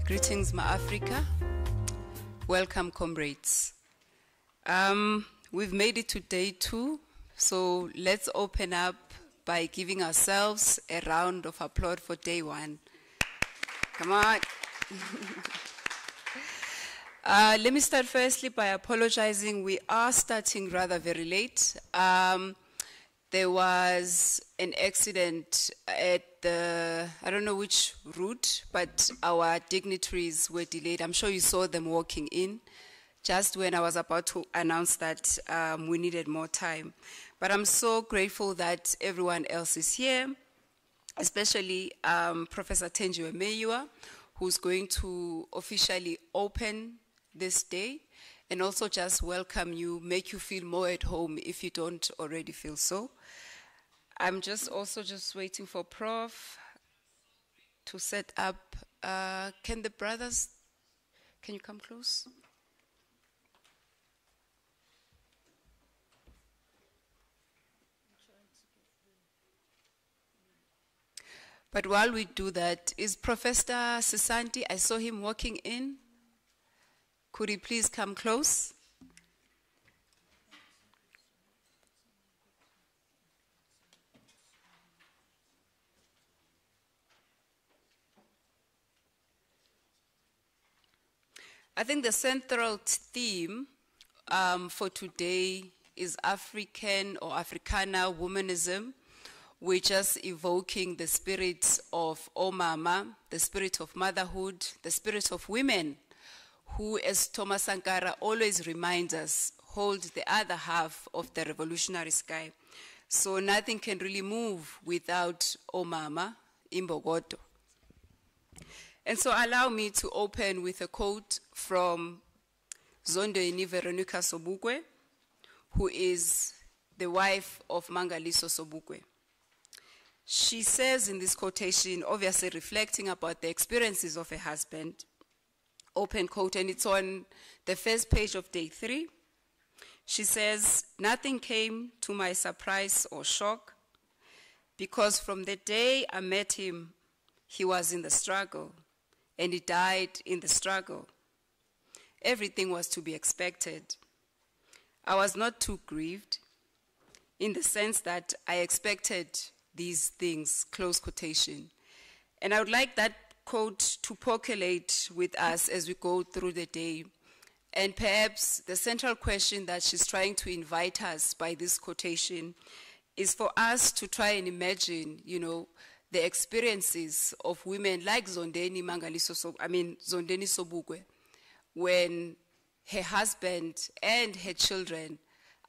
Greetings, Ma-Africa. Welcome, comrades. We've made it to day 2, so let's open up by giving ourselves a round of applause for day 1. Come on. Let me start firstly by apologizing. We are starting rather very late. There was an accident at the, I don't know which route, but our dignitaries were delayed. I'm sure you saw them walking in just when I was about to announce that we needed more time. But I'm so grateful that everyone else is here, especially Professor Thenjiwe Meyiwa, who's going to officially open this day, and also just welcome you, make you feel more at home if you don't already feel so. I'm just waiting for Prof to set up. Can the brothers, can you come close? But while we do that, is Professor Sisanti, I saw him walking in. Could he please come close? I think the central theme for today is African or Africana womanism. We're just evoking the spirit of Omama, the spirit of motherhood, the spirit of women, who, as Thomas Sankara always reminds us, hold the other half of the revolutionary sky. So nothing can really move without Omama, Imbogodo. And so allow me to open with a quote from Zondoeni Veronica SOBUKWE, who is the wife of MANGALISO SOBUKWE. She says in this quotation, obviously reflecting about the experiences of her husband, open quote, and it's on the first page of day 3. She says, "Nothing came to my surprise or shock, because from the day I met him, he was in the struggle, and he died in the struggle. Everything was to be expected. I was not too grieved, in the sense that I expected these things," close quotation. And I would like that quote to percolate with us as we go through the day. And perhaps the central question that she's trying to invite us by this quotation is for us to try and imagine, you know, the experiences of women like Zondoeni SOBUKWE, when her husband and her children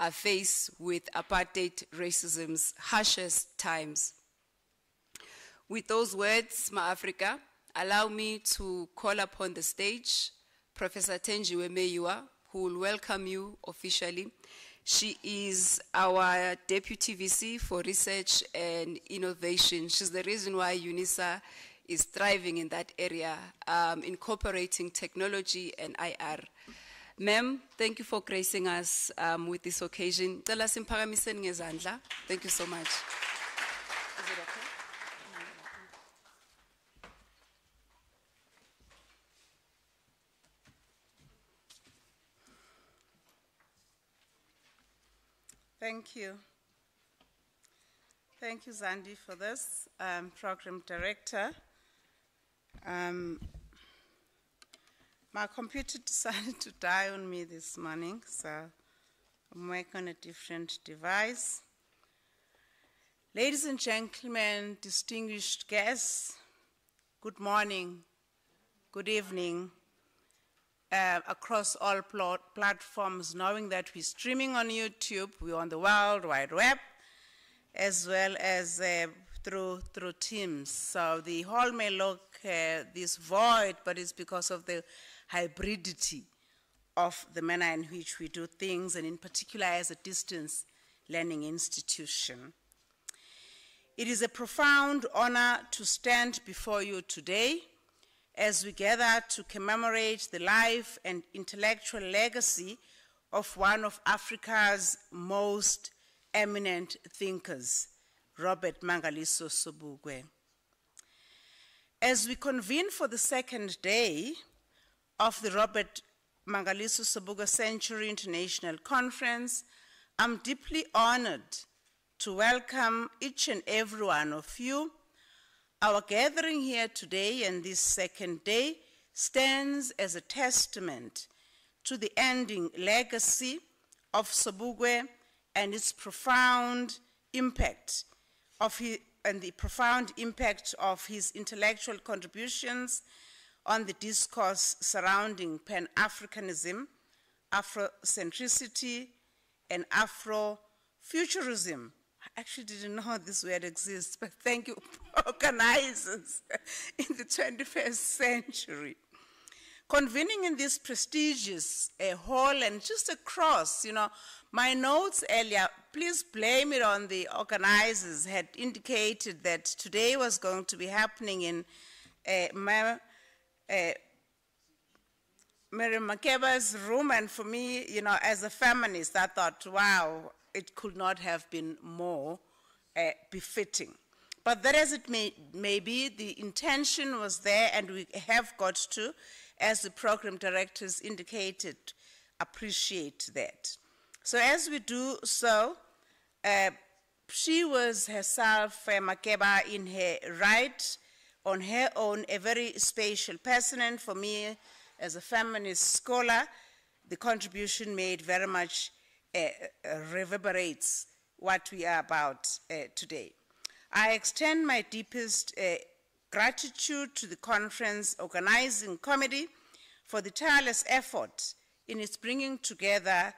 are faced with apartheid racism's harshest times. With those words, Ma-Africa, allow me to call upon the stage Professor Thenjiwe Meyiwa, who will welcome you officially. She is our Deputy VC for Research and Innovation. She's the reason why UNISA is thriving in that area, incorporating technology and IR. Ma'am, thank you for gracing us with this occasion. Thank you so much. Is it okay? Thank you. Thank you, Zandi, for this. Program Director. My computer decided to die on me this morning, so I'm working on a different device. Ladies and gentlemen, distinguished guests, good morning, good evening, across all platforms, knowing that we're streaming on YouTube, we're on the World Wide Web, as well as through Teams. So the hall may look this void, but it's because of the hybridity of the manner in which we do things, and in particular as a distance learning institution. It is a profound honor to stand before you today as we gather to commemorate the life and intellectual legacy of one of Africa's most eminent thinkers, Robert MANGALISO SOBUKWE. As we convene for the second day of the Robert MANGALISO SOBUKWE Century International Conference, I'm deeply honored to welcome each and every one of you. Our gathering here today and this second day stands as a testament to the ending legacy of SOBUKWE and its profound impact the profound impact of his intellectual contributions on the discourse surrounding Pan-Africanism, Afrocentricity, and Afrofuturism. I actually didn't know this word exists, but thank you, organizers in the 21st century. Convening in this prestigious hall and just across, my notes earlier, please blame it on the organizers, had indicated that today was going to be happening in Mary Makeba's room, and for me, as a feminist, I thought, wow, it could not have been more befitting. But that as it may be, the intention was there, and we have got to, as the program directors indicated, appreciate that. So as we do so, she was herself, Makeba, in her right, on her own, a very special person, and for me, as a feminist scholar, the contribution made very much reverberates what we are about today. I extend my deepest gratitude to the conference organizing committee for the tireless effort in its bringing together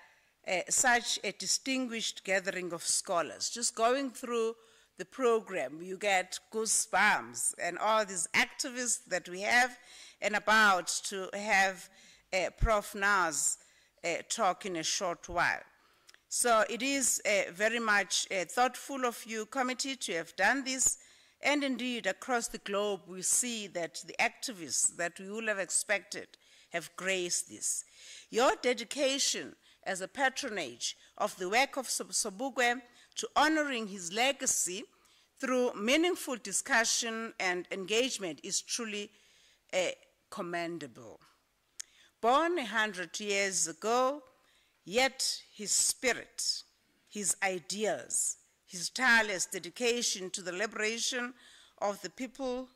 such a distinguished gathering of scholars. Just going through the program, you get goosebumps, and all these activists that we have, and about to have Prof. Naz talk in a short while. So it is very much thoughtful of you, committee, to have done this. And indeed, across the globe, we see that the activists that we would have expected have graced this. Your dedication as a patronage of the work of SOBUKWE to honoring his legacy through meaningful discussion and engagement is truly commendable. Born 100 years ago, yet his spirit, his ideals, his tireless dedication to the liberation of the people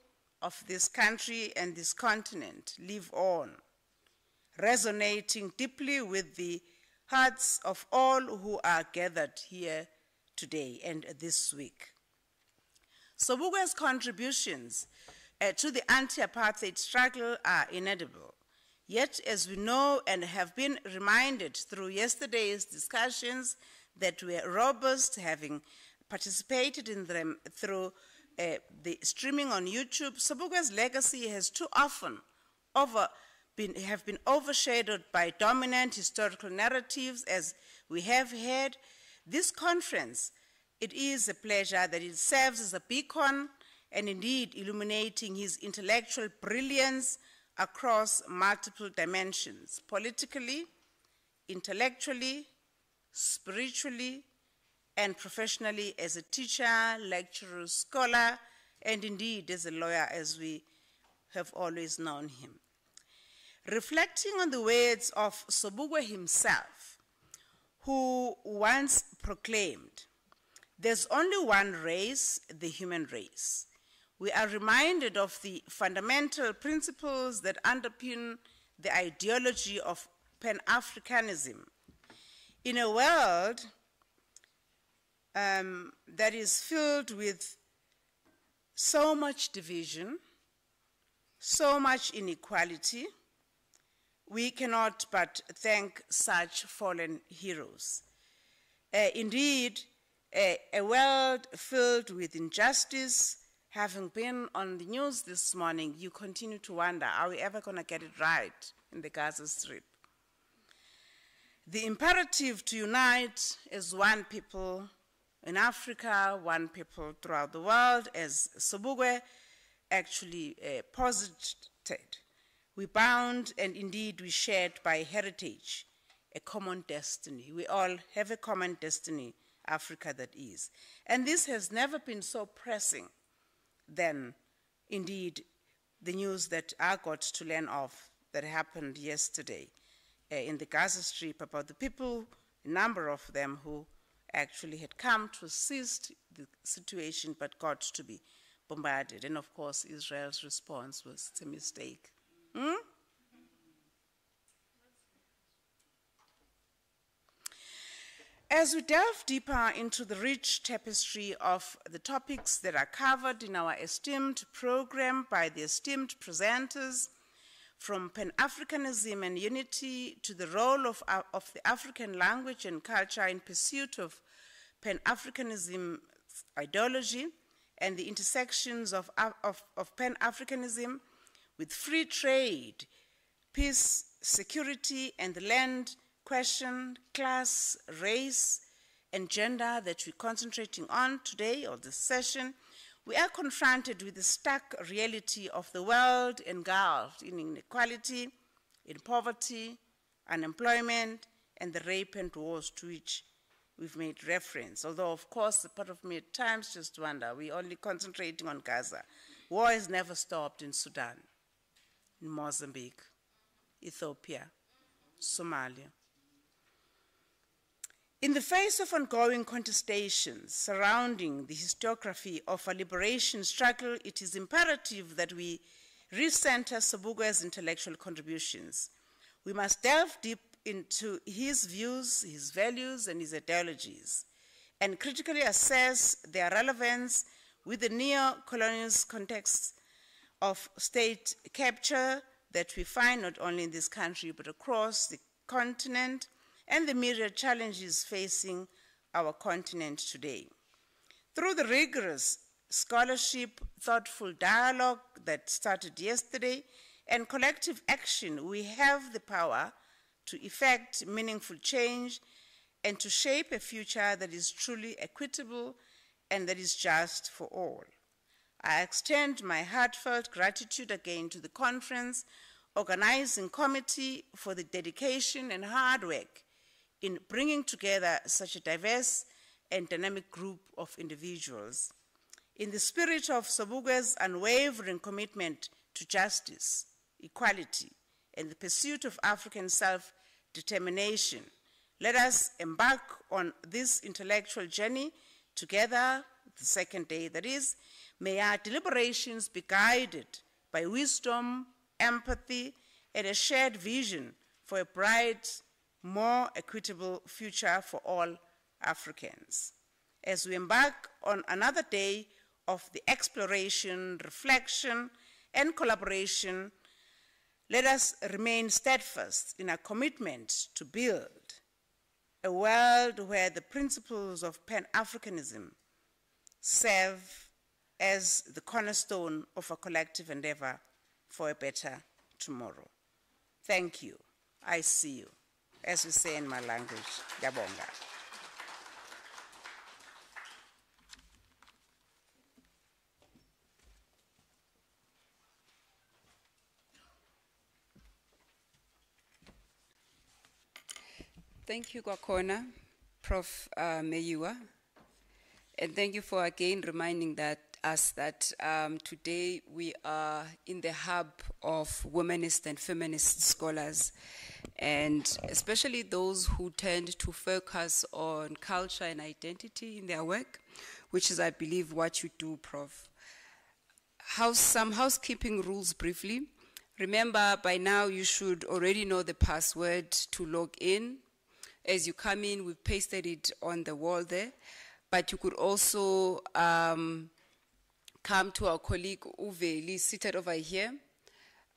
of this country and this continent live on, resonating deeply with the hearts of all who are gathered here today and this week. SOBUKWE's contributions to the anti-apartheid struggle are inedible. Yet, as we know and have been reminded through yesterday's discussions that were robust, having participated in them through the streaming on YouTube, SOBUKWE's legacy has too often have been overshadowed by dominant historical narratives, as we have heard. This conference, it is a pleasure that it serves as a beacon and indeed illuminating his intellectual brilliance across multiple dimensions, politically, intellectually, spiritually, and professionally as a teacher, lecturer, scholar, and indeed as a lawyer, as we have always known him. Reflecting on the words of SOBUKWE himself, who once proclaimed, "There's only one race, the human race," we are reminded of the fundamental principles that underpin the ideology of Pan-Africanism. In a world that is filled with so much division, so much inequality, we cannot but thank such fallen heroes. Indeed, a world filled with injustice, having been on the news this morning, you continue to wonder, are we ever going to get it right in the Gaza Strip? The imperative to unite as one people in Africa, one people throughout the world, as SOBUKWE actually posited. We bound and indeed we shared by heritage a common destiny. We all have a common destiny, Africa that is. And this has never been so pressing than indeed the news that I got to learn of that happened yesterday in the Gaza Strip about the people, a number of them who actually had come to assist the situation but got to be bombarded. And of course, Israel's response was, it's a mistake. As we delve deeper into the rich tapestry of the topics that are covered in our esteemed program by the esteemed presenters, from Pan-Africanism and unity to the role of the African language and culture in pursuit of Pan-Africanism ideology and the intersections of Pan-Africanism with free trade, peace, security, and the land question, class, race, and gender that we're concentrating on today, or this session, we are confronted with the stark reality of the world engulfed in inequality, in poverty, unemployment, and the rampant wars to which we've made reference. Although, of course, a part of me at times just wonder, we're only concentrating on Gaza. War has never stopped in Sudan, in Mozambique, Ethiopia, Somalia. In the face of ongoing contestations surrounding the historiography of a liberation struggle, it is imperative that we recenter SOBUKWE's intellectual contributions. We must delve deep into his views, his values, and his ideologies, and critically assess their relevance with the neo-colonialist context of state capture that we find not only in this country but across the continent, and the myriad challenges facing our continent today. Through the rigorous scholarship, thoughtful dialogue that started yesterday, and collective action, we have the power to effect meaningful change and to shape a future that is truly equitable and that is just for all. I extend my heartfelt gratitude again to the conference organizing committee for the dedication and hard work in bringing together such a diverse and dynamic group of individuals. In the spirit of SOBUKWE's unwavering commitment to justice, equality, and the pursuit of African self-determination, let us embark on this intellectual journey together, the second day that is. May our deliberations be guided by wisdom, empathy, and a shared vision for a bright, more equitable future for all Africans. As we embark on another day of the exploration, reflection, and collaboration, let us remain steadfast in our commitment to build a world where the principles of Pan-Africanism serve as the cornerstone of a collective endeavor for a better tomorrow. Thank you. I see you. As we say in my language, Yabonga. Thank you, Kwakona, Prof. Meyiwa. And thank you for again reminding us that today we are in the hub of womanist and feminist scholars, and especially those who tend to focus on culture and identity in their work, which is, I believe, what you do, Prof. Some housekeeping rules briefly. Remember, by now you should already know the password to log in. As you come in, we've pasted it on the wall there, but you could also come to our colleague Uveli, seated over here,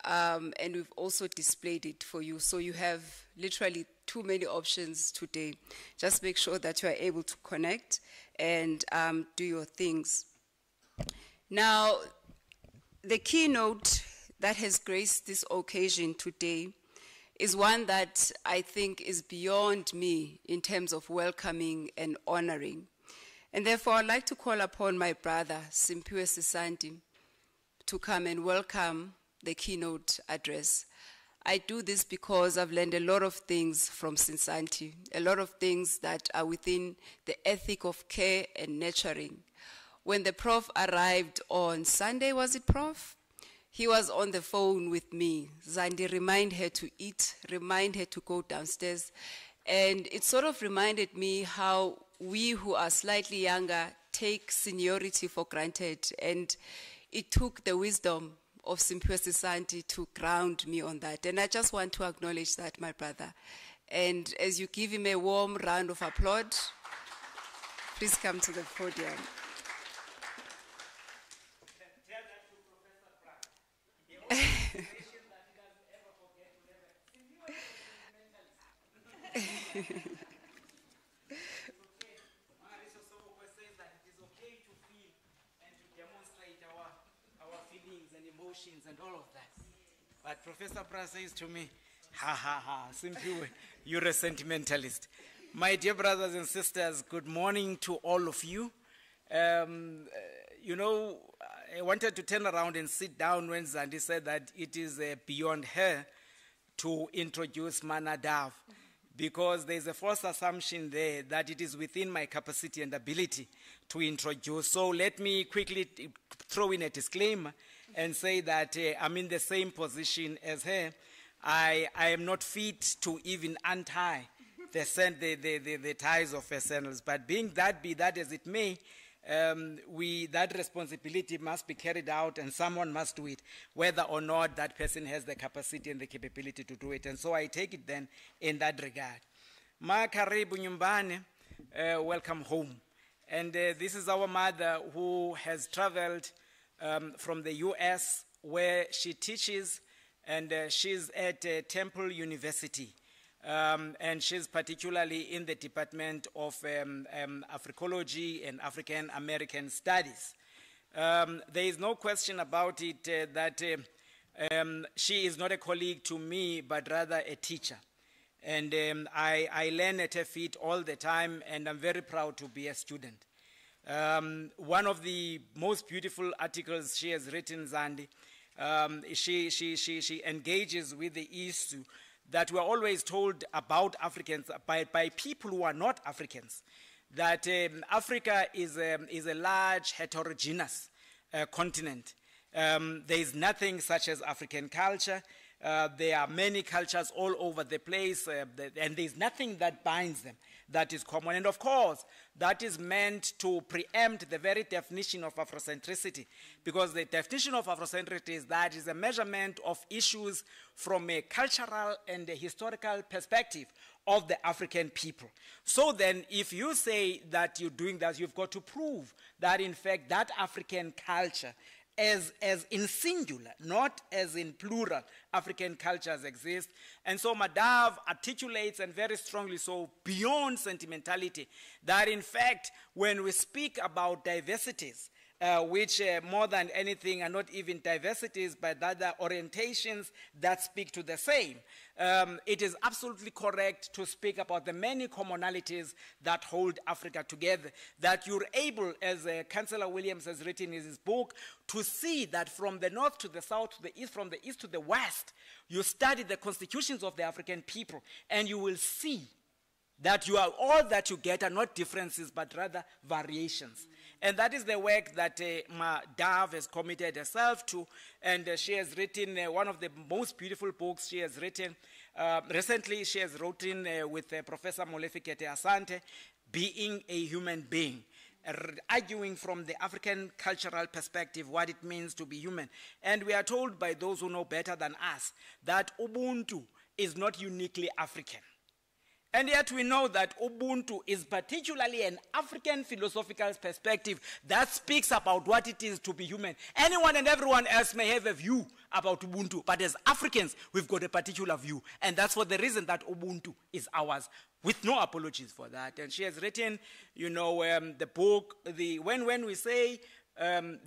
and we've also displayed it for you. So you have literally too many options today. Just make sure that you are able to connect and do your things. Now, the keynote that has graced this occasion today is one that I think is beyond me in terms of welcoming and honoring. And therefore, I'd like to call upon my brother, Simphiwe Sisanti, to come and welcome the keynote address. I do this because I've learned a lot of things from Sisanti, a lot of things that are within the ethic of care and nurturing. When the Prof arrived on Sunday, was it, Prof? he was on the phone with me. Zandi, remind her to eat, remind her to go downstairs. And it sort of reminded me how we who are slightly younger take seniority for granted. And it took the wisdom of Simphiwe Sisanti to ground me on that. And I just want to acknowledge that, my brother. And as you give him a warm round of applause, please come to the podium. MANGALISO SOBUKWE says that it is okay to feel and to demonstrate our feelings and emotions and all of that. But Professor Pra says to me, ha ha ha, Simphiwe, you're a sentimentalist. My dear brothers and sisters, good morning to all of you. You know, I wanted to turn around and sit down when Zandi said that it is beyond her to introduce Manadav, because there's a false assumption there that it is within my capacity and ability to introduce. So let me quickly throw in a disclaimer and say that I'm in the same position as her. I am not fit to even untie the ties of her sandals. But be that as it may, that responsibility must be carried out and someone must do it, whether or not that person has the capacity and the capability to do it. And so I take it then in that regard. Ma karibu nyumbani, welcome home. And this is our mother who has traveled from the US, where she teaches, and she's at Temple University. And she's particularly in the Department of Africology and African American Studies. There is no question about it that she is not a colleague to me, but rather a teacher. And I learn at her feet all the time, and I'm very proud to be a student. One of the most beautiful articles she has written, Zandi, she engages with the issue that we're always told about Africans by people who are not Africans, that Africa is a large heterogeneous continent. There is nothing such as African culture. There are many cultures all over the place, and there's nothing that binds them that is common. And of course, that is meant to preempt the very definition of Afrocentricity, because the definition of Afrocentricity is that it's a measurement of issues from a cultural and a historical perspective of the African people. So then, if you say that you're doing that, you've got to prove that, in fact, that African culture, as in singular, not as in plural, African cultures exist. And so Madav articulates, and very strongly so, beyond sentimentality, that in fact, when we speak about diversities, which more than anything are not even diversities, but other orientations that speak to the same, it is absolutely correct to speak about the many commonalities that hold Africa together, that you're able, as Chancellor Williams has written in his book, to see that from the north to the south to the east, from the east to the west, you study the constitutions of the African people, and you will see that you are, all that you get are not differences, but rather variations. And that is the work that Madav has committed herself to, and she has written one of the most beautiful books she has written. Recently, she has written with Professor Molefi Asante, Being a Human Being, arguing from the African cultural perspective what it means to be human. And we are told by those who know better than us that Ubuntu is not uniquely African. And yet we know that Ubuntu is particularly an African philosophical perspective that speaks about what it is to be human. Anyone and everyone else may have a view about Ubuntu, but as Africans, we've got a particular view. And that's for the reason that Ubuntu is ours, with no apologies for that. And she has written, you know, the book, when we say,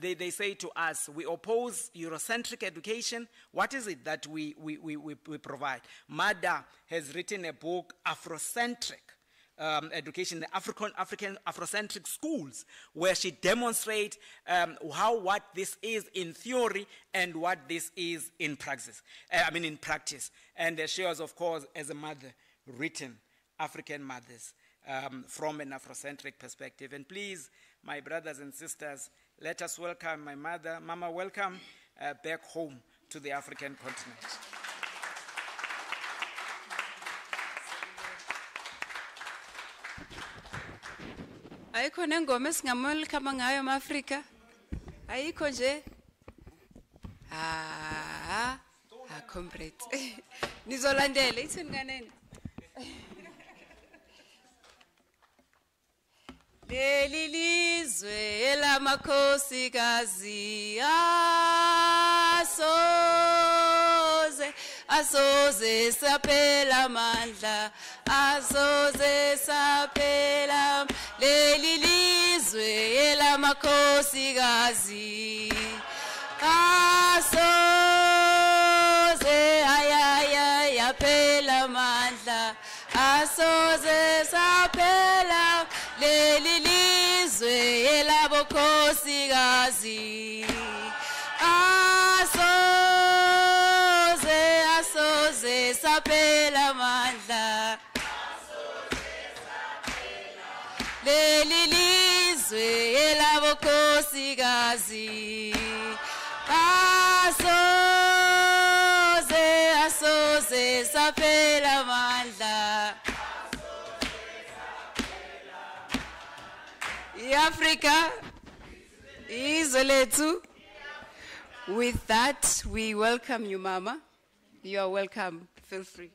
they say to us, we oppose Eurocentric education. What is it that we provide? Mada has written a book, Afrocentric education, the African Afrocentric schools, where she demonstrates what this is in theory and what this is in practice. In practice. And she has, of course, as a mother, written African mothers from an Afrocentric perspective. And please, my brothers and sisters, let us welcome my mother. Mama, welcome. back home to the African continent. Ayikho nengoma esingamwelkhama ngayo ema-Afrika? Ayikho nje? Comrades. Nizolandela ithini kanene? Leli lizwe elamakhosikazi asoze saphela amandla, asoze saphela. Leli lizwe elamakhosikazi asoze yaphela amandla, asoze saphela. Leli lizwe elabokhosikazi asoze saphela amandla, leli lizwe elabokhosikazi asoze saphela amandla. Africa izwe lethu. With that, we welcome you, Mama. You are welcome. Feel free.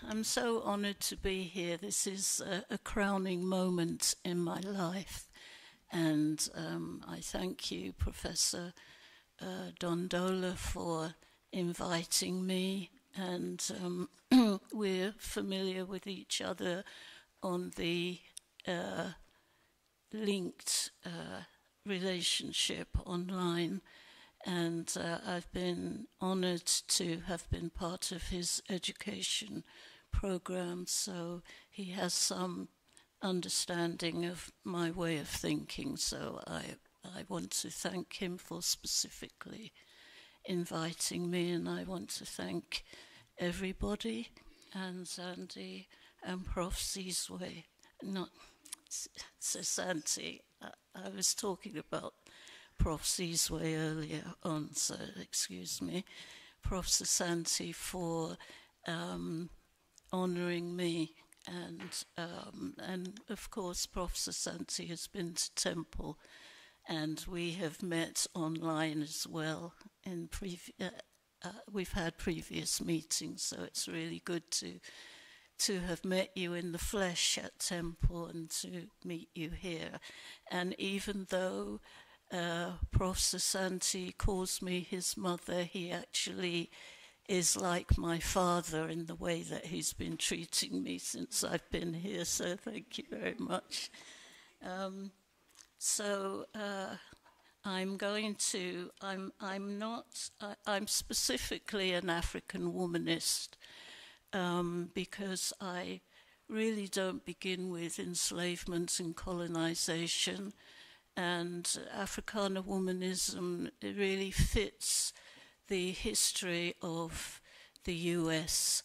I'm so honored to be here. This is a crowning moment in my life. And I thank you, Professor Dondola, for inviting me. And we're familiar with each other on the linked relationship online. And I've been honored to have been part of his education program, so he has some understanding of my way of thinking. So I want to thank him for specifically inviting me, and I want to thank everybody, and Zandi and Prof. Sizwe, not Sesanti. I was talking about Prof. Sizwe earlier on, so excuse me. Prof. Sesanti for honouring me, and of course Prof. Sesanti has been to Temple, and we have met online as well. We've had previous meetings, so it's really good to have met you in the flesh at Temple and to meet you here. And even though Prof. Sesanti calls me his mother, he actually is like my father in the way that he's been treating me since I've been here, so thank you very much. I'm specifically an African womanist, because I really don't begin with enslavement and colonization, and Africana womanism, it really fits the history of the US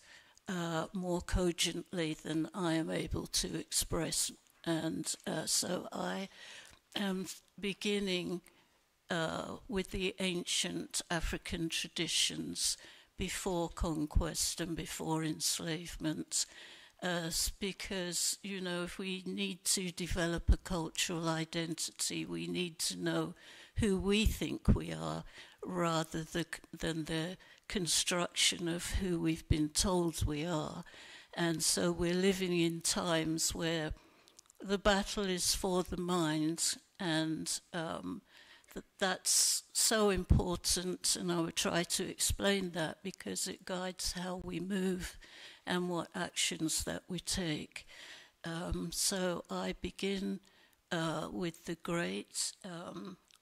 more cogently than I am able to express. And so I am beginning with the ancient African traditions before conquest and before enslavement, because, you know, if we need to develop a cultural identity, we need to know who we think we are rather than the construction of who we've been told we are. And so we're living in times where the battle is for the mind, and that's so important, and I would try to explain that because it guides how we move and what actions that we take. So I begin with the great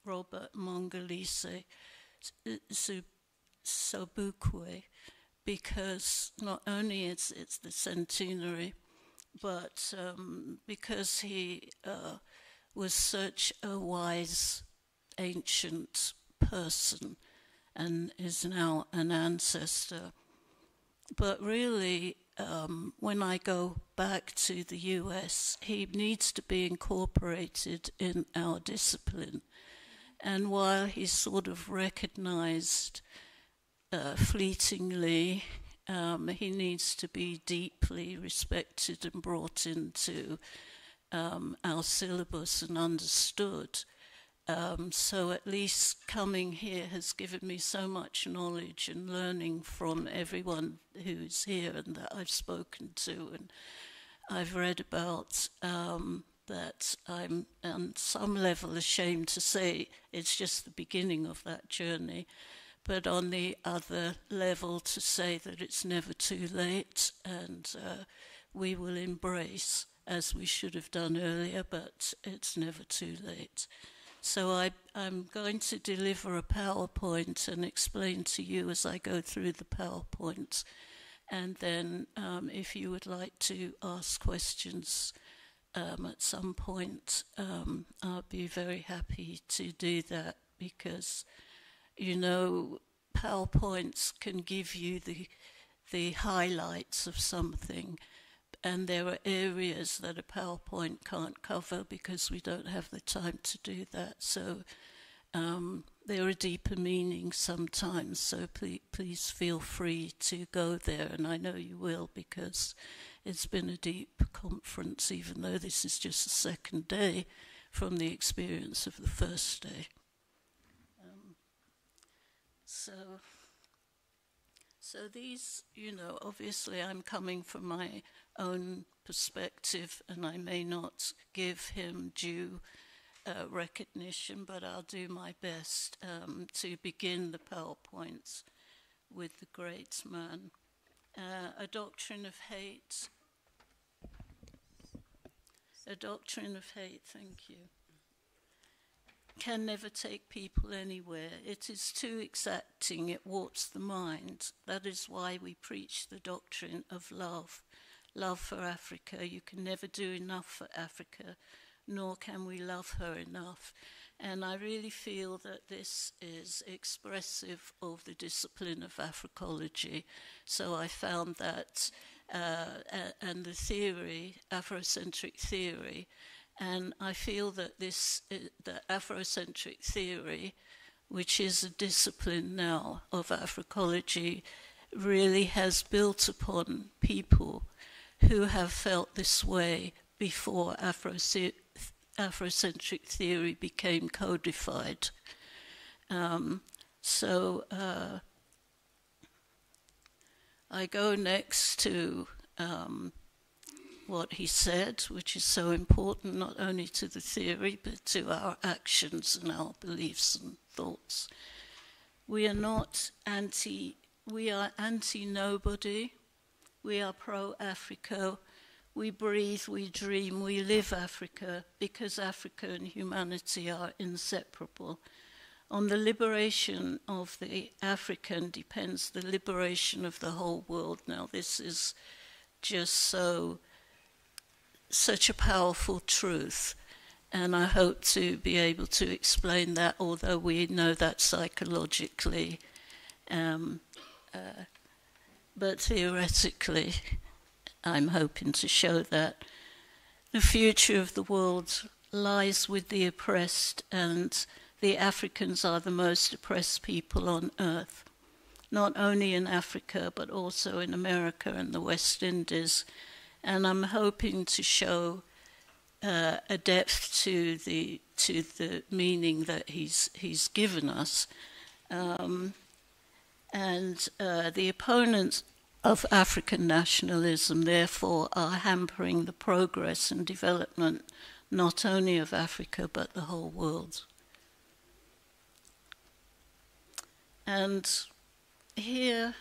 Robert MANGALISO, SOBUKWE, because not only it's the centenary, but because he was such a wise ancient person and is now an ancestor. But really, when I go back to the US, he needs to be incorporated in our discipline. And while he's sort of recognized fleetingly, he needs to be deeply respected and brought into our syllabus and understood. So at least coming here has given me so much knowledge and learning from everyone who's here and that I've spoken to and I've read about, that I'm on some level ashamed to say it's just the beginning of that journey, but on the other level to say that it's never too late, and we will embrace, as we should have done earlier, but it's never too late. So I'm going to deliver a PowerPoint and explain to you as I go through the PowerPoint. And then if you would like to ask questions at some point, I'll be very happy to do that, because, you know, PowerPoints can give you the highlights of something, and there are areas that a PowerPoint can't cover because we don't have the time to do that. So there are deeper meanings sometimes, so please feel free to go there, and I know you will, because it's been a deep conference, even though this is just the second day from the experience of the first day. So these, you know, obviously I'm coming from my own perspective, and I may not give him due recognition, but I'll do my best to begin the PowerPoints with the great man. A doctrine of hate. A doctrine of hate, thank you, can never take people anywhere. It is too exacting, it warps the mind. That is why we preach the doctrine of love. Love for Africa. You can never do enough for Africa, nor can we love her enough. And I really feel that this is expressive of the discipline of Africology. So I found that, and the theory, Afrocentric theory, and I feel that the Afrocentric theory, which is a discipline now of Africology, really has built upon people who have felt this way before Afrocentric theory became codified. I go next to what he said, which is so important not only to the theory but to our actions and our beliefs and thoughts. We are not we are anti-nobody, we are pro-Africa, we breathe, we dream, we live Africa, because Africa and humanity are inseparable. On the liberation of the African depends the liberation of the whole world. Now this is just such a powerful truth, and I hope to be able to explain that, although we know that psychologically, but theoretically I'm hoping to show that the future of the world lies with the oppressed, and the Africans are the most oppressed people on earth, not only in Africa but also in America and the West Indies. And I'm hoping to show a depth to the meaning that he's given us. The opponents of African nationalism, therefore, are hampering the progress and development not only of Africa but the whole world. And here,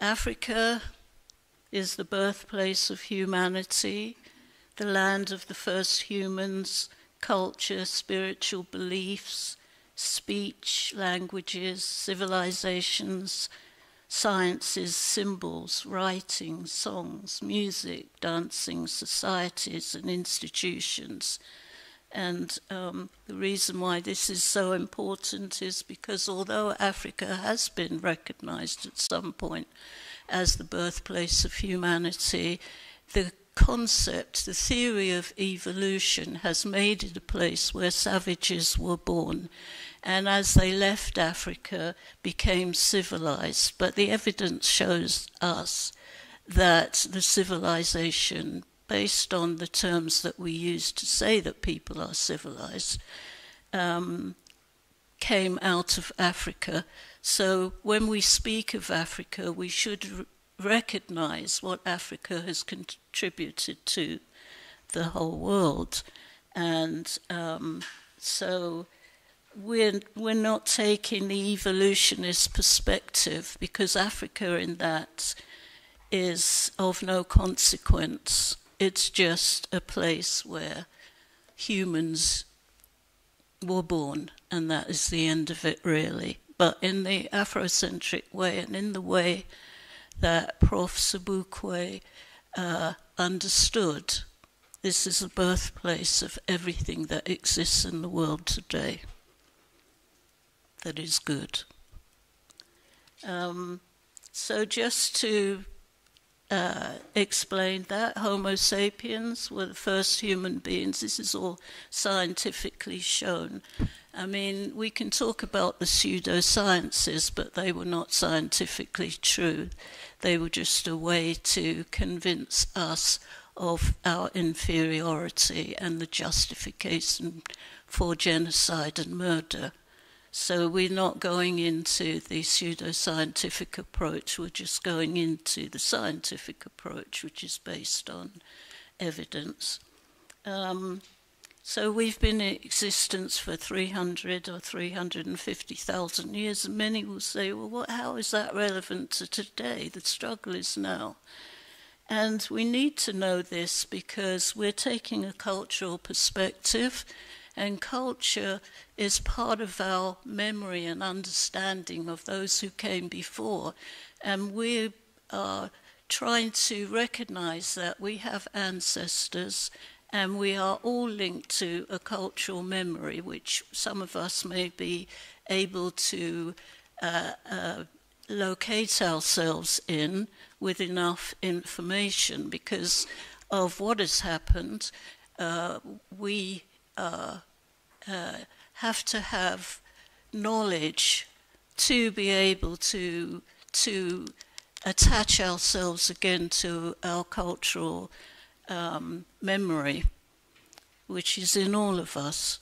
Africa is the birthplace of humanity, the land of the first humans, culture, spiritual beliefs, speech, languages, civilizations, sciences, symbols, writing, songs, music, dancing, societies and institutions. And the reason why this is so important is because although Africa has been recognized at some point as the birthplace of humanity, the concept, the theory of evolution has made it a place where savages were born, and as they left Africa, became civilized. But the evidence shows us that the civilization, based on the terms that we use to say that people are civilized, came out of Africa. So when we speak of Africa, we should recognize what Africa has contributed to the whole world. And so we're not taking the evolutionist perspective, because Africa in that is of no consequence. It's just a place where humans were born, and that is the end of it, really. But in the Afrocentric way, and in the way that Prof. SOBUKWE understood, this is the birthplace of everything that exists in the world today that is good. So just to explain that, Homo sapiens were the first human beings. This is all scientifically shown. I mean, we can talk about the pseudosciences, but they were not scientifically true. They were just a way to convince us of our inferiority and the justification for genocide and murder. So we're not going into the pseudoscientific approach, we're just going into the scientific approach, which is based on evidence. So we've been in existence for 300 or 350,000 years, and many will say, well, how is that relevant to today? The struggle is now. And we need to know this because we're taking a cultural perspective, and culture is part of our memory and understanding of those who came before. And we are trying to recognize that we have ancestors, and we are all linked to a cultural memory, which some of us may be able to locate ourselves in with enough information. Because of what has happened, we have to have knowledge to be able to attach ourselves again to our cultural memory, which is in all of us.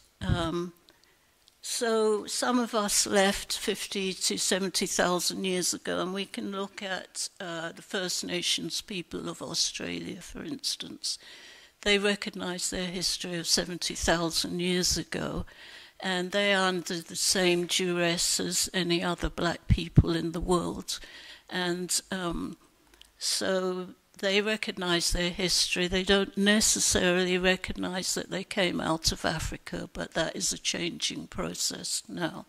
So some of us left 50 to 70,000 years ago, and we can look at the First Nations people of Australia, for instance. They recognize their history of 70,000 years ago, and they are under the same duress as any other black people in the world. And so they recognize their history. They don't necessarily recognize that they came out of Africa, but that is a changing process now.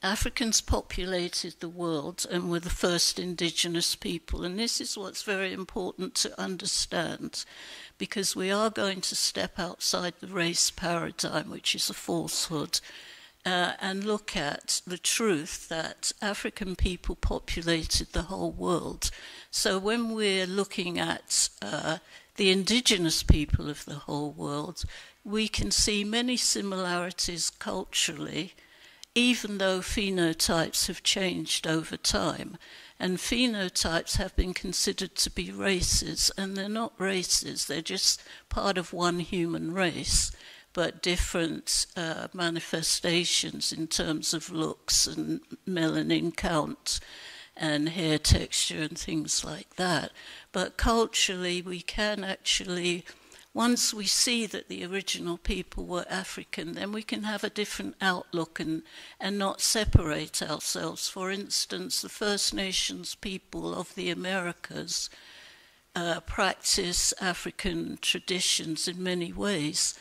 Africans populated the world and were the first indigenous people, and this is what's very important to understand, because we are going to step outside the race paradigm, which is a falsehood, and look at the truth that African people populated the whole world. So when we're looking at the indigenous people of the whole world, we can see many similarities culturally, even though phenotypes have changed over time. And phenotypes have been considered to be races, and they're not races, they're just part of one human race, but different manifestations in terms of looks and melanin count and hair texture and things like that. But culturally, we can actually, once we see that the original people were African, then we can have a different outlook and not separate ourselves. For instance, the First Nations people of the Americas practice African traditions in many ways,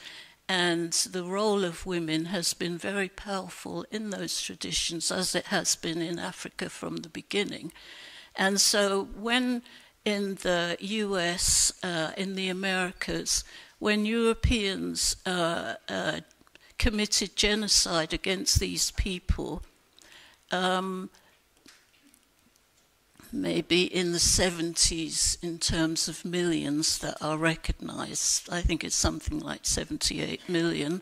and the role of women has been very powerful in those traditions, as it has been in Africa from the beginning. And so when in the US, in the Americas, when Europeans committed genocide against these people, maybe in the 70s in terms of millions that are recognized, I think it's something like 78 million,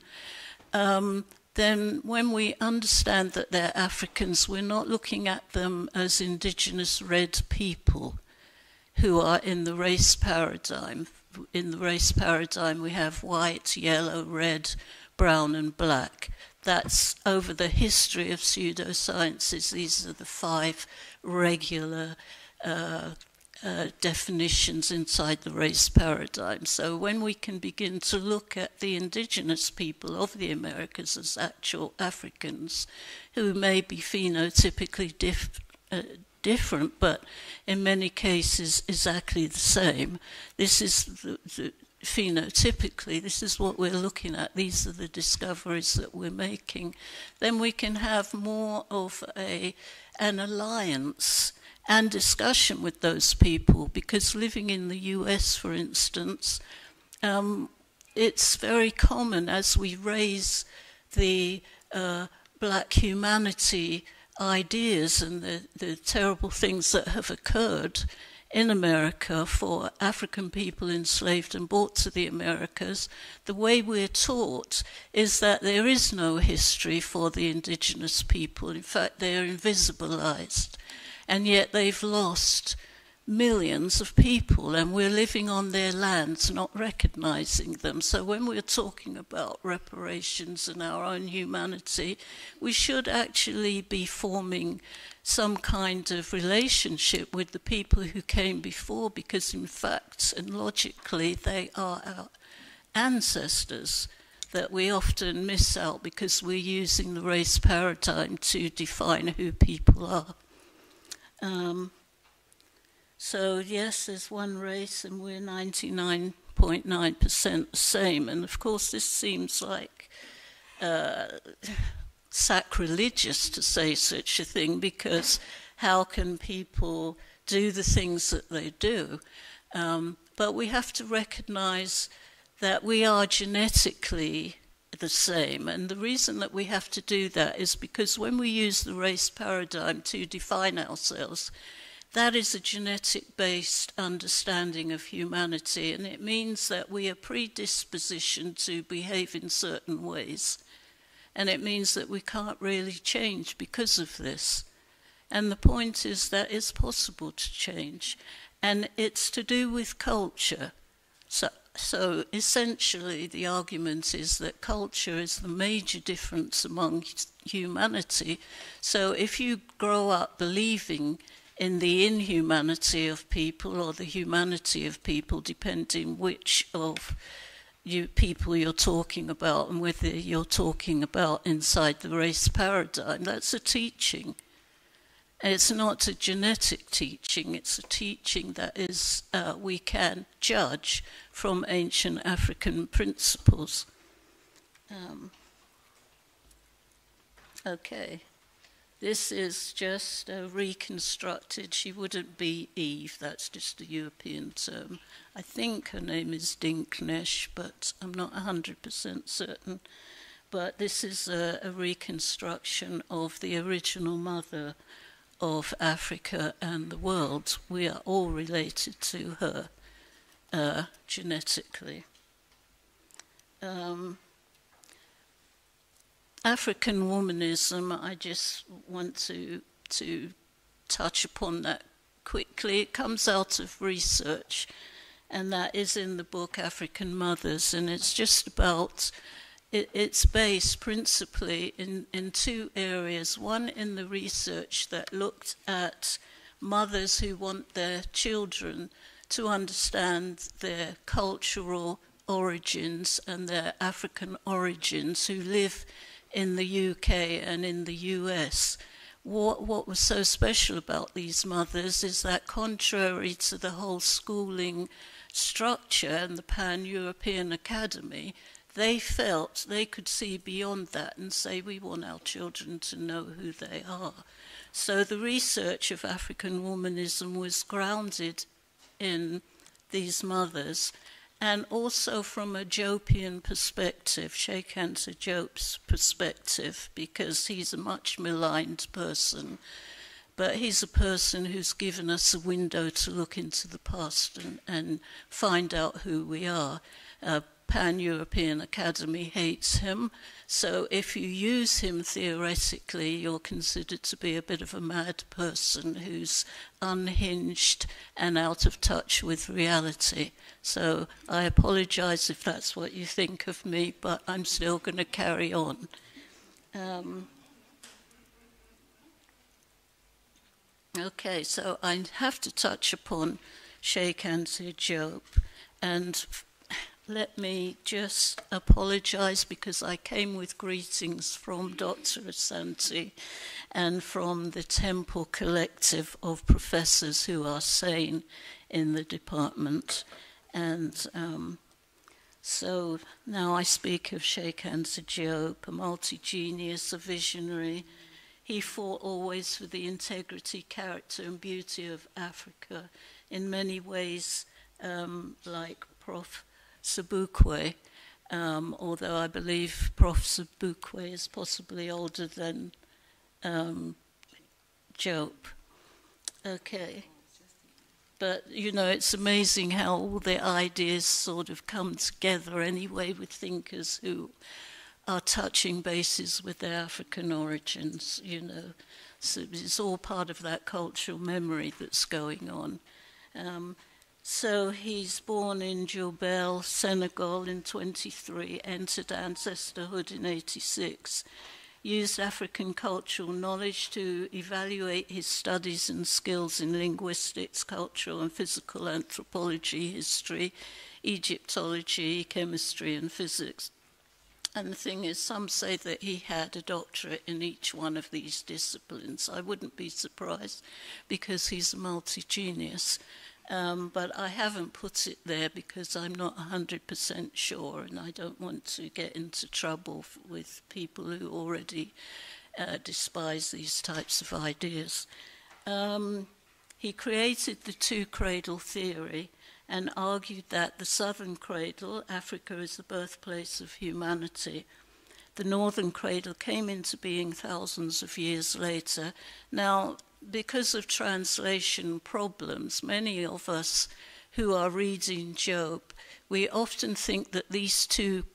then when we understand that they're Africans, we're not looking at them as indigenous red people who are in the race paradigm. In the race paradigm, we have white, yellow, red, brown, and black. That's over the history of pseudosciences. These are the 5 regular definitions inside the race paradigm. So when we can begin to look at the indigenous people of the Americas as actual Africans, who may be phenotypically different, but in many cases exactly the same, this is phenotypically, this is what we're looking at. These are the discoveries that we're making. Then we can have more of an alliance and discussion with those people, because living in the US, for instance, it's very common as we raise the black humanity ideas and the terrible things that have occurred in America for African people enslaved and brought to the Americas. The way we're taught is that there is no history for the indigenous people. In fact, they're invisibilized. And yet they've lost millions of people, and we're living on their lands, not recognizing them. So when we're talking about reparations and our own humanity, we should actually be forming some kind of relationship with the people who came before, because in fact and logically they are our ancestors that we often miss out because we're using the race paradigm to define who people are. So yes, there's one race and we're 99.9% the same. And of course this seems like sacrilegious to say such a thing, because how can people do the things that they do? But we have to recognize that we are genetically the same. And the reason that we have to do that is because when we use the race paradigm to define ourselves, that is a genetic-based understanding of humanity, and it means that we are predispositioned to behave in certain ways. And it means that we can't really change because of this. And the point is that it's possible to change. And it's to do with culture. So essentially the argument is that culture is the major difference among humanity. So if you grow up believing in the inhumanity of people or the humanity of people, depending which of people you're talking about and whether you're talking about inside the race paradigm, that's a teaching. It's not a genetic teaching, it's a teaching that is we can judge from ancient African principles. Okay, this is just reconstructed. She wouldn't be Eve, that's just a European term. I think her name is Dinknesh, but I'm not 100% certain. But this is a reconstruction of the original mother of Africa and the world. We are all related to her genetically. African womanism, I just want to touch upon that quickly. It comes out of research, and that is in the book African Mothers, and it's just about, it's based principally in 2 areas. One in the research that looked at mothers who want their children to understand their cultural origins and their African origins, who live in the UK and in the US. What was so special about these mothers is that, contrary to the whole schooling structure and the Pan-European Academy, they felt they could see beyond that and say, we want our children to know who they are. So the research of African womanism was grounded in these mothers, and also from a Jopian perspective, Sheikh Anta Diop's perspective, because he's a much maligned person, but he's a person who's given us a window to look into the past and find out who we are. Pan-European Academy hates him, so if you use him theoretically, you're considered to be a bit of a mad person who's unhinged and out of touch with reality. So I apologize if that's what you think of me, but I'm still going to carry on. Okay, so I have to touch upon Sheikh Anta Diop, and let me just apologize because I came with greetings from Dr. Asante and from the Temple Collective of professors who are sane in the department. And so now I speak of Sheikh Anta Diop, a multi-genius, a visionary. He fought always for the integrity, character and beauty of Africa in many ways, like Prof. SOBUKWE, although I believe Prof. SOBUKWE is possibly older than Diop. Okay. But, you know, it's amazing how all the ideas sort of come together anyway with thinkers who are touching bases with their African origins, you know. So it's all part of that cultural memory that's going on. So he's born in Diourbel, Senegal in 23, entered ancestorhood in 86, used African cultural knowledge to evaluate his studies and skills in linguistics, cultural and physical anthropology, history, Egyptology, chemistry and physics. And the thing is, some say that he had a doctorate in each one of these disciplines. I wouldn't be surprised because he's a multi-genius. But I haven't put it there because I'm not 100% sure, and I don't want to get into trouble with people who already despise these types of ideas. He created the two-cradle theory and argued that the southern cradle, Africa, is the birthplace of humanity. The northern cradle came into being thousands of years later. Now, because of translation problems, many of us who are reading Diop, we often think that these two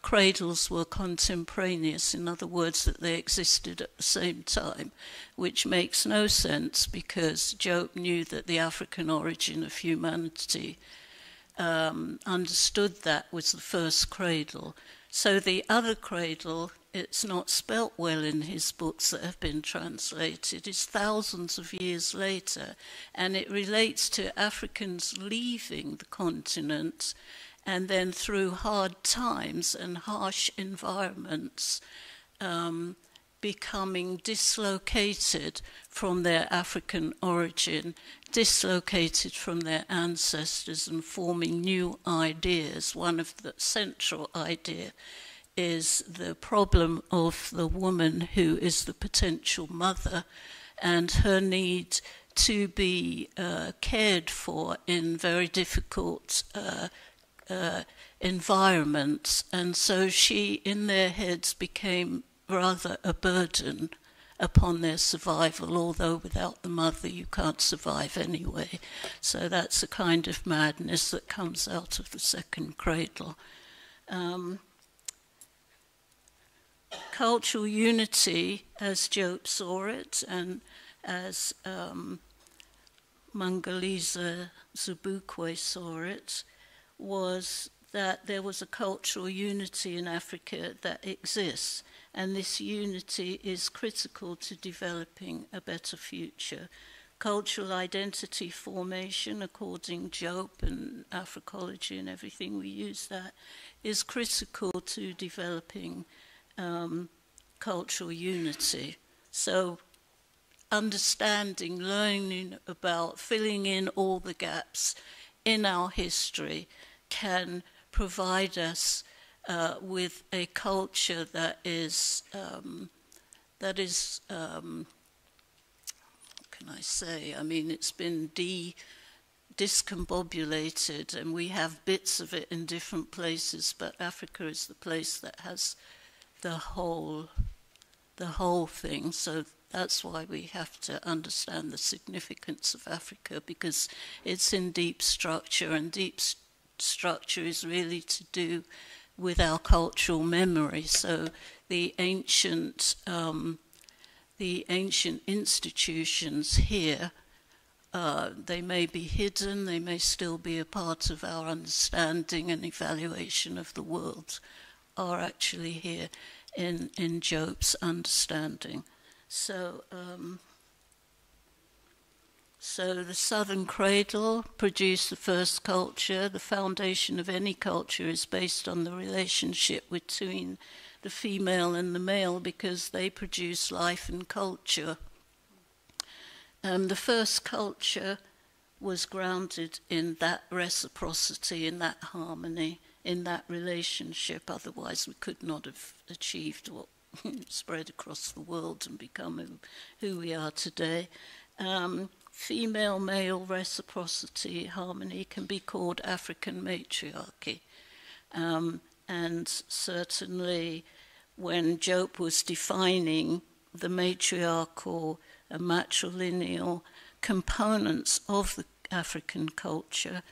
cradles were contemporaneous, in other words, that they existed at the same time, which makes no sense because Diop knew that the African origin of humanity understood that was the first cradle. So the other cradle, it's not spelt well in his books that have been translated, it's thousands of years later, and it relates to Africans leaving the continent and then through hard times and harsh environments becoming dislocated from their African origin, dislocated from their ancestors and forming new ideas. One of the central ideas is the problem of the woman who is the potential mother and her need to be cared for in very difficult environments. And so she, in their heads, became rather a burden upon their survival, although without the mother you can't survive anyway. So that's a kind of madness that comes out of the second cradle. Cultural unity, as Diop saw it, and as MANGALISO SOBUKWE saw it, was that there was a cultural unity in Africa that exists, and this unity is critical to developing a better future. Cultural identity formation, according to Diop and Africology and everything, we use that, is critical to developing cultural unity. So understanding, learning about, filling in all the gaps in our history can provide us with a culture that is what can I say? I mean, it's been discombobulated, and we have bits of it in different places, but Africa is the place that has the whole thing. So that's why we have to understand the significance of Africa, because it's in deep structure, and deep structure is really to do with our cultural memory. So the ancient institutions here, they may be hidden, they may still be a part of our understanding and evaluation of the world, are actually here in Jope's understanding. So, so the Southern Cradle produced the first culture. The foundation of any culture is based on the relationship between the female and the male, because they produce life and culture. The first culture was grounded in that reciprocity, in that harmony, in that relationship. Otherwise, we could not have achieved what spread across the world and become who we are today. Female-male reciprocity, harmony can be called African matriarchy. And certainly when Jope was defining the matriarchal and matrilineal components of the African culture,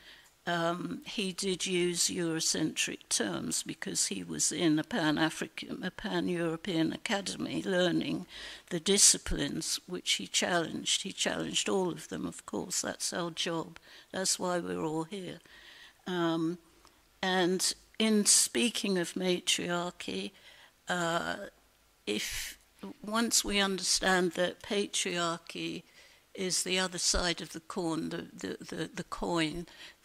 he did use Eurocentric terms, because he was in a pan-European academy learning the disciplines which he challenged. He challenged all of them, of course. That's our job. That's why we're all here. And in speaking of matriarchy, once we understand that patriarchy is the other side of the coin,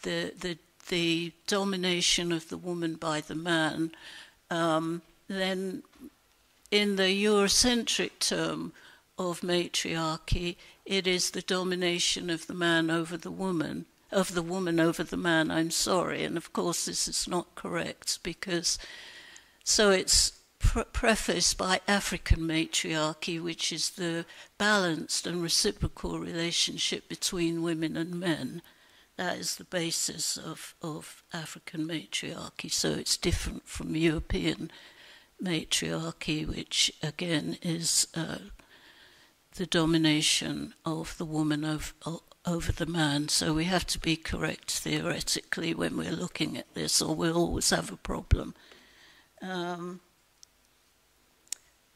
the domination of the woman by the man, then in the Eurocentric term of matriarchy, it is the domination of the man over the woman, of the woman over the man, I'm sorry. And of course this is not correct, because, so it's prefaced by African matriarchy, which is the balanced and reciprocal relationship between women and men. That is the basis of African matriarchy. So it's different from European matriarchy, which again is the domination of the woman over the man. So we have to be correct theoretically when we're looking at this, or we'll always have a problem.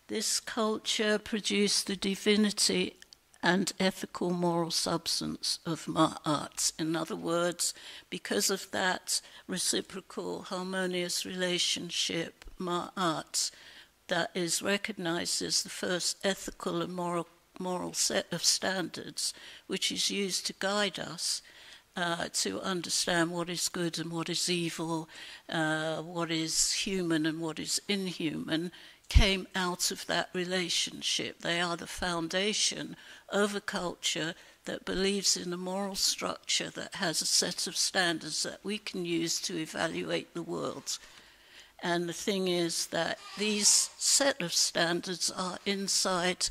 This culture produced the divinity and ethical moral substance of ma'at. In other words, because of that reciprocal harmonious relationship, ma'at, that is recognized as the first ethical and moral set of standards, which is used to guide us to understand what is good and what is evil, what is human and what is inhuman, came out of that relationship. They are the foundation of a culture that believes in a moral structure that has a set of standards that we can use to evaluate the world. And the thing is that these set of standards are inside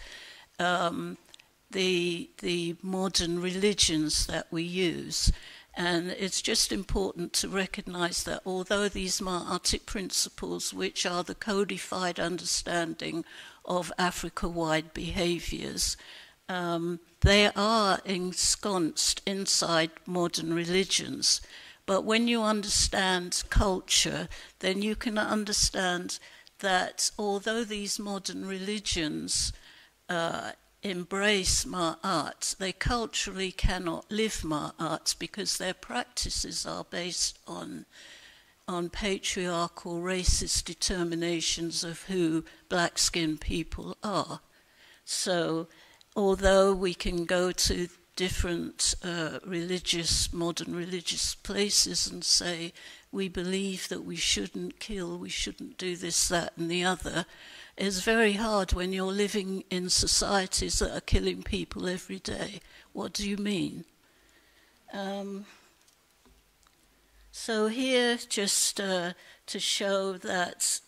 the modern religions that we use. And it's just important to recognize that although these Ma'atic principles, which are the codified understanding of Africa-wide behaviors, they are ensconced inside modern religions. But when you understand culture, then you can understand that although these modern religions embrace Ma'at, they culturally cannot live Ma'at because their practices are based on patriarchal racist determinations of who black-skinned people are. So although we can go to different modern religious places and say, we believe that we shouldn't kill, we shouldn't do this, that and the other, it's very hard when you're living in societies that are killing people every day. What do you mean? So here, just to show that,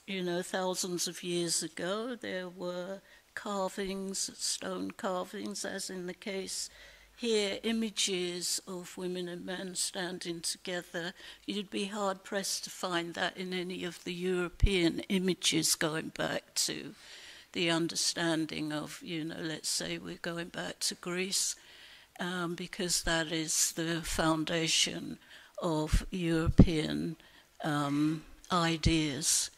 thousands of years ago, there were carvings, stone carvings, as in the case hear images of women and men standing together, you'd be hard-pressed to find that in any of the European images going back to the understanding of, you know, let's say we're going back to Greece, because that is the foundation of European ideas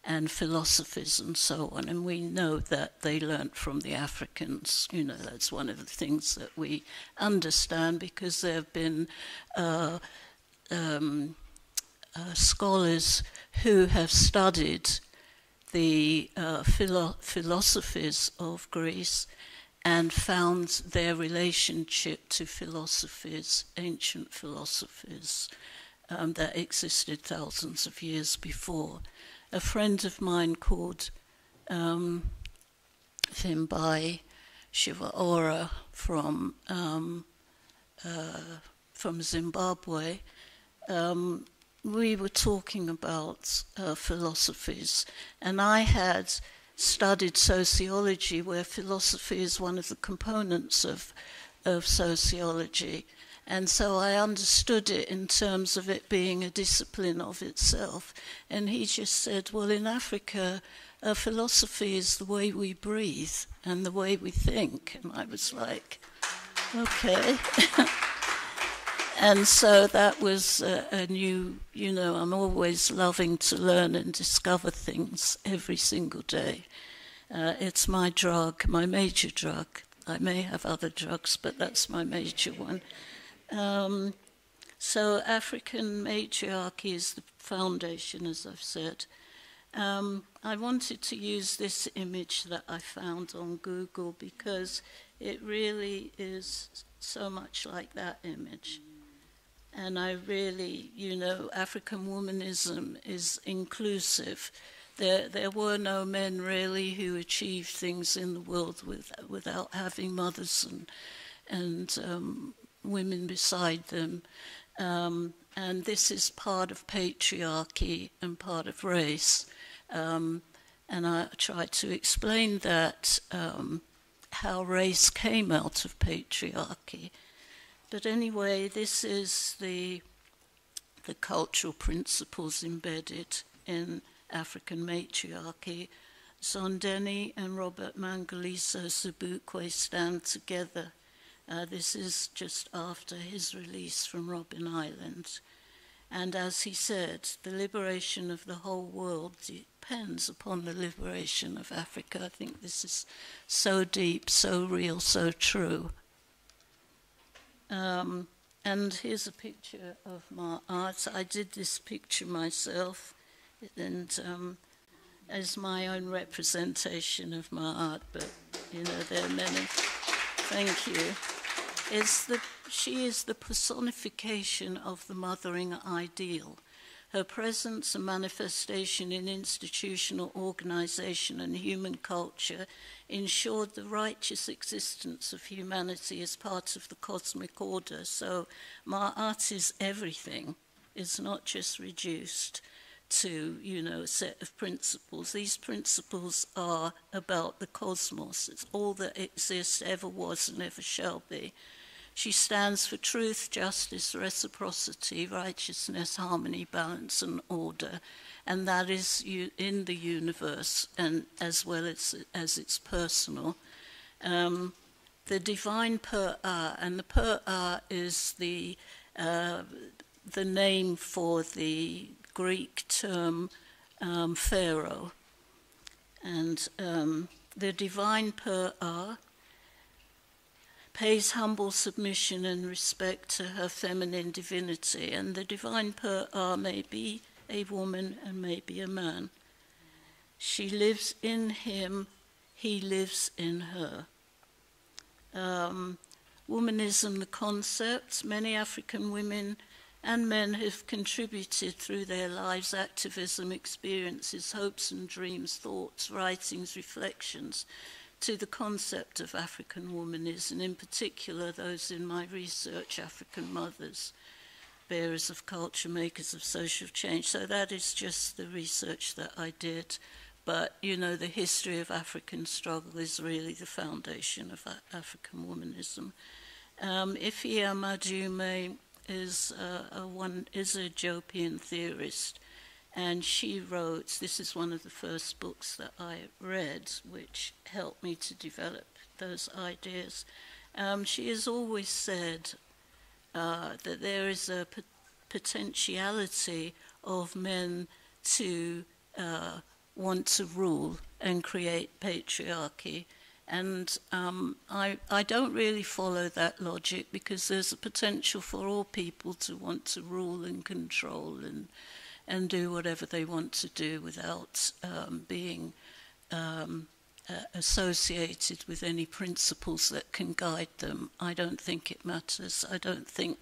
and philosophies and so on. And we know that they learnt from the Africans. You know, that's one of the things that we understand, because there have been scholars who have studied the philosophies of Greece and found their relationship to philosophies, ancient philosophies, that existed thousands of years before. A friend of mine called Thimbai Shivaora from Zimbabwe, we were talking about philosophies, and I had studied sociology, where philosophy is one of the components of sociology. And so I understood it in terms of it being a discipline of itself. And he just said, well, in Africa, philosophy is the way we breathe and the way we think. And I was like, okay. And so that was a new, you know, I'm always loving to learn and discover things every single day. It's my drug, my major drug. I may have other drugs, but that's my major one. So African matriarchy is the foundation, as I've said. I wanted to use this image that I found on Google because it really is so much like that image. And I really, you know, African womanism is inclusive. There were no men really who achieved things in the world without having mothers and women beside them. And this is part of patriarchy and part of race. And I try to explain that, how race came out of patriarchy. But anyway, this is the cultural principles embedded in African matriarchy. Zondeni and Robert MANGALISO SOBUKWE stand together. This is just after his release from Robben Island. And as he said, the liberation of the whole world depends upon the liberation of Africa. I think this is so deep, so real, so true. And here's a picture of my art. I did this picture myself, and as my own representation of my art, but you know, there are many. Thank you. She is the personification of the mothering ideal. Her presence and manifestation in institutional organization and human culture ensured the righteous existence of humanity as part of the cosmic order. So my art is everything. It's not just reduced to, you know, a set of principles. These principles are about the cosmos. It's all that exists, ever was, and ever shall be. She stands for truth, justice, reciprocity, righteousness, harmony, balance, and order. And that is in the universe, and as well as it's personal. The divine Pur'ah, and the Pur'ah is the name for the Greek term Pharaoh. And the divine Pur'ah pays humble submission and respect to her feminine divinity, and the divine Pur'ah may be a woman and may be a man. She lives in him, he lives in her. Womanism, the concept, many African women and men have contributed through their lives, activism, experiences, hopes and dreams, thoughts, writings, reflections, to the concept of African womanism, and in particular those in my research, African mothers, bearers of culture, makers of social change. So that is just the research that I did. But, you know, the history of African struggle is really the foundation of African womanism. Ife Amadume is a Ethiopian theorist, and she wrote, this is one of the first books that I read, which helped me to develop those ideas. She has always said that there is a potentiality of men to want to rule and create patriarchy. And I don't really follow that logic, because there's a potential for all people to want to rule and control and do whatever they want to do without being associated with any principles that can guide them. I don't think it matters. I don't think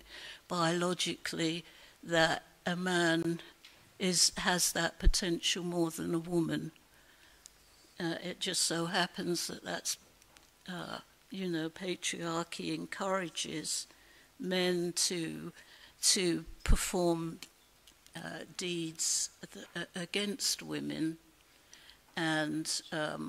biologically that a man has that potential more than a woman. It just so happens that that's, patriarchy encourages men to perform deeds against women. And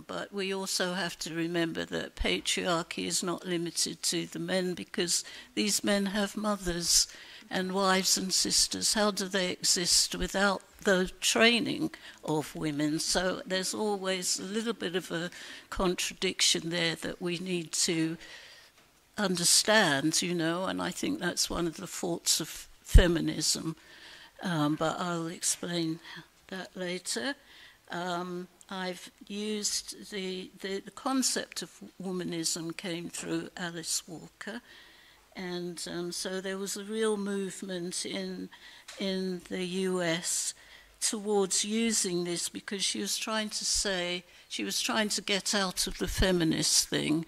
but we also have to remember that patriarchy is not limited to the men, because these men have mothers and wives and sisters. How do they exist without the training of women? So there's always a little bit of a contradiction there that we need to understand, and I think that's one of the faults of feminism, but I'll explain that later. I've used the concept of womanism came through Alice Walker, and so there was a real movement in the US towards using this, because she was trying to get out of the feminist thing,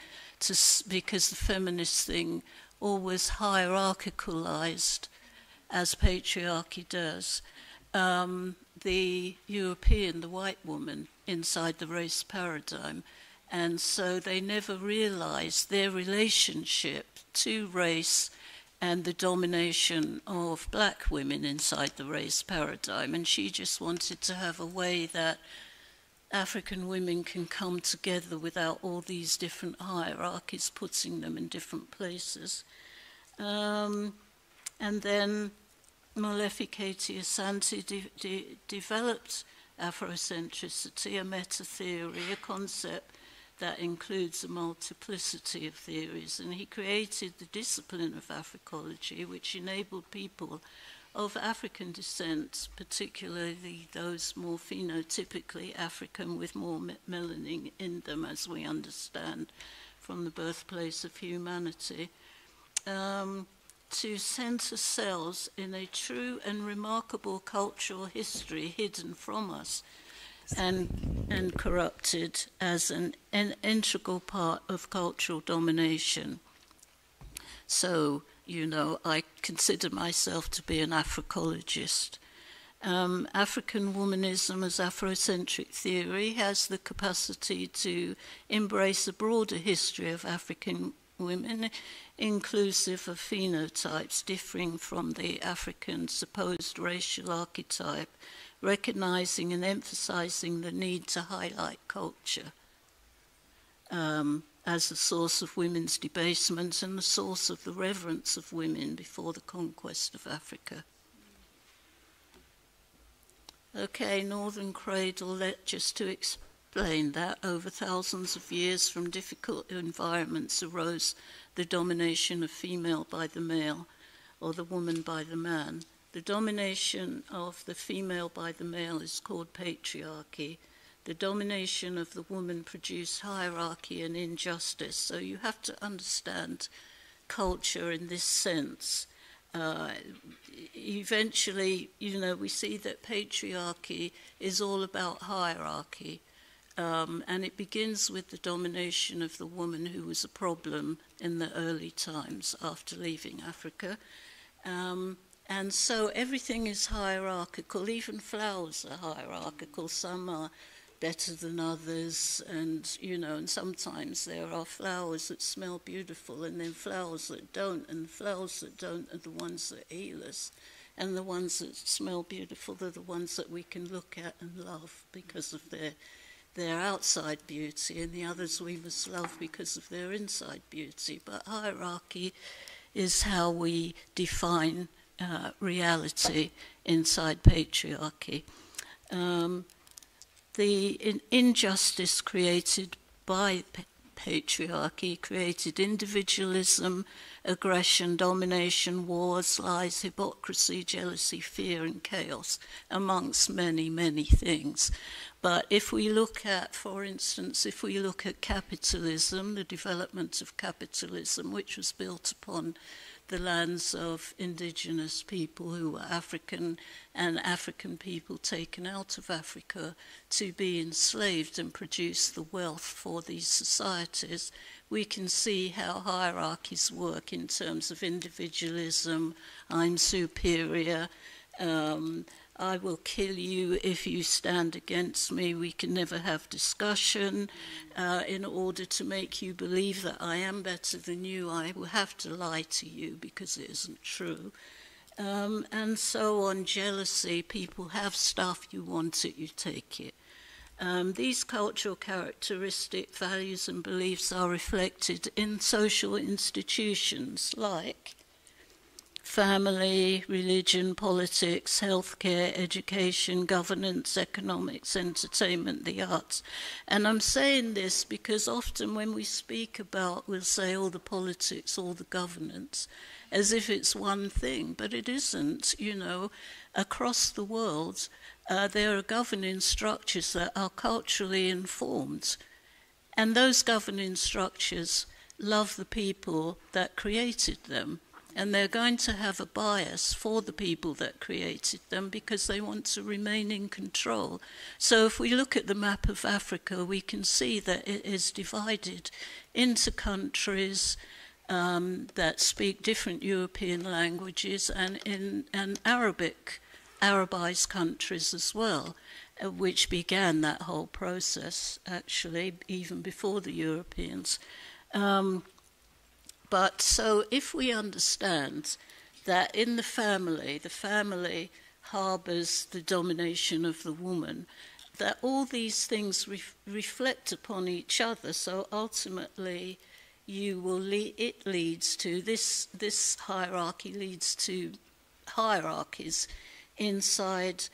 because the feminist thing always hierarchicalized, as patriarchy does, the European, the white woman, inside the race paradigm. And so they never realized their relationship to race and the domination of black women inside the race paradigm. And she just wanted to have a way that African women can come together without all these different hierarchies putting them in different places. And then Molefi Katie Asante developed Afrocentricity, a meta-theory, a concept that includes a multiplicity of theories. And he created the discipline of Africology, which enabled people of African descent, particularly those more phenotypically African with more melanin in them, as we understand from the birthplace of humanity, to center selves in a true and remarkable cultural history hidden from us and corrupted as an integral part of cultural domination. So, I consider myself to be an Africologist. African womanism as Afrocentric theory has the capacity to embrace a broader history of African women, inclusive of phenotypes differing from the African supposed racial archetype, recognizing and emphasizing the need to highlight culture as the source of women's debasement and the source of the reverence of women before the conquest of Africa. Okay, Northern Cradle, just to explain that, over thousands of years from difficult environments arose the domination of female by the male, or the woman by the man. The domination of the female by the male is called patriarchy. The domination of the woman produced hierarchy and injustice. So you have to understand culture in this sense. Eventually, we see that patriarchy is all about hierarchy. And it begins with the domination of the woman, who was a problem in the early times after leaving Africa. And so everything is hierarchical. Even flowers are hierarchical. Some are better than others, and sometimes there are flowers that smell beautiful and then flowers that don't, and flowers that don't are the ones that heal us, and the ones that smell beautiful are the ones that we can look at and love because of their their outside beauty, and the others we must love because of their inside beauty. But hierarchy is how we define reality inside patriarchy. The injustice created by patriarchy created individualism, aggression, domination, wars, lies, hypocrisy, jealousy, fear, and chaos, amongst many, many things. But if we look at, for instance, if we look at capitalism, the development of capitalism, which was built upon the lands of indigenous people who were African, and African people taken out of Africa to be enslaved and produce the wealth for these societies, we can see how hierarchies work in terms of individualism. I'm superior. I will kill you if you stand against me. We can never have discussion. In order to make you believe that I am better than you, I will have to lie to you because it isn't true. And so on. Jealousy, people have stuff, you want it, you take it. These cultural characteristic values and beliefs are reflected in social institutions like family, religion, politics, healthcare, education, governance, economics, entertainment, the arts. And I'm saying this because often when we speak about, we'll say all the politics, all the governance, as if it's one thing, but it isn't. You know, across the world, there are governing structures that are culturally informed. And those governing structures love the people that created them. And they're going to have a bias for the people that created them because they want to remain in control. So if we look at the map of Africa, we can see that it is divided into countries that speak different European languages and Arabized countries as well, which began that whole process, actually, even before the Europeans. But so if we understand that in the family harbours the domination of the woman, that all these things reflect upon each other, so ultimately it leads to, this hierarchy leads to hierarchies inside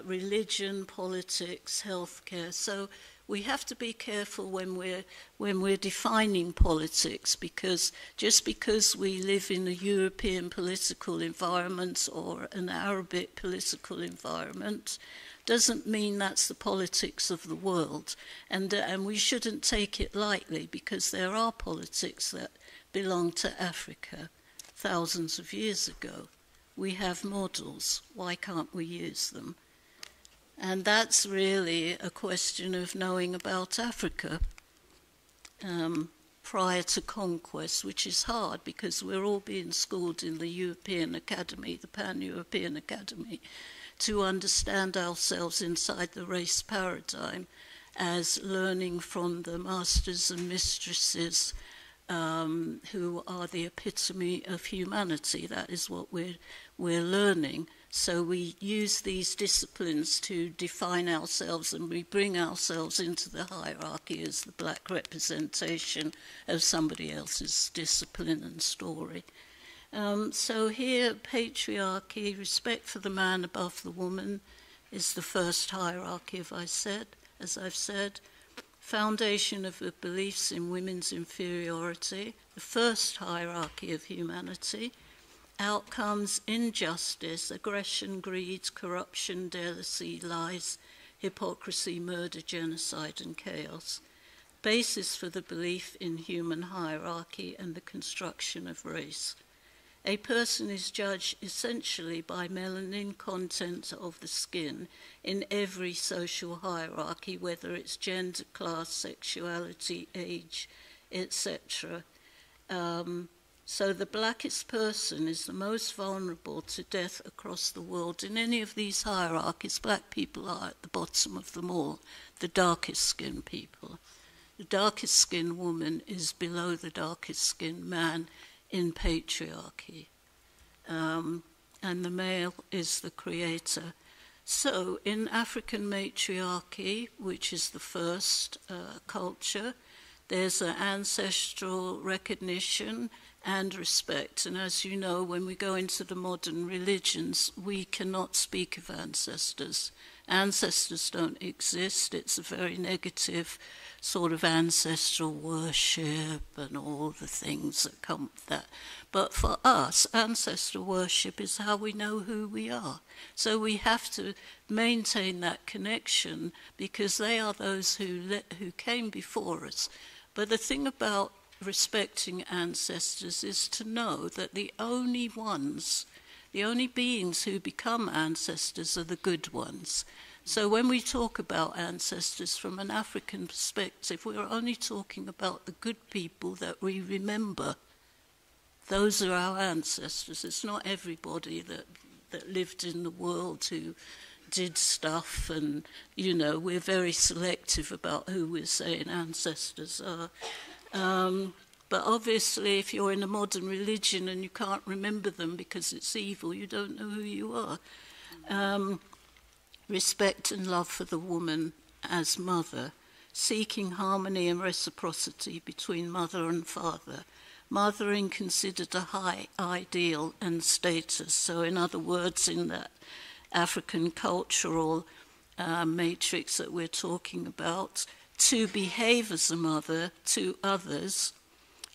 religion, politics, healthcare. So we have to be careful when we're defining politics, because just because we live in a European political environment or an Arabic political environment doesn't mean that's the politics of the world. And we shouldn't take it lightly, because there are politics that belong to Africa thousands of years ago. We have models. Why can't we use them? And that's really a question of knowing about Africa prior to conquest, which is hard because we're all being schooled in the European Academy, the Pan-European Academy, to understand ourselves inside the race paradigm as learning from the masters and mistresses who are the epitome of humanity. That is what we're learning. So we use these disciplines to define ourselves, and we bring ourselves into the hierarchy as the black representation of somebody else's discipline and story. So here, patriarchy, respect for the man above the woman, is the first hierarchy, as I've said. Foundation of the beliefs in women's inferiority, the first hierarchy of humanity. Outcomes: injustice, aggression, greed, corruption, jealousy, lies, hypocrisy, murder, genocide, and chaos. Basis for the belief in human hierarchy and the construction of race. A person is judged essentially by melanin content of the skin in every social hierarchy, whether it's gender, class, sexuality, age, etc. So the blackest person is the most vulnerable to death across the world. In any of these hierarchies, black people are at the bottom of them all, the darkest skinned people. The darkest skinned woman is below the darkest skinned man in patriarchy. And the male is the creator. So, in African matriarchy, which is the first culture, there's an ancestral recognition and respect. And as you know, when we go into the modern religions, we cannot speak of ancestors. Ancestors don't exist. It's a very negative sort of ancestral worship and all the things that come with that. But for us, ancestral worship is how we know who we are. So we have to maintain that connection because they are those who came before us. But the thing about respecting ancestors is to know that the only beings who become ancestors are the good ones. So when we talk about ancestors from an African perspective, we're only talking about the good people that we remember. Those are our ancestors. It's not everybody that lived in the world who did stuff, and, you know, we're very selective about who we're saying ancestors are. But obviously, if you're in a modern religion and you can't remember them because it's evil, you don't know who you are. Respect and love for the woman as mother, seeking harmony and reciprocity between mother and father. Mothering considered a high ideal and status. So in other words, in that African cultural matrix that we're talking about, to behave as a mother to others,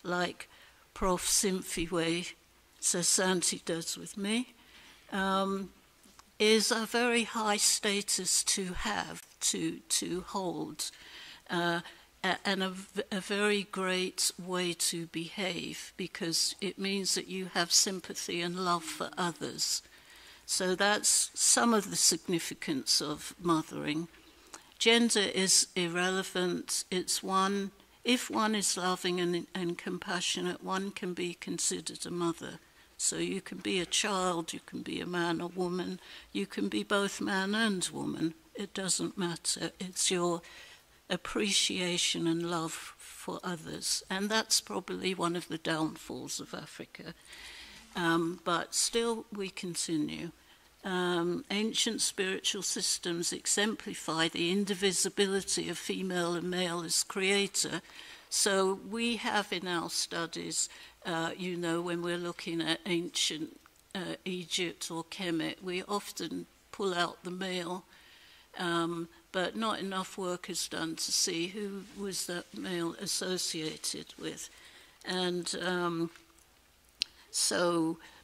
like Prof. Simfiwe Sasanti does with me, is a very high status to have, to hold, and a very great way to behave, because it means that you have sympathy and love for others. So that's some of the significance of mothering. Gender is irrelevant. It's one. If one is loving and compassionate, one can be considered a mother. So you can be a child, you can be a man or woman, you can be both man and woman. It doesn't matter. It's your appreciation and love for others. And that's probably one of the downfalls of Africa. But still, we continue. Ancient spiritual systems exemplify the indivisibility of female and male as creator. So we have in our studies, you know, when we're looking at ancient Egypt or Kemet, we often pull out the male, but not enough work is done to see who was that male associated with. And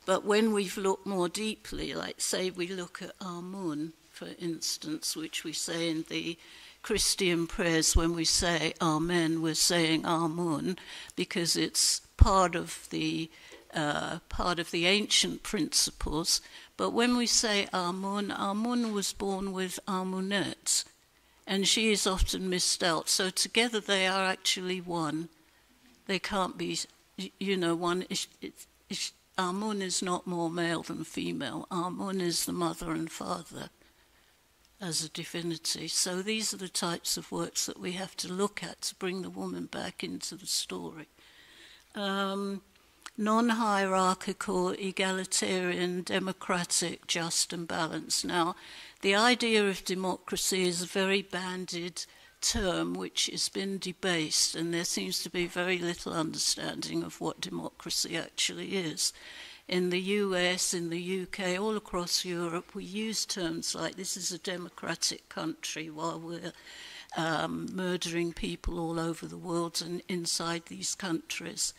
but when we've looked more deeply, like say we look at Amun, for instance, which we say in the Christian prayers, when we say Amen, we're saying Amun, because it's part of the ancient principles. But when we say Amun, Amun was born with Amunet, and she is often missed out. So together they are actually one. They can't be, you know, one. Amun is not more male than female. Amun is the mother and father as a divinity. So these are the types of works that we have to look at to bring the woman back into the story. Non-hierarchical, egalitarian, democratic, just and balanced. Now, the idea of democracy is a very bandied term which has been debased, and there seems to be very little understanding of what democracy actually is. In the US, in the UK, all across Europe, we use terms like this is a democratic country while we're murdering people all over the world and inside these countries.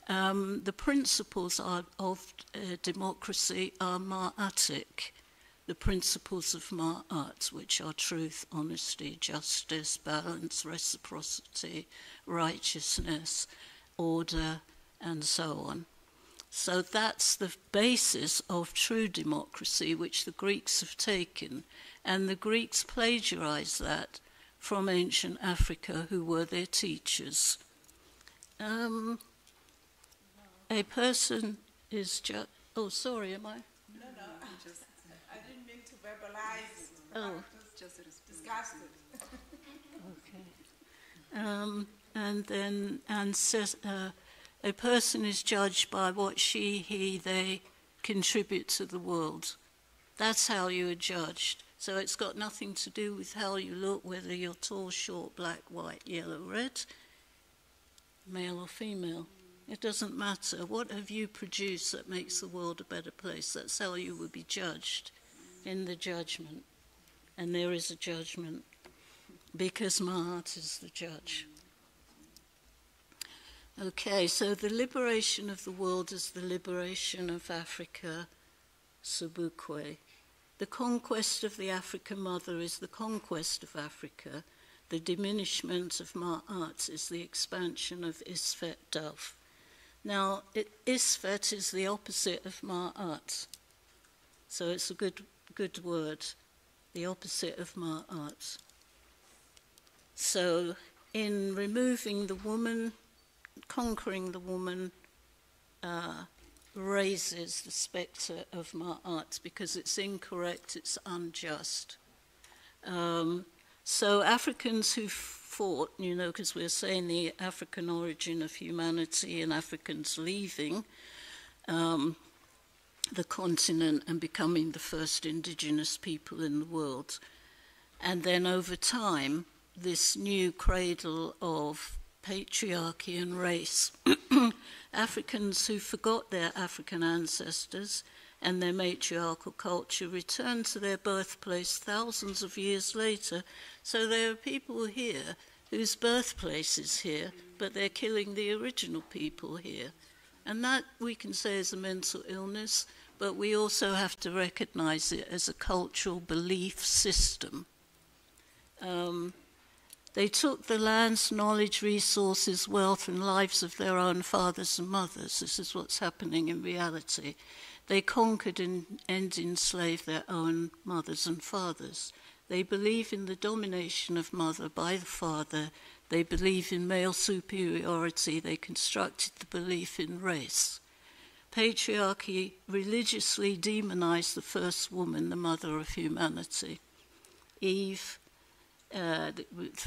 The principles of democracy are ma'atic, the principles of ma'at, which are truth, honesty, justice, balance, reciprocity, righteousness, order, and so on. So that's the basis of true democracy, which the Greeks have taken. And the Greeks plagiarized that from ancient Africa, who were their teachers. A person is just... Oh, sorry, am I? No, I didn't mean to verbalize. Oh. Just discuss it. Okay. And then a person is judged by what she, he, they contribute to the world. That's how you are judged. So it's got nothing to do with how you look, whether you're tall, short, black, white, yellow, red, male or female. It doesn't matter. What have you produced that makes the world a better place? That's how you will be judged in the judgment. And there is a judgment because Ma'at is the judge. Okay, so the liberation of the world is the liberation of Africa, SOBUKWE. The conquest of the African mother is the conquest of Africa. The diminishment of Ma'at is the expansion of Isfet Dove. Now, Isfet is the opposite of Ma'at. So it's a good word, the opposite of Ma'at. So in removing the woman, conquering the woman, raises the spectre of Ma'at because it's incorrect, it's unjust. So Africans who fought, you know, because we're saying the African origin of humanity and Africans leaving the continent and becoming the first indigenous people in the world. And then over time, this new cradle of patriarchy and race, Africans who forgot their African ancestors and their matriarchal culture returned to their birthplace thousands of years later. So there are people here whose birthplace is here, but they're killing the original people here. And that we can say is a mental illness, but we also have to recognize it as a cultural belief system. They took the lands, knowledge, resources, wealth, and lives of their own fathers and mothers. This is what's happening in reality. They conquered and enslaved their own mothers and fathers. They believe in the domination of mother by the father. They believe in male superiority. They constructed the belief in race. Patriarchy religiously demonized the first woman, the mother of humanity. Eve,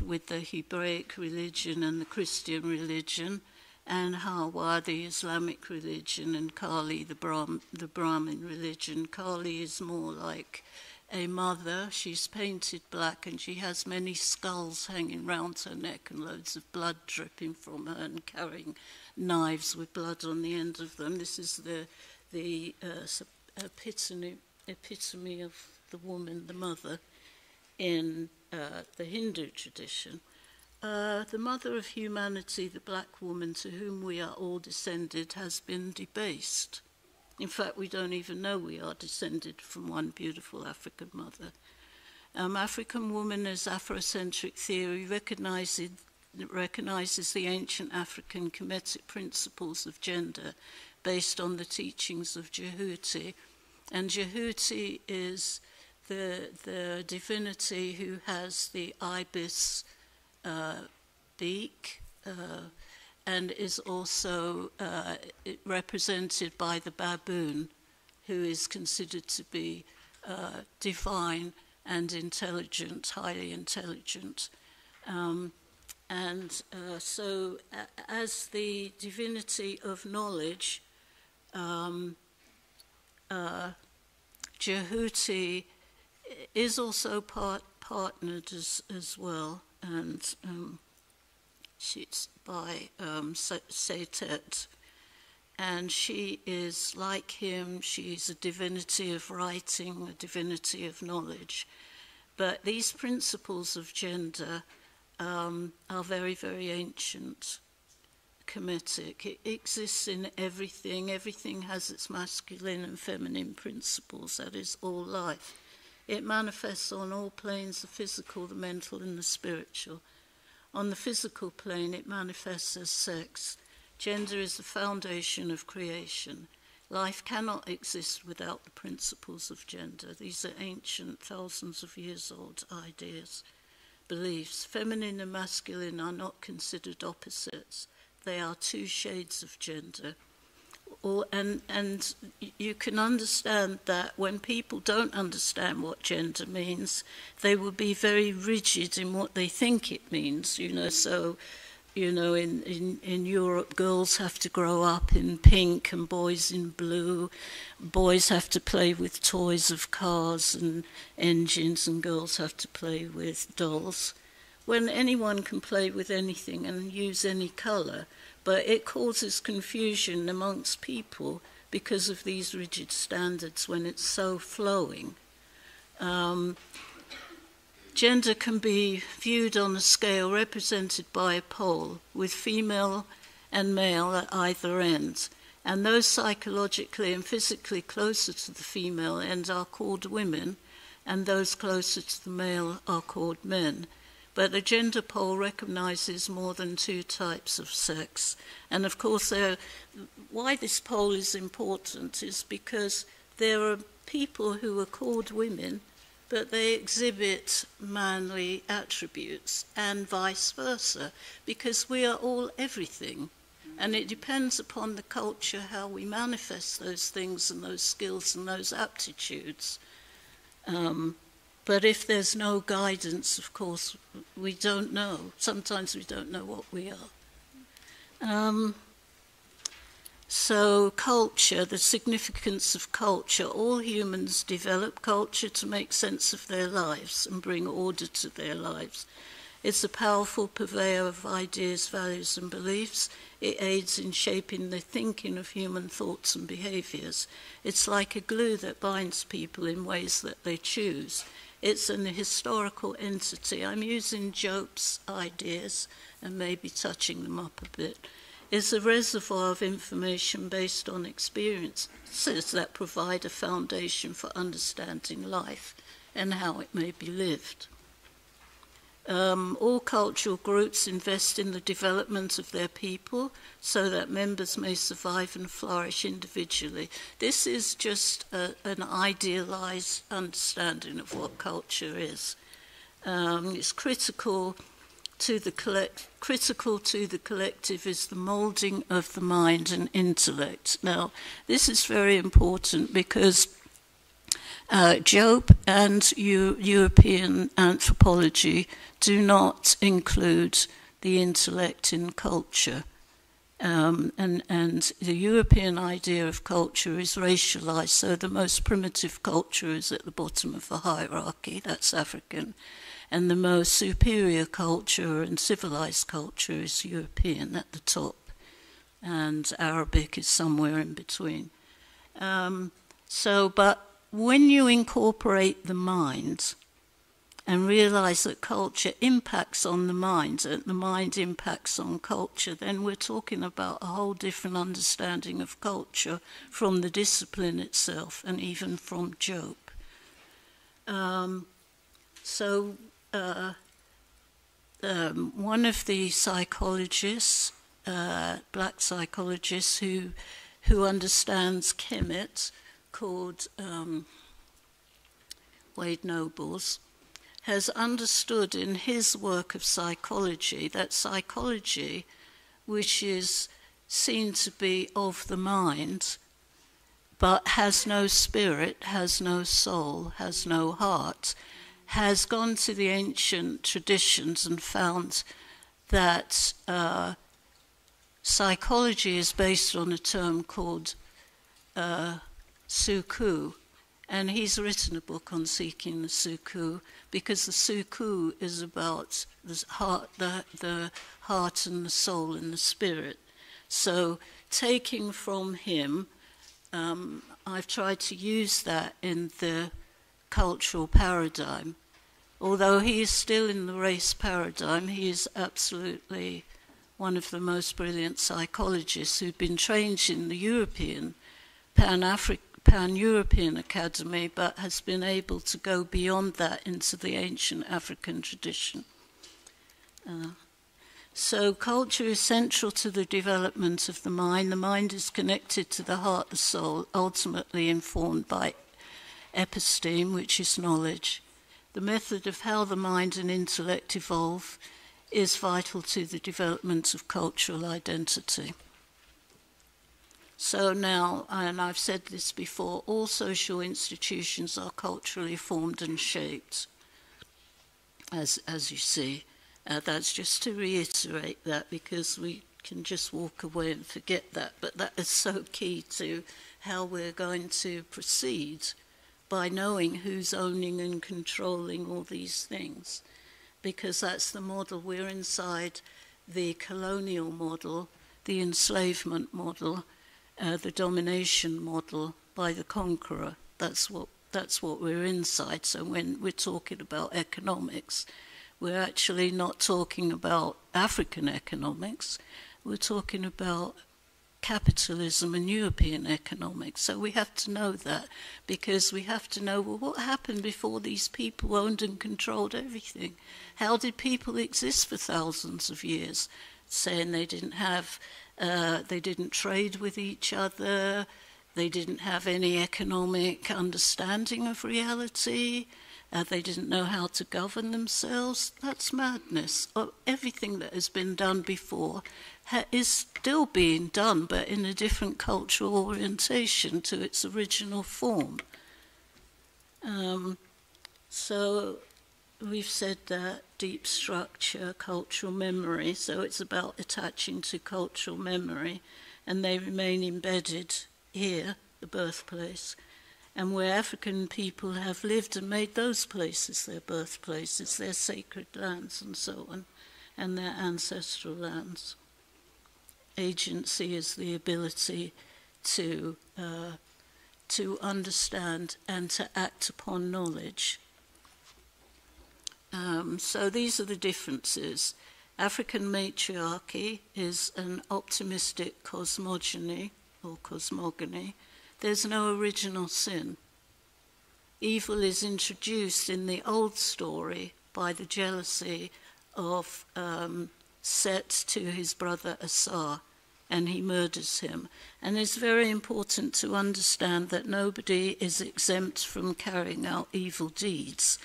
with the Hebraic religion and the Christian religion, and Hawa, the Islamic religion, and Kali, the Brahmin religion. Kali is more like a mother. She's painted black and she has many skulls hanging round her neck and loads of blood dripping from her and carrying knives with blood on the end of them. This is the epitome of the woman, the mother, in the Hindu tradition. The mother of humanity, the black woman to whom we are all descended, has been debased. In fact, we don't even know we are descended from one beautiful African mother. African woman as Afrocentric theory recognizes the ancient African Kemetic principles of gender based on the teachings of Jehuti. And Jehuti is the divinity who has the ibis beak, and is also represented by the baboon, who is considered to be divine and intelligent, highly intelligent. So as the divinity of knowledge, Jehuti is also partnered as well, and she's by Setet, and she is like him. She's a divinity of writing, a divinity of knowledge. But these principles of gender are very, very ancient, Kemetic. It exists in everything. Everything has its masculine and feminine principles. That is all life. It manifests on all planes, the physical, the mental, and the spiritual. On the physical plane, it manifests as sex. Gender is the foundation of creation. Life cannot exist without the principles of gender. These are ancient, thousands of years old ideas, beliefs. Feminine and masculine are not considered opposites. They are two shades of gender. And you can understand that when people don't understand what gender means, they will be very rigid in what they think it means, you know. So you know, in Europe, girls have to grow up in pink and boys in blue. Boys have to play with toys of cars and engines, and girls have to play with dolls. When anyone can play with anything and use any colour, but it causes confusion amongst people because of these rigid standards when it's so flowing. Gender can be viewed on a scale represented by a pole with female and male at either end, and those psychologically and physically closer to the female end are called women, and those closer to the male are called men. But the gender pole recognises more than two types of sex. And of course, why this pole is important is because there are people who are called women, but they exhibit manly attributes, and vice versa, because we are all everything. And it depends upon the culture how we manifest those things and those skills and those aptitudes. But if there's no guidance, of course, we don't know. Sometimes we don't know what we are. So culture, the significance of culture, all humans develop culture to make sense of their lives and bring order to their lives. It's a powerful purveyor of ideas, values and beliefs. It aids in shaping the thinking of human thoughts and behaviours. It's like a glue that binds people in ways that they choose. It's an historical entity. I'm using Jope's ideas and maybe touching them up a bit. It's a reservoir of information based on experiences that provide a foundation for understanding life and how it may be lived. All cultural groups invest in the development of their people so that members may survive and flourish individually. This is just an idealized understanding of what culture is. It's critical to the collective is the moulding of the mind and intellect. Now, this is very important because Jope and European anthropology do not include the intellect in culture. And the European idea of culture is racialized, so the most primitive culture is at the bottom of the hierarchy, that's African, and the most superior culture and civilized culture is European at the top, and Arabic is somewhere in between. But when you incorporate the mind and realize that culture impacts on the mind and the mind impacts on culture, then we're talking about a whole different understanding of culture from the discipline itself and even from Jope. One of the psychologists, black psychologists who understands Kemet, called Wade Nobles, has understood in his work of psychology that psychology, which is seen to be of the mind, but has no spirit, has no soul, has no heart, has gone to the ancient traditions and found that psychology is based on a term called Suku, and he's written a book on seeking the Suku because the Suku is about the heart and the soul and the spirit. So taking from him, I've tried to use that in the cultural paradigm. Although he is still in the race paradigm, he is absolutely one of the most brilliant psychologists who've been trained in the European, Pan-European Academy, but has been able to go beyond that into the ancient African tradition. So culture is central to the development of the mind. The mind is connected to the heart, the soul, ultimately informed by episteme, which is knowledge. The method of how the mind and intellect evolve is vital to the development of cultural identity. So now, and I've said this before, all social institutions are culturally formed and shaped, as you see. That's just to reiterate that, because we can just walk away and forget that. But that is so key to how we're going to proceed, by knowing who's owning and controlling all these things. Because that's the model. We're inside the colonial model, the enslavement model, the domination model by the conqueror. That's what we're inside. So when we're talking about economics, we're actually not talking about African economics. We're talking about capitalism and European economics. So we have to know that, because we have to know, well, what happened before these people owned and controlled everything? How did people exist for thousands of years? Saying they didn't trade with each other, they didn't have any economic understanding of reality, they didn't know how to govern themselves. That's madness. Everything that has been done before is still being done, but in a different cultural orientation to its original form. So we've said that deep structure, cultural memory, so it's about attaching to cultural memory, and they remain embedded here, the birthplace, and where African people have lived and made those places their birthplaces, their sacred lands and so on, and their ancestral lands. Agency is the ability to understand and to act upon knowledge. So these are the differences. African matriarchy is an optimistic cosmogony or cosmogony. There's no original sin. Evil is introduced in the old story by the jealousy of Set to his brother Asar, and he murders him. And it's very important to understand that nobody is exempt from carrying out evil deeds.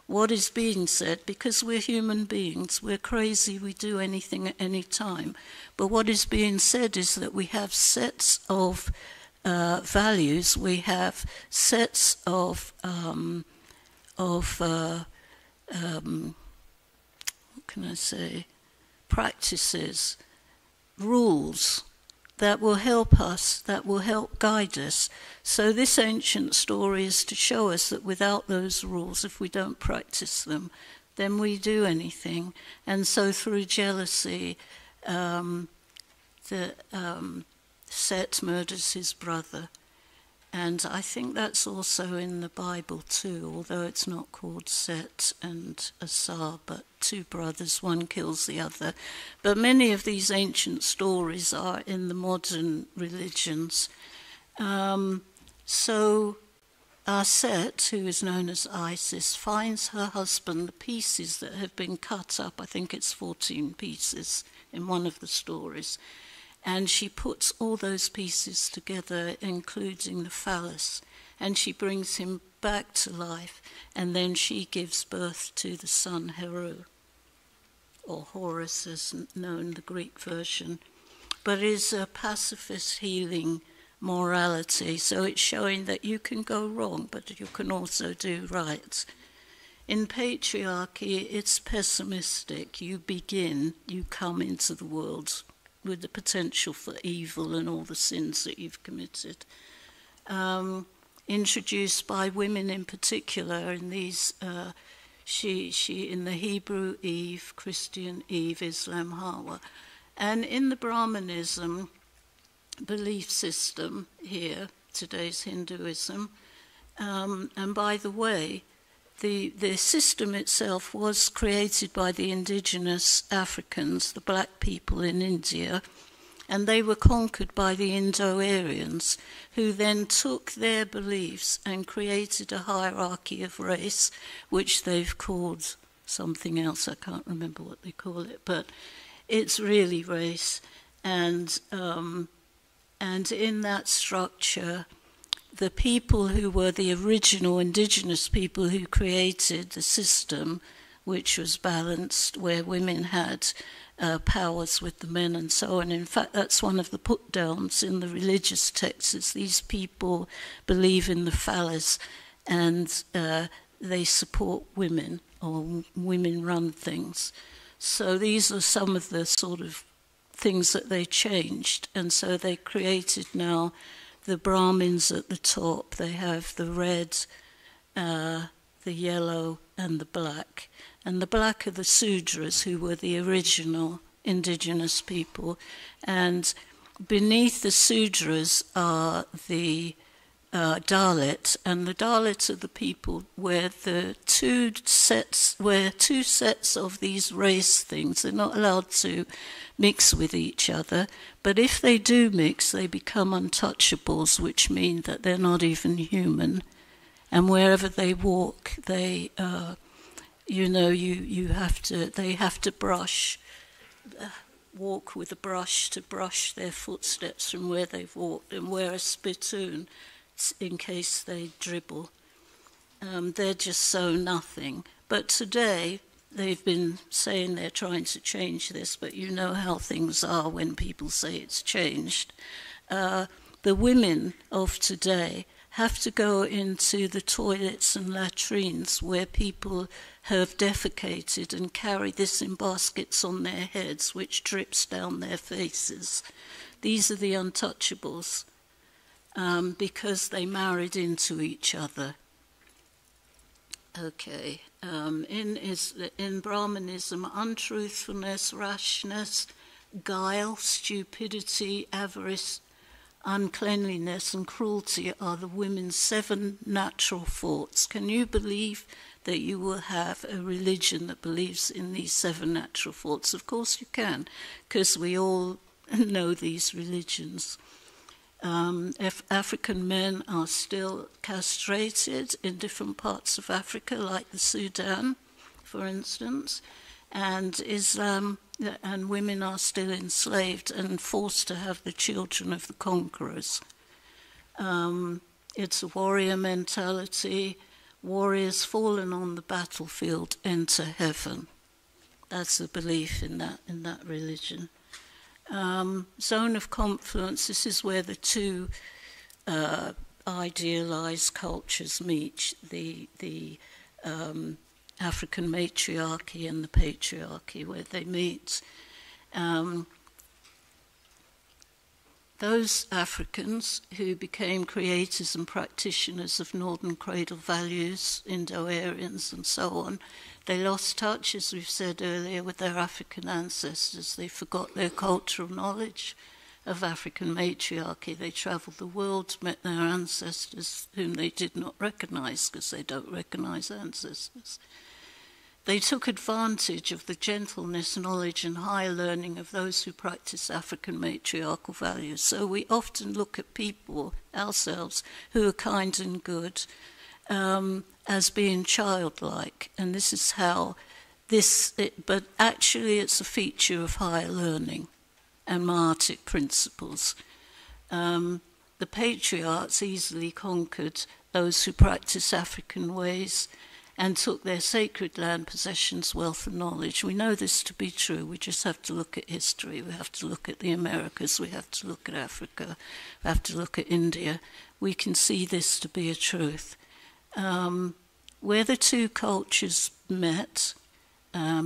What is being said, because we're human beings, we're crazy, we do anything at any time. But what is being said is that we have sets of values, we have sets of what can I say, practices, rules that will help us, that will help guide us. So this ancient story is to show us that without those rules, if we don't practice them, then we do anything. And so through jealousy, Set murders his brother. And I think that's also in the Bible too, although it's not called Set and Asar, but two brothers, one kills the other. But many of these ancient stories are in the modern religions. So Set, who is known as Isis, finds her husband the pieces that have been cut up. I think it's 14 pieces in one of the stories. And she puts all those pieces together, including the phallus, and she brings him back to life, and then she gives birth to the son Heru, or Horus as known, the Greek version. But it is a pacifist healing morality, so it's showing that you can go wrong, but you can also do right. In patriarchy, it's pessimistic. You begin, you come into the world with the potential for evil and all the sins that you've committed. Introduced by women in particular in these, she in the Hebrew Eve, Christian Eve, Islam Hawa. And in the Brahmanism belief system here, today's Hinduism, and by the way, the system itself was created by the indigenous Africans, the black people in India, and they were conquered by the Indo-Aryans, who then took their beliefs and created a hierarchy of race, which they've called something else. I can't remember what they call it, but it's really race. And in that structure, the people who were the original indigenous people who created the system, which was balanced, where women had powers with the men and so on. In fact, that's one of the put-downs in the religious texts. These people believe in the phallus, and they support women, or women run things. So these are some of the sort of things that they changed. And so they created now the Brahmins at the top. They have the red, the yellow, and the black. And the black are the Sudras, who were the original indigenous people. And beneath the Sudras are the Dalits, and the Dalits are the people where two sets of these race things, they're not allowed to mix with each other, but if they do mix, they become untouchables, which mean that they're not even human. And wherever they walk, they, they have to walk with a brush to brush their footsteps from where they've walked, and wear a spittoon in case they dribble. They're just so nothing. But today, they've been saying they're trying to change this, but you know how things are when people say it's changed. The women of today have to go into the toilets and latrines where people have defecated and carry this in baskets on their heads, which drips down their faces. These are the untouchables. Because they married into each other. Okay. In Brahmanism, untruthfulness, rashness, guile, stupidity, avarice, uncleanliness, and cruelty are the women's 7 natural faults. Can you believe that you will have a religion that believes in these 7 natural faults? Of course you can, because we all know these religions. African men are still castrated in different parts of Africa, like the Sudan, for instance, and and women are still enslaved and forced to have the children of the conquerors. It's a warrior mentality. Warriors fallen on the battlefield enter heaven. That's the belief in that religion. Zone of confluence, this is where the two idealized cultures meet, the African matriarchy and the patriarchy, where they meet. Those Africans who became creators and practitioners of Northern Cradle values, Indo-Aryans and so on, they lost touch, as we've said earlier, with their African ancestors. They forgot their cultural knowledge of African matriarchy. They travelled the world, met their ancestors, whom they did not recognise, because they don't recognise ancestors. They took advantage of the gentleness, knowledge and higher learning of those who practice African matriarchal values. So we often look at people, ourselves, who are kind and good, as being childlike, and this is how but actually it's a feature of higher learning and Mahatic principles. The patriarchs easily conquered those who practice African ways and took their sacred land, possessions, wealth and knowledge. We know this to be true. We just have to look at history. We have to look at the Americas. We have to look at Africa. We have to look at India. We can see this to be a truth. Where the two cultures met,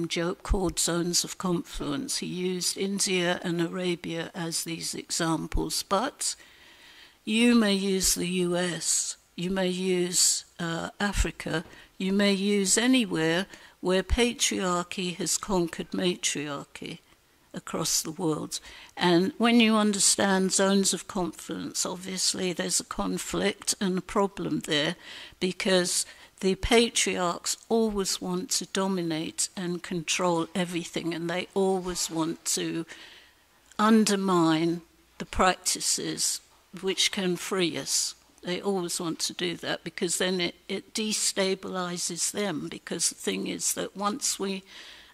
Job called zones of confluence. He used India and Arabia as these examples, but you may use the US, you may use Africa, you may use anywhere where patriarchy has conquered matriarchy across the world. And when you understand zones of confluence, obviously there's a conflict and a problem there, because the patriarchs always want to dominate and control everything, and they always want to undermine the practices which can free us. They always want to do that, because then it destabilizes them, because the thing is that once we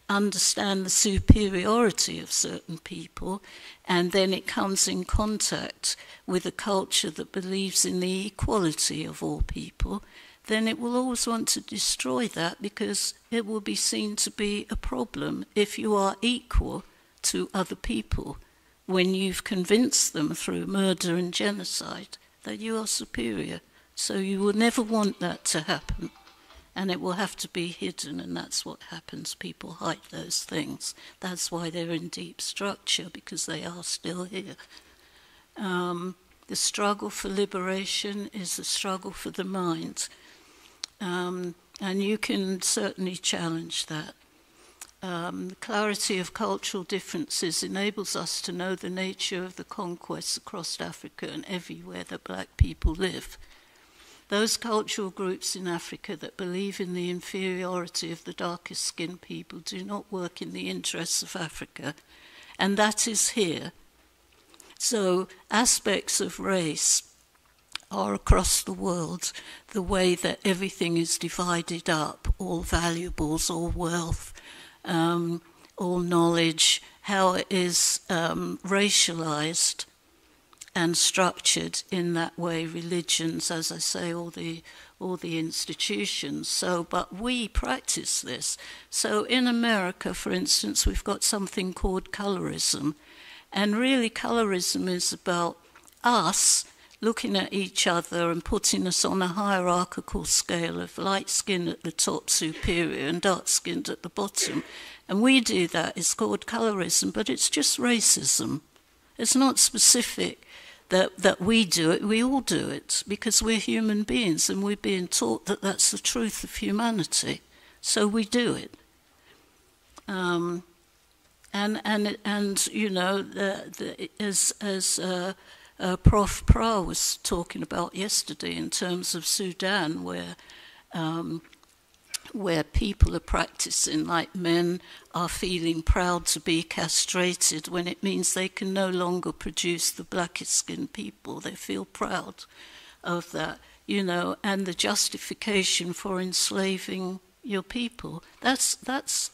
understand the superiority of certain people, and then it comes in contact with a culture that believes in the equality of all people, then it will always want to destroy that, because it will be seen to be a problem if you are equal to other people, when you've convinced them through murder and genocide that you are superior. So you will never want that to happen. And it will have to be hidden, and that's what happens. People hide those things. That's why they're in deep structure, because they are still here. The struggle for liberation is the struggle for the mind. And you can certainly challenge that. The clarity of cultural differences enables us to know the nature of the conquests across Africa and everywhere that black people live. Those cultural groups in Africa that believe in the inferiority of the darkest skinned people do not work in the interests of Africa, and that is here. So aspects of race are across the world the way that everything is divided up, all valuables, all wealth, all knowledge, how it is racialized and structured in that way, religions, as I say, all the institutions. So, but we practice this. So in America, for instance, we've got something called colorism. And really colorism is about us looking at each other and putting us on a hierarchical scale of light skin at the top, superior, and dark skinned at the bottom. And we do that. It's called colorism, but it's just racism. It's not specific that we do it. We all do it because we're human beings, and we're being taught that that's the truth of humanity. So we do it. And you know, as Prof. Pra was talking about yesterday in terms of Sudan, where people are practicing, like men are feeling proud to be castrated when it means they can no longer produce the blackest skinned people. They feel proud of that, you know, and the justification for enslaving your people. That's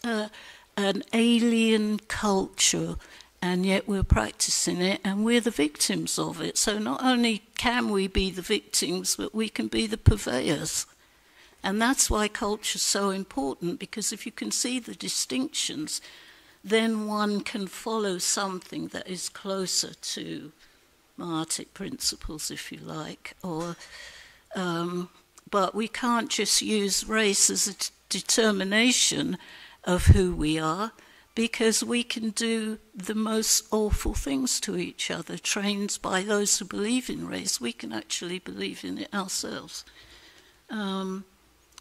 an alien culture, and yet we're practicing it, and we're the victims of it. So not only can we be the victims, but we can be the purveyors. And that's why culture is so important, because if you can see the distinctions, then one can follow something that is closer to Mahatic principles, if you like. But we can't just use race as a determination of who we are, because we can do the most awful things to each other, trained by those who believe in race. We can actually believe in it ourselves.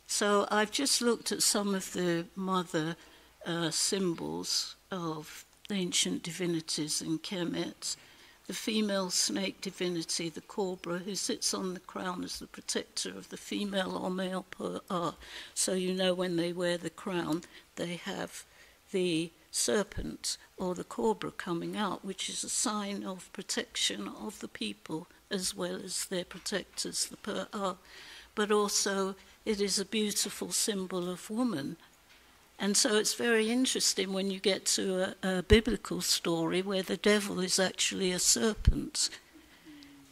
So I've just looked at some of the mother symbols of ancient divinities in Kemet. The female snake divinity, the cobra, who sits on the crown as the protector of the female or male per. So you know when they wear the crown, they have the serpent or the cobra coming out, which is a sign of protection of the people as well as their protectors, the per. But also it is a beautiful symbol of woman. And so it's very interesting when you get to a biblical story where the devil is actually a serpent.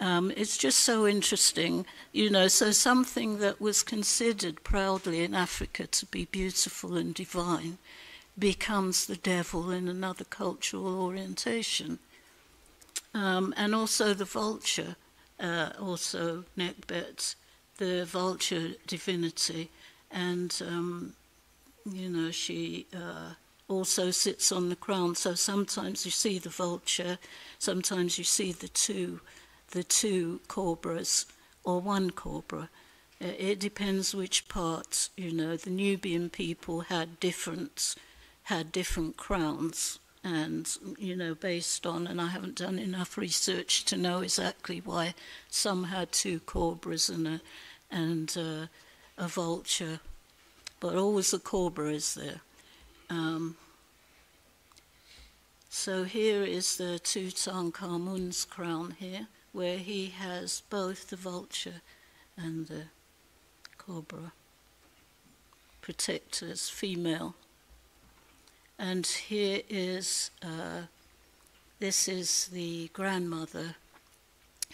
It's just so interesting, you know, so something that was considered proudly in Africa to be beautiful and divine becomes the devil in another cultural orientation. And also the vulture, also Nekbet, the vulture divinity, and you know, she also sits on the crown. So sometimes you see the vulture, sometimes you see the two cobras, or one cobra. It depends which part. You know, the Nubian people had different crowns, and you know, based on, and I haven't done enough research to know exactly why some had two cobras and a vulture, but always a cobra is there. So here is the Tutankhamun's crown here, where he has both the vulture and the cobra protectors, female. And here is, this is the grandmother,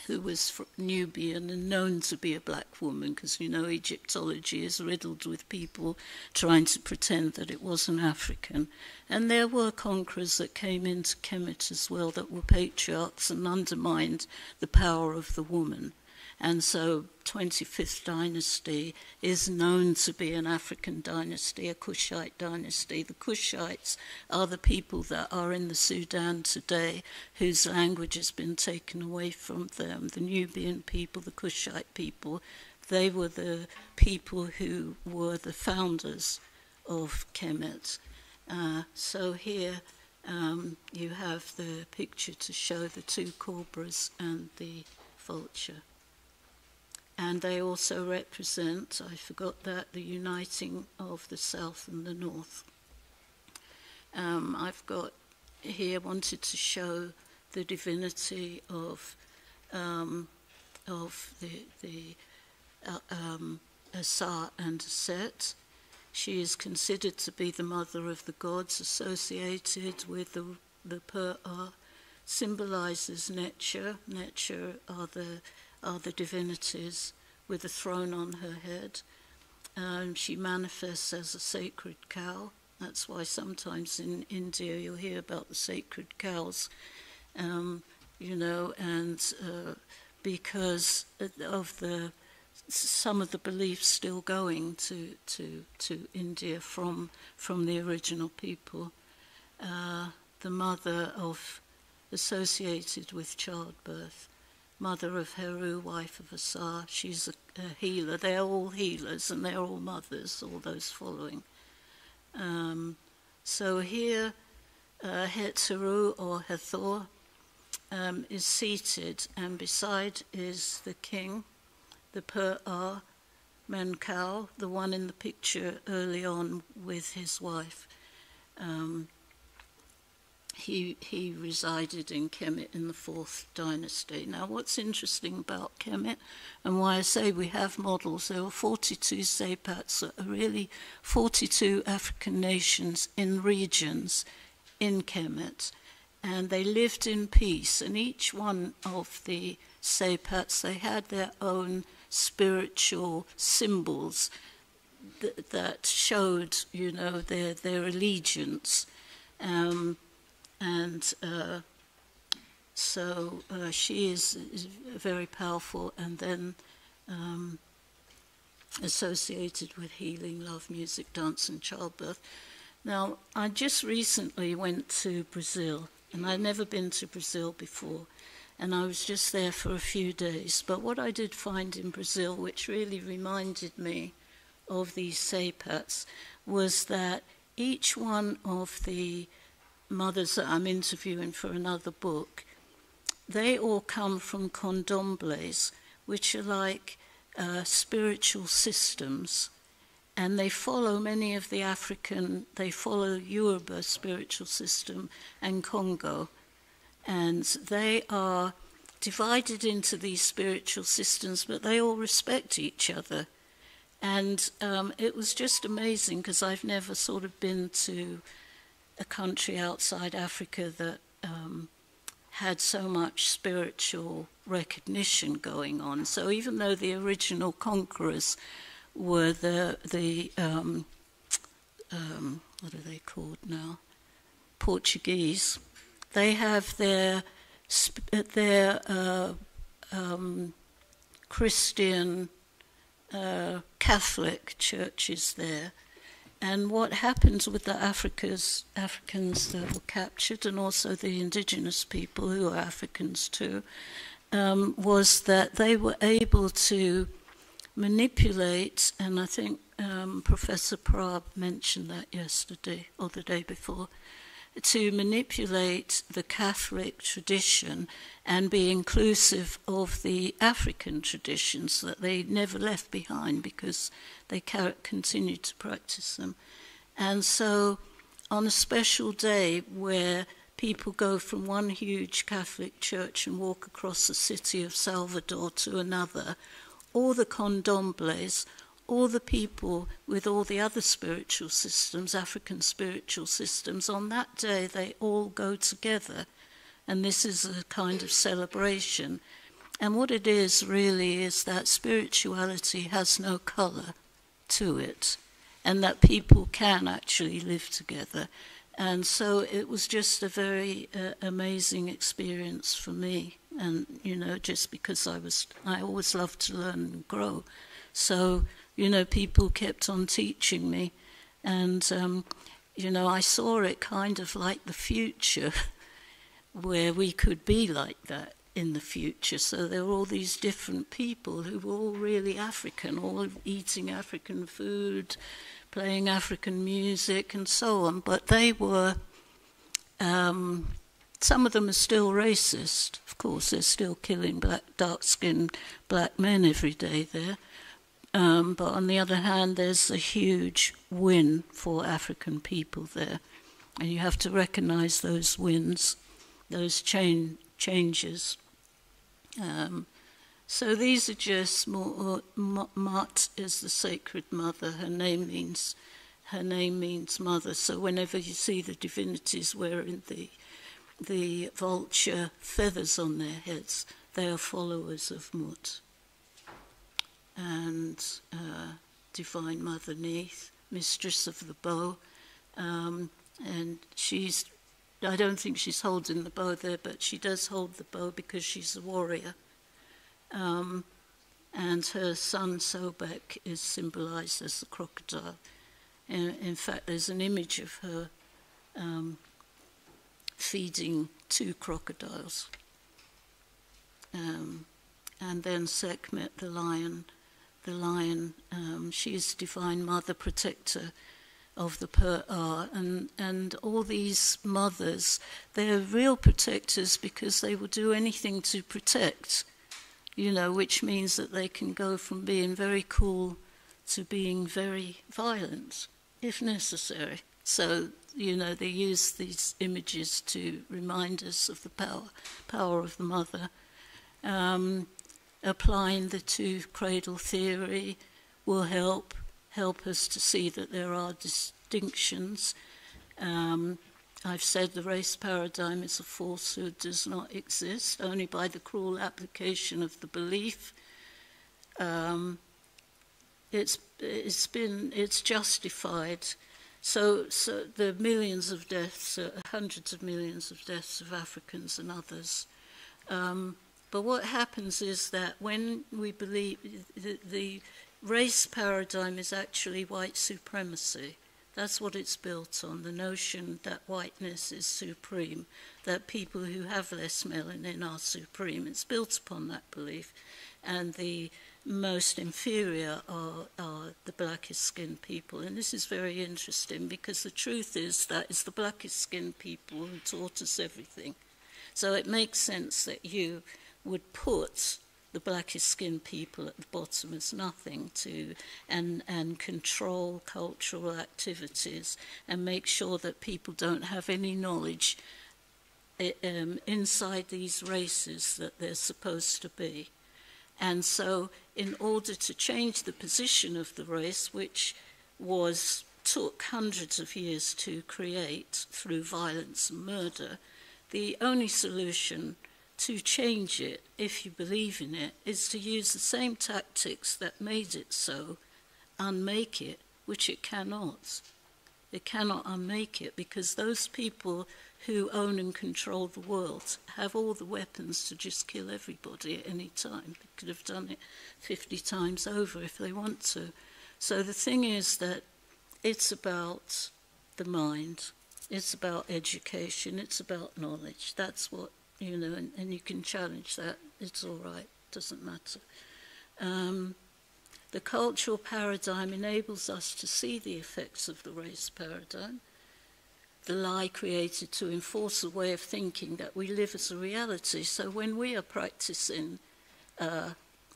who was Nubian and known to be a black woman, because you know Egyptology is riddled with people trying to pretend that it wasn't African. And there were conquerors that came into Kemet as well that were patriarchs and undermined the power of the woman. And so 25th dynasty is known to be an African dynasty, a Kushite dynasty. The Kushites are the people that are in the Sudan today, whose language has been taken away from them. The Nubian people, the Kushite people, they were the people who were the founders of Kemet. So here you have the picture to show the two cobras and the vulture. And they also represent, I forgot that, the uniting of the South and the North. I've got here, wanted to show the divinity of the Asa and Set. She is considered to be the mother of the gods, associated with the Per'ah, symbolizes Necha. Necha are the divinities with a throne on her head. She manifests as a sacred cow. That's why sometimes in India you'll hear about the sacred cows, you know, and because of some of the beliefs still going to India from the original people. The mother associated with childbirth, mother of Heru, wife of Asa. She's a healer. They're all healers and they're all mothers, all those following. So here, Hetzeru or Hathor is seated, and beside is the king, the Per'ah, Menkau, the one in the picture early on with his wife. He resided in Kemet in the 4th dynasty. Now, what's interesting about Kemet, and why I say we have models, there were 42 Sepats, really 42 African nations in regions in Kemet, and they lived in peace. And each one of the Sepats, they had their own spiritual symbols that showed, you know, their allegiance. So she is very powerful, and then associated with healing, love, music, dance, and childbirth. Now, I just recently went to Brazil, and I'd never been to Brazil before, and I was just there for a few days. But what I did find in Brazil, which really reminded me of these Sepats, was that each one of the mothers that I'm interviewing for another book, they all come from condombles, which are like spiritual systems, and they follow many of the they follow Yoruba spiritual system and Congo, and they are divided into these spiritual systems, but they all respect each other. And it was just amazing, because I've never sort of been to a country outside Africa that had so much spiritual recognition going on. So even though the original conquerors were the what are they called now? Portuguese. They have their Christian Catholic churches there. And what happens with the Africans that were captured, and also the indigenous people who are Africans too, was that they were able to manipulate, and I think Professor Prab mentioned that yesterday or the day before, to manipulate the Catholic tradition and be inclusive of the African traditions that they never left behind, because they continued to practice them. And so on a special day where people go from one huge Catholic church and walk across the city of Salvador to another, all the condombles, all the people with all the other spiritual systems, African spiritual systems, on that day they all go together. And this is a kind of celebration. And what it is really is that spirituality has no colour to it, and that people can actually live together. And so it was just a very amazing experience for me And, you know, just because I always loved to learn and grow. So, you know, people kept on teaching me. And, you know, I saw it kind of like the future, where we could be like that in the future. So there were all these different people who were all really African, all eating African food, playing African music and so on. But they were, some of them are still racist. Of course, they're still killing dark-skinned black men every day there. But on the other hand, there's a huge win for African people there. And you have to recognize those wins, those changes. So these are just more, Mat is the sacred mother. Her name means mother. So whenever you see the divinities wearing the vulture feathers on their heads, they are followers of Mut. And Divine Mother Neith, mistress of the bow, and I don't think she's holding the bow there, but she does hold the bow because she's a warrior. And her son Sobek is symbolized as the crocodile. In fact, there's an image of her feeding 2 crocodiles. And then Sekhmet, the lion, she is Divine Mother, protector of the Per'ar, and all these mothers, they're real protectors because they will do anything to protect, you know, which means that they can go from being very cool to being very violent, if necessary. So, you know, they use these images to remind us of the power of the mother. Applying the 2 cradle theory will help us to see that there are distinctions. I've said the race paradigm is a falsehood, does not exist, only by the cruel application of the belief. It's justified. So the millions of deaths, hundreds of millions of deaths of Africans and others. But what happens is that when we believe the race paradigm is actually white supremacy. That's what it's built on, the notion that whiteness is supreme, that people who have less melanin are supreme. It's built upon that belief. And the most inferior are the blackest skinned people. And this is very interesting because the truth is that it's the blackest skinned people who taught us everything. So it makes sense that you would put the blackest skinned people at the bottom as nothing and control cultural activities and make sure that people don't have any knowledge inside these races that they're supposed to be. And so in order to change the position of the race, which took hundreds of years to create through violence and murder, the only solution to change it, if you believe in it, is to use the same tactics that made it so, unmake it, which it cannot. It cannot unmake it because those people who own and control the world have all the weapons to just kill everybody at any time. They could have done it 50 times over if they want to. So the thing is that it's about the mind, it's about education, it's about knowledge. That's what, you know, and you can challenge that. It's all right, doesn't matter. The cultural paradigm enables us to see the effects of the race paradigm, the lie created to enforce a way of thinking that we live as a reality. So when we are practicing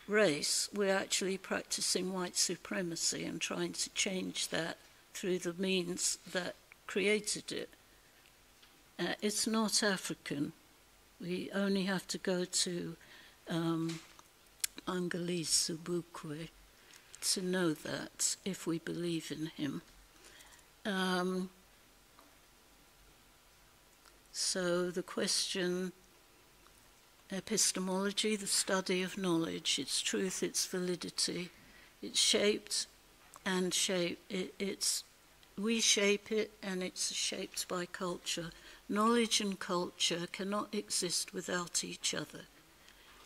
race, we're actually practicing white supremacy and trying to change that through the means that created it. It's not African. We only have to go to MANGALISO, SOBUKWE to know that, if we believe in him. So the question, epistemology, the study of knowledge, its truth, its validity, it's shaped and we shape it and it's shaped by culture. Knowledge and culture cannot exist without each other.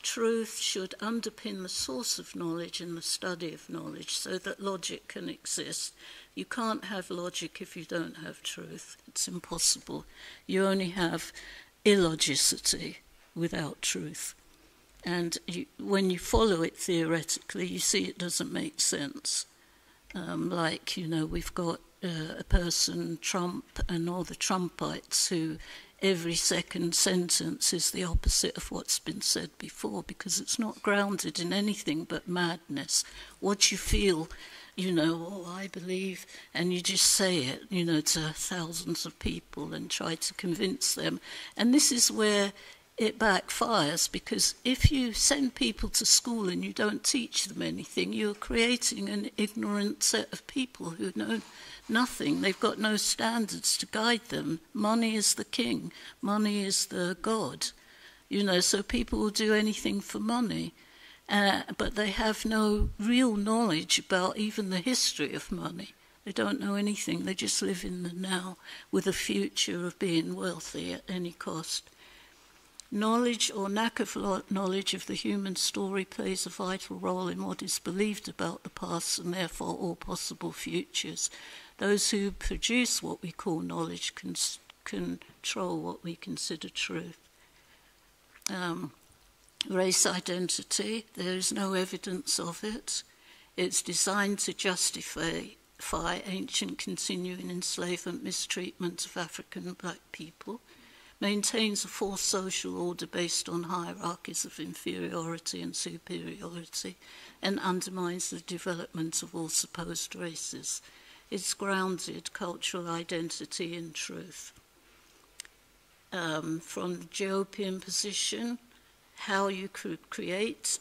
truth should underpin the source of knowledge and the study of knowledge so that logic can exist. You can't have logic if you don't have truth. It's impossible. You only have illogicity without truth. And when you follow it theoretically, you see it doesn't make sense. Like, you know, we've got a person, Trump, and all the Trumpites who every second sentence is the opposite of what's been said before, because it's not grounded in anything but madness. What you feel, you know, oh, I believe, and you just say it, you know, to thousands of people and try to convince them. And this is where it backfires, because if you send people to school and you don't teach them anything, you're creating an ignorant set of people who know nothing. They've got no standards to guide them. Money is the king. Money is the god. You know, so people will do anything for money. But they have no real knowledge about even the history of money. They don't know anything. They just live in the now with a future of being wealthy at any cost. Knowledge or lack of knowledge of the human story plays a vital role in what is believed about the past and therefore all possible futures. Those who produce what we call knowledge control what we consider truth. Race identity, there is no evidence of it. It's designed to justify ancient continuing enslavement, mistreatment of African black people, maintains a false social order based on hierarchies of inferiority and superiority, and undermines the development of all supposed races. It's grounded cultural identity in truth. From the Geopian position, how you could create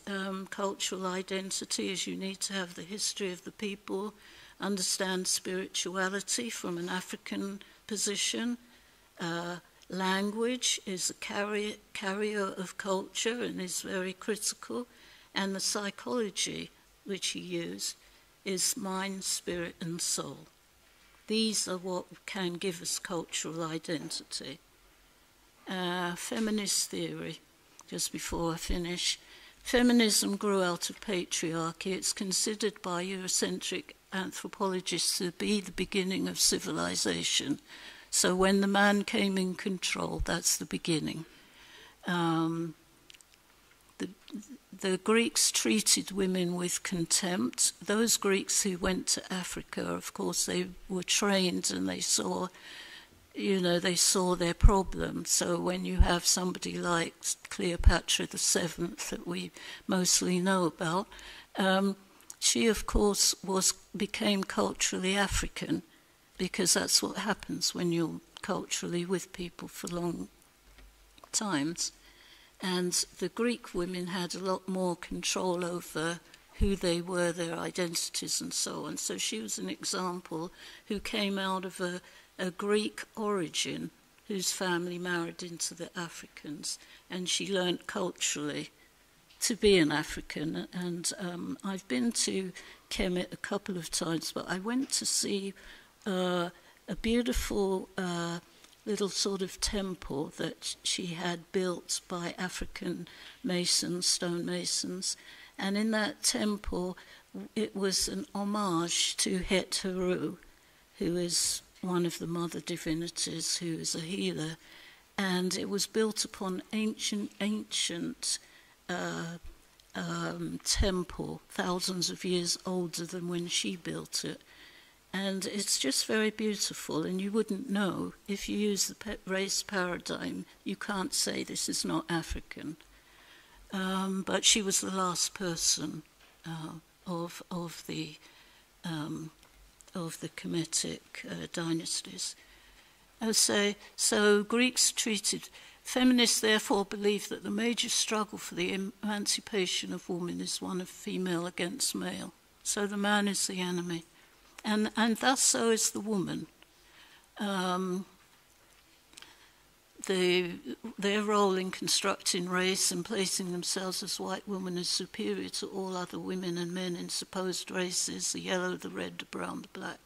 cultural identity is you need to have the history of the people, understand spirituality from an African position. Language is a carrier of culture and is very critical. And the psychology which he used is mind, spirit, and soul. These are what can give us cultural identity. Feminist theory, just before I finish. Feminism grew out of patriarchy. It's considered by Eurocentric anthropologists to be the beginning of civilization. So when the man came in control, that's the beginning. The Greeks treated women with contempt. Those Greeks who went to Africa, of course, they were trained and they saw, you know, they saw their problem. So when you have somebody like Cleopatra VII that we mostly know about, she, of course, became culturally African, because that's what happens when you're culturally with people for long times. And the Greek women had a lot more control over who they were, their identities and so on. So she was an example who came out of a Greek origin, whose family married into the Africans, and she learnt culturally to be an African. And I've been to Kemet a couple of times, but I went to see a beautiful little sort of temple that she had built by African masons, stonemasons. And in that temple, it was an homage to Het Heru, who is one of the mother divinities, who is a healer. And it was built upon ancient temple, thousands of years older than when she built it. And it's just very beautiful, and you wouldn't know. If you use the race paradigm, you can't say this is not African. But she was the last person of the Kemetic dynasties. I say, so Greeks treated, feminists therefore believe that the major struggle for the emancipation of women is one of female against male. So the man is the enemy. And thus so is the woman. Their role in constructing race and placing themselves as white women as superior to all other women and men in supposed races, the yellow, the red, the brown, the black,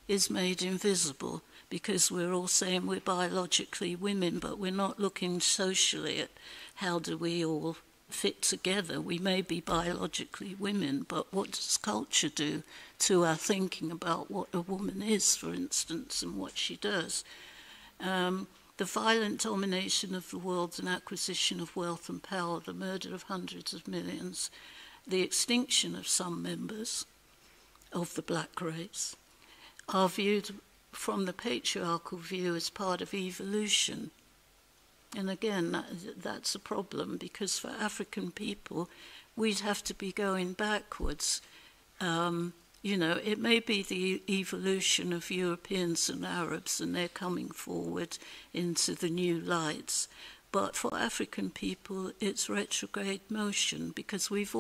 is made invisible, because we're all saying we're biologically women, but we're not looking socially at how do we all fit together. We may be biologically women, but what does culture do to our thinking about what a woman is, for instance, and what she does? The violent domination of the world and acquisition of wealth and power, the murder of hundreds of millions, the extinction of some members of the black race are viewed from the patriarchal view as part of evolution. And again, that's a problem, because for African people, we'd have to be going backwards. You know, it may be the evolution of Europeans and Arabs, and they're coming forward into the new lights. But for African people, it's retrograde motion, because we've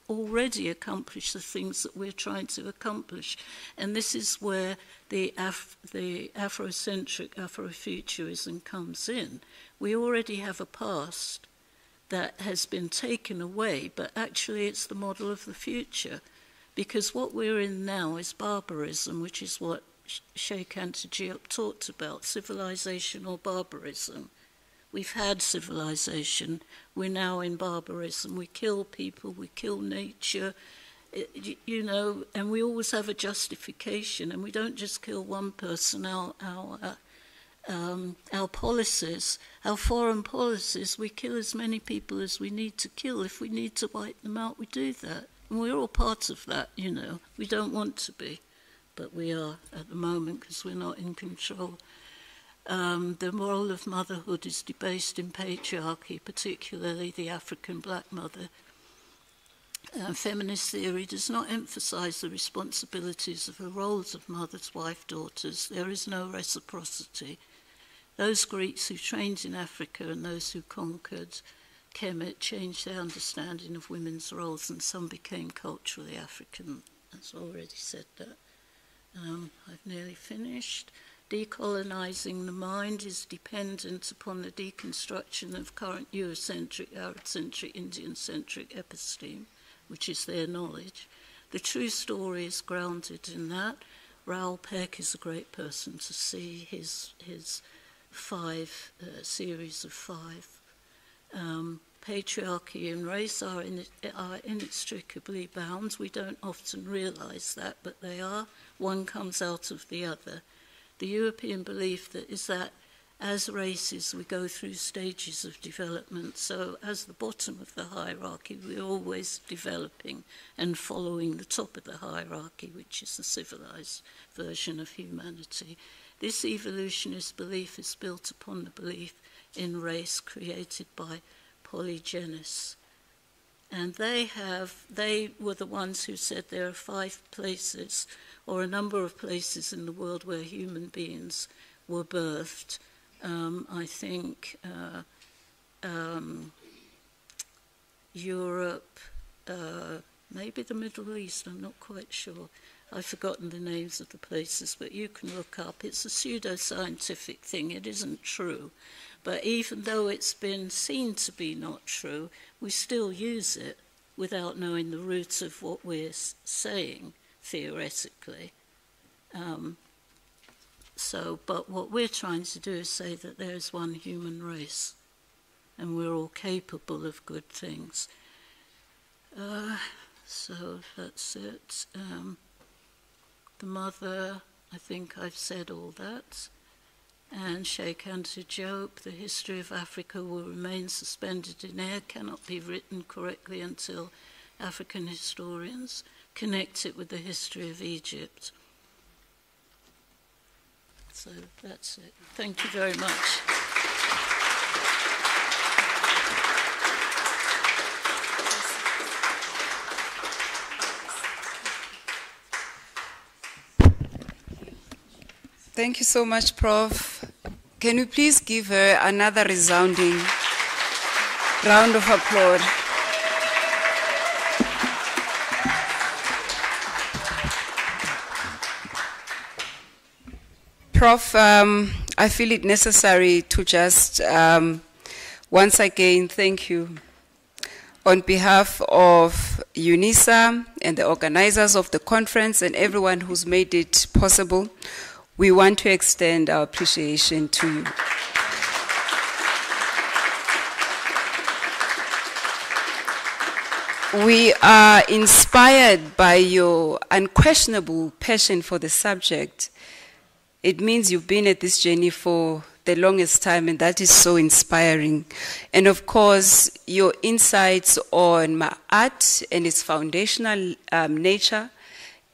already accomplished the things that we're trying to accomplish. And this is where the Afrocentric Afrofuturism comes in. We already have a past that has been taken away, but actually it's the model of the future. Because what we're in now is barbarism, which is what Sheikh Anta Diop talked about, civilization or barbarism. We've had civilization, we're now in barbarism. We kill people, we kill nature, you know, and we always have a justification, and we don't just kill one person. Our policies, our foreign policies, we kill as many people as we need to kill. If we need to wipe them out, we do that. And we're all part of that, you know. We don't want to be, but we are at the moment because we're not in control. The role of motherhood is debased in patriarchy, particularly the African black mother. Feminist theory does not emphasize the responsibilities of the roles of mothers, wife, daughters. There is no reciprocity. Those Greeks who trained in Africa and those who conquered Kemet changed their understanding of women's roles, and some became culturally African. I've already said that. I've nearly finished. Decolonizing the mind is dependent upon the deconstruction of current Eurocentric, Arab-centric, Indian-centric episteme, which is their knowledge. The true story is grounded in that. Raoul Peck is a great person to see his series of five. Patriarchy and race are inextricably bound. We don't often realize that, but they are. One comes out of the other. The European belief is that as races we go through stages of development. So as the bottom of the hierarchy, we're always developing and following the top of the hierarchy, which is the civilized version of humanity. This evolutionist belief is built upon the belief in race created by polygenes. And they were the ones who said there are 5 places, or a number of places in the world where human beings were birthed. I think Europe, maybe the Middle East, I'm not quite sure. I've forgotten the names of the places, but you can look up. It's a pseudo-scientific thing. It isn't true. But even though it's been seen to be not true, we still use it without knowing the roots of what we're saying, theoretically. But what we're trying to do is say that there is one human race, and we're all capable of good things. So that's it. The mother, I think I've said all that. And Sheikh Anta Diop, the history of Africa will remain suspended in air, cannot be written correctly until African historians connect it with the history of Egypt. So that's it. Thank you very much. Thank you so much, Prof. Can you please give her another resounding round of applause? Prof, I feel it necessary to just once again thank you on behalf of UNISA and the organizers of the conference and everyone who's made it possible. We want to extend our appreciation to you. We are inspired by your unquestionable passion for the subject. It means you've been at this journey for the longest time, and that is so inspiring. And of course, your insights on my art and its foundational nature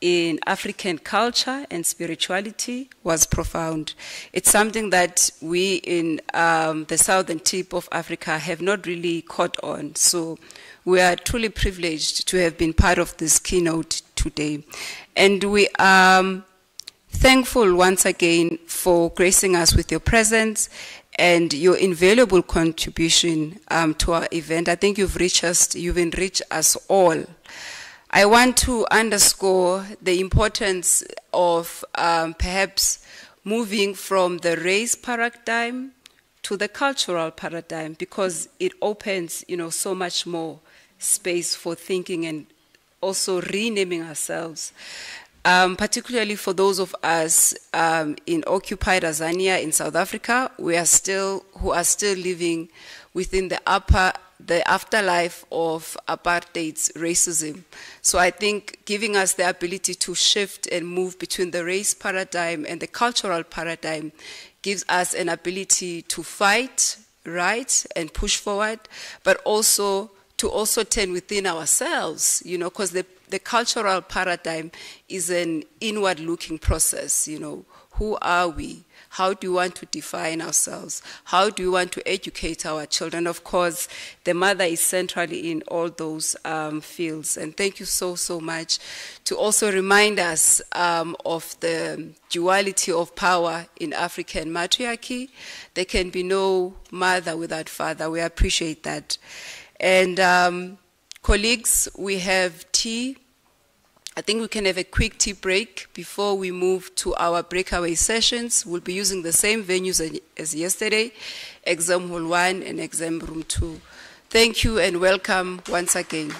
in African culture and spirituality was profound. It's something that we in the southern tip of Africa have not really caught on. So we are truly privileged to have been part of this keynote today. And we are thankful once again for gracing us with your presence and your invaluable contribution to our event. I think you've enriched us all. I want to underscore the importance of perhaps moving from the race paradigm to the cultural paradigm, because it opens, so much more space for thinking and also renaming ourselves. Particularly for those of us in occupied Tanzania in South Africa, who are still living within the afterlife of apartheid's racism. So I think giving us the ability to shift and move between the race paradigm and the cultural paradigm gives us an ability to fight, right, and push forward, but also to turn within ourselves, because the cultural paradigm is an inward-looking process, Who are we? How do we want to define ourselves? How do we want to educate our children? Of course, the mother is centrally in all those fields. And thank you so, so much to also remind us of the duality of power in African matriarchy. There can be no mother without father. We appreciate that. And colleagues, we have tea. I think we can have a quick tea break before we move to our breakaway sessions. We'll be using the same venues as yesterday, Exam Hall 1 and Exam Room 2. Thank you and welcome once again.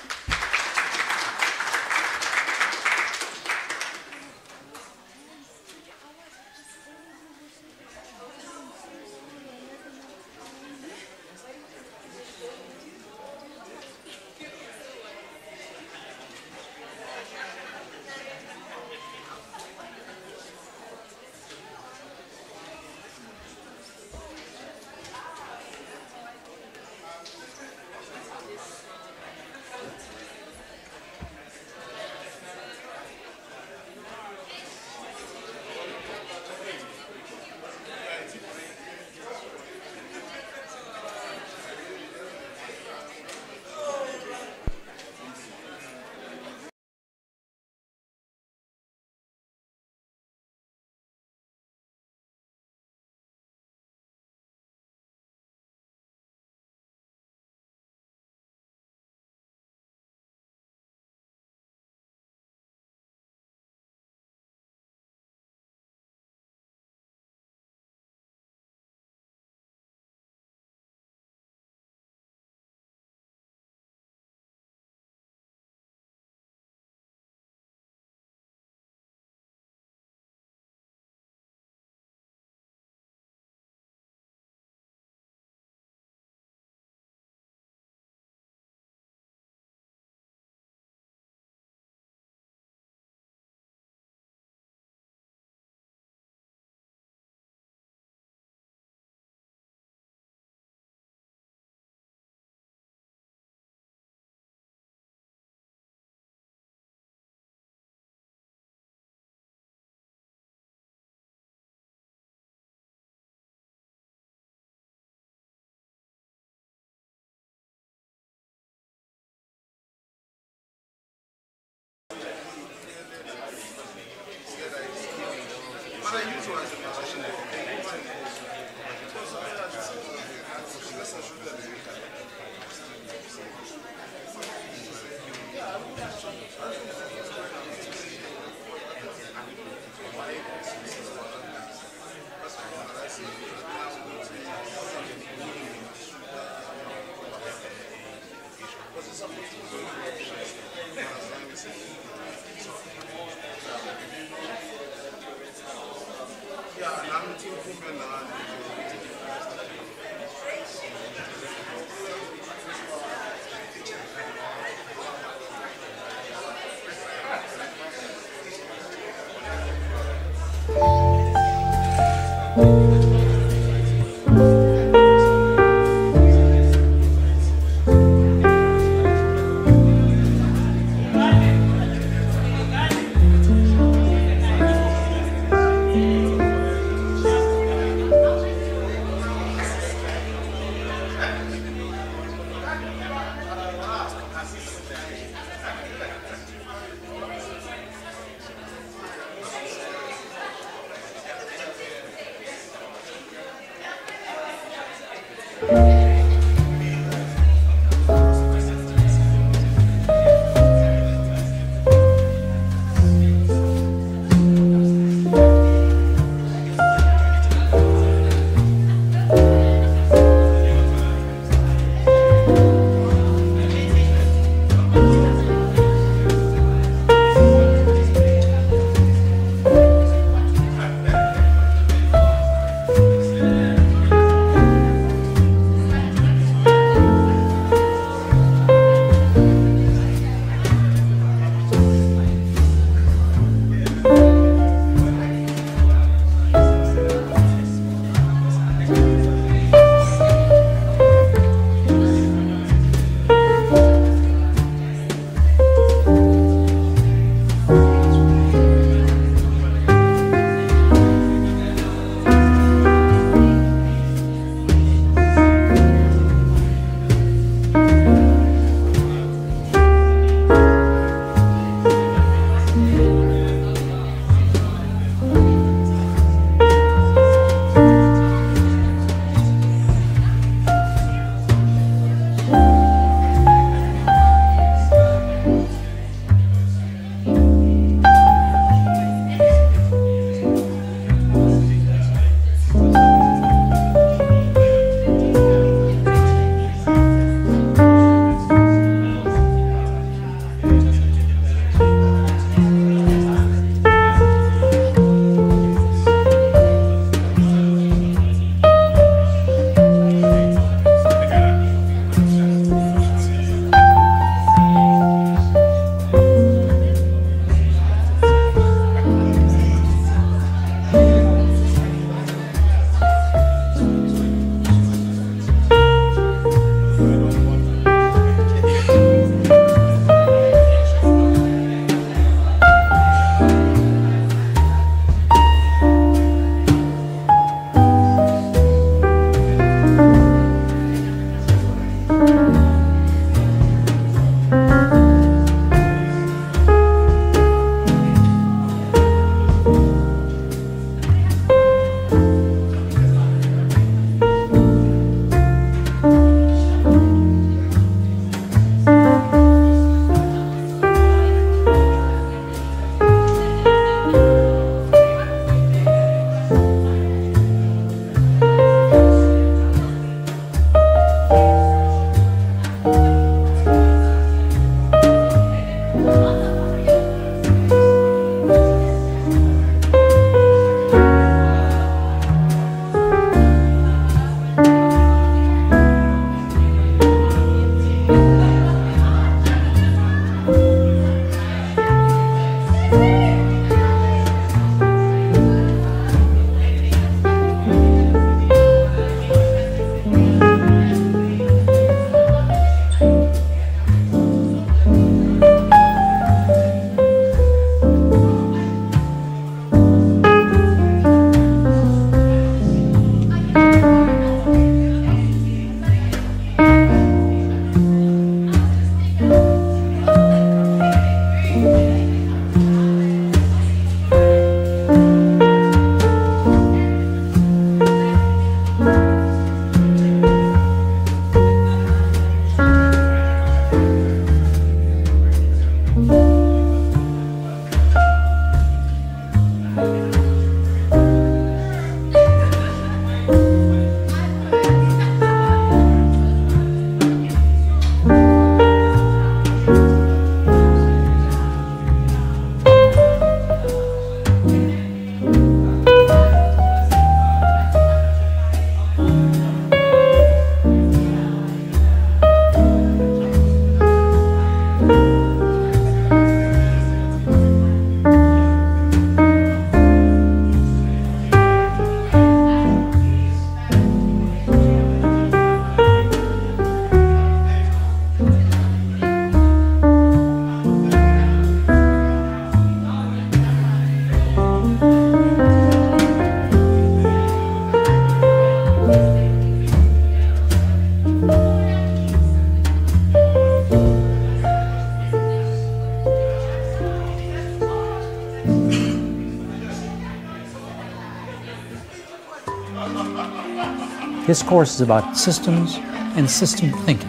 This course is about systems and system thinking.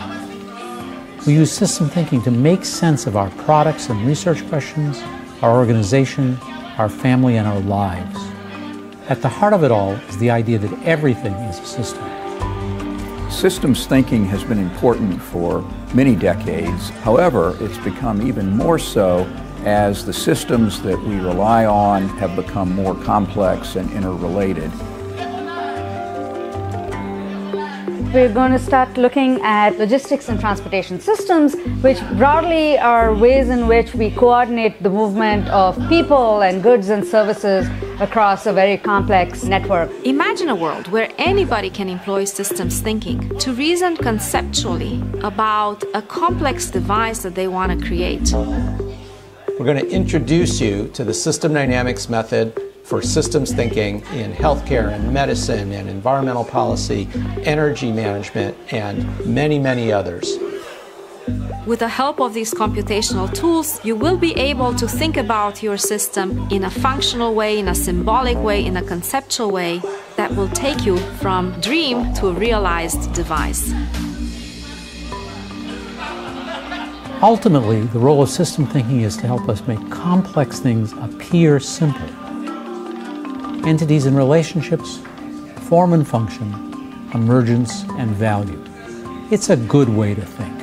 We use system thinking to make sense of our products and research questions, our organization, our family, and our lives. At the heart of it all is the idea that everything is a system. Systems thinking has been important for many decades. However, it's become even more so as the systems that we rely on have become more complex and interrelated. We're going to start looking at logistics and transportation systems, which broadly are ways in which we coordinate the movement of people and goods and services across a very complex network. Imagine a world where anybody can employ systems thinking to reason conceptually about a complex device that they want to create. We're going to introduce you to the system dynamics method for systems thinking in healthcare and medicine and environmental policy, energy management, and many, many others. With the help of these computational tools, you will be able to think about your system in a functional way, in a symbolic way, in a conceptual way that will take you from dream to a realized device. Ultimately, the role of system thinking is to help us make complex things appear simple. Entities and relationships, form and function, emergence and value. It's a good way to think.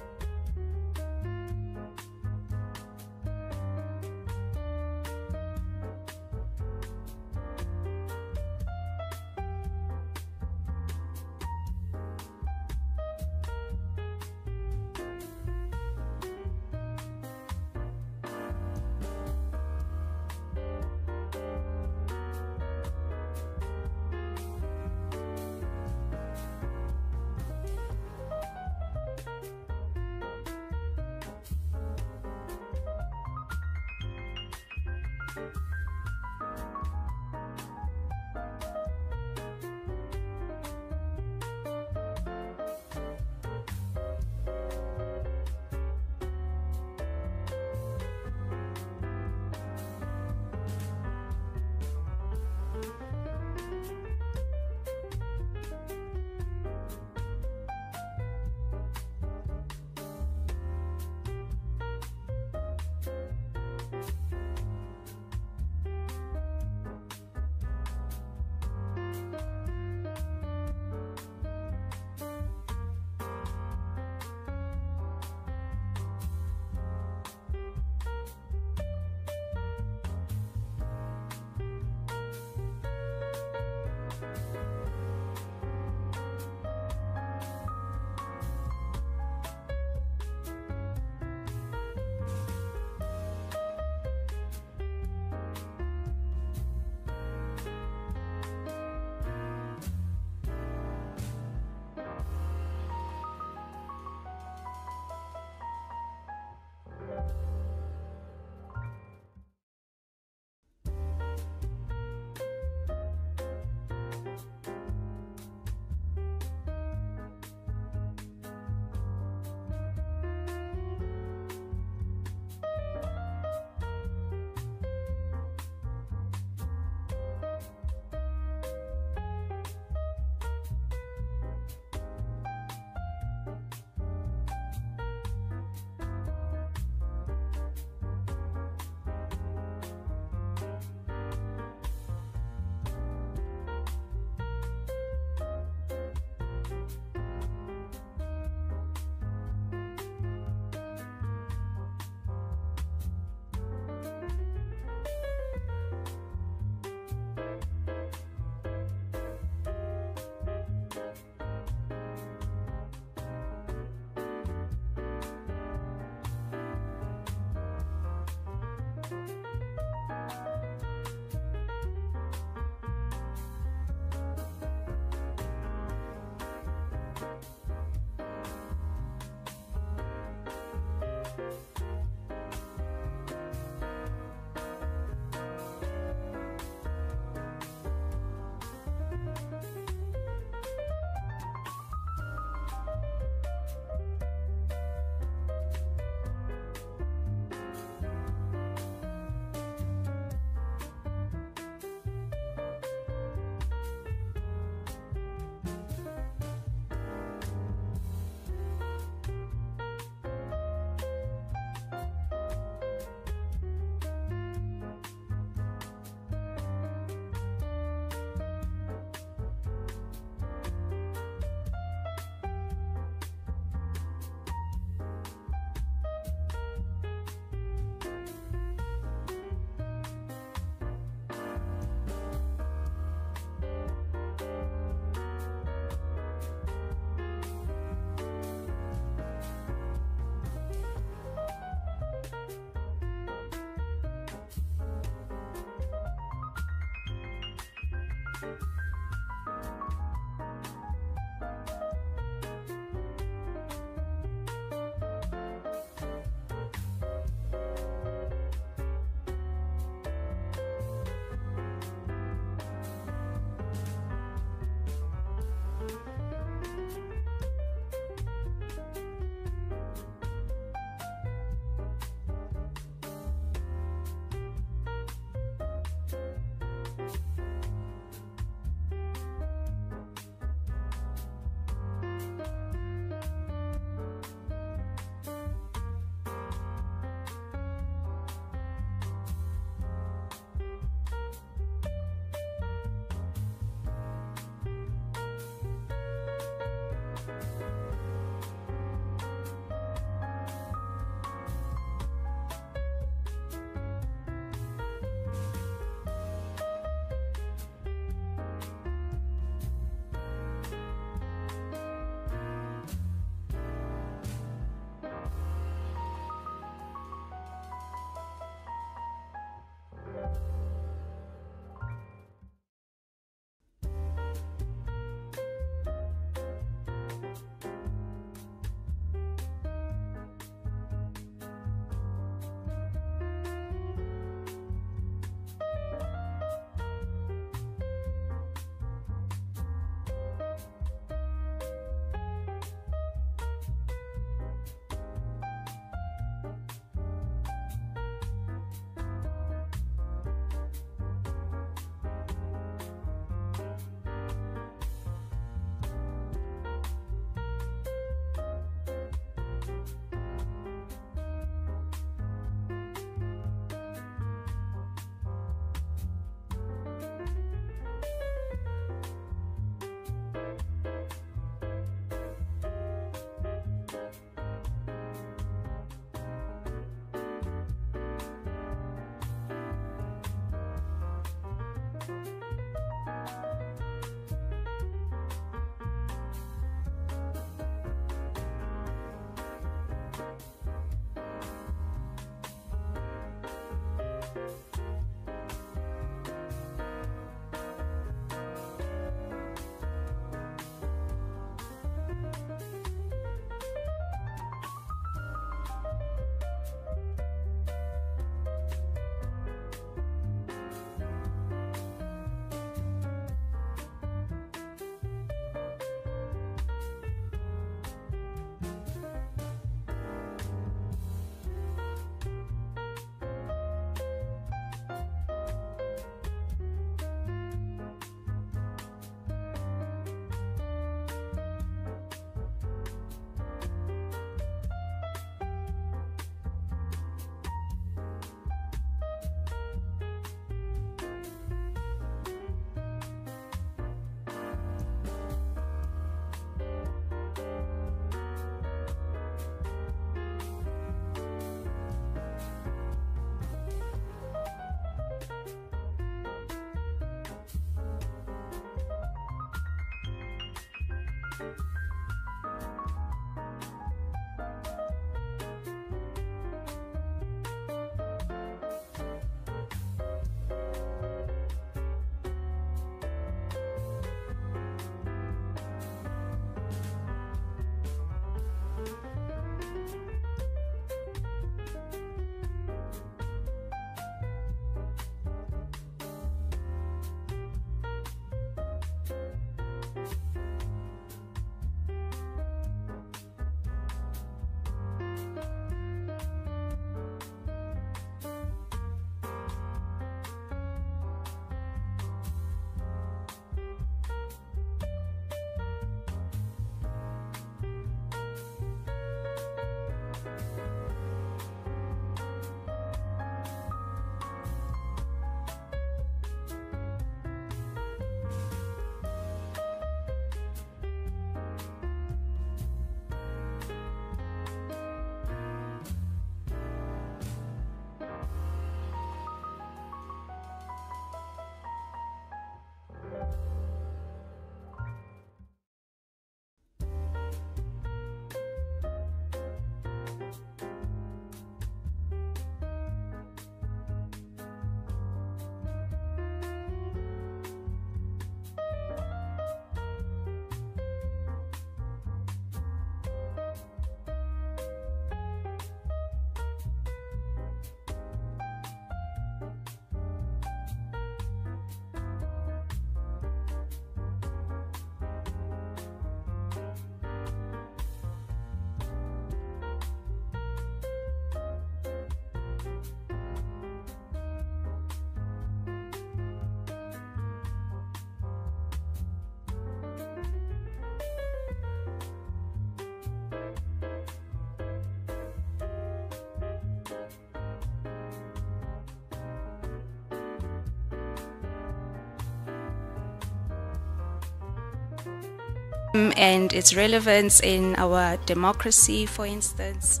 and its relevance in our democracy, for instance,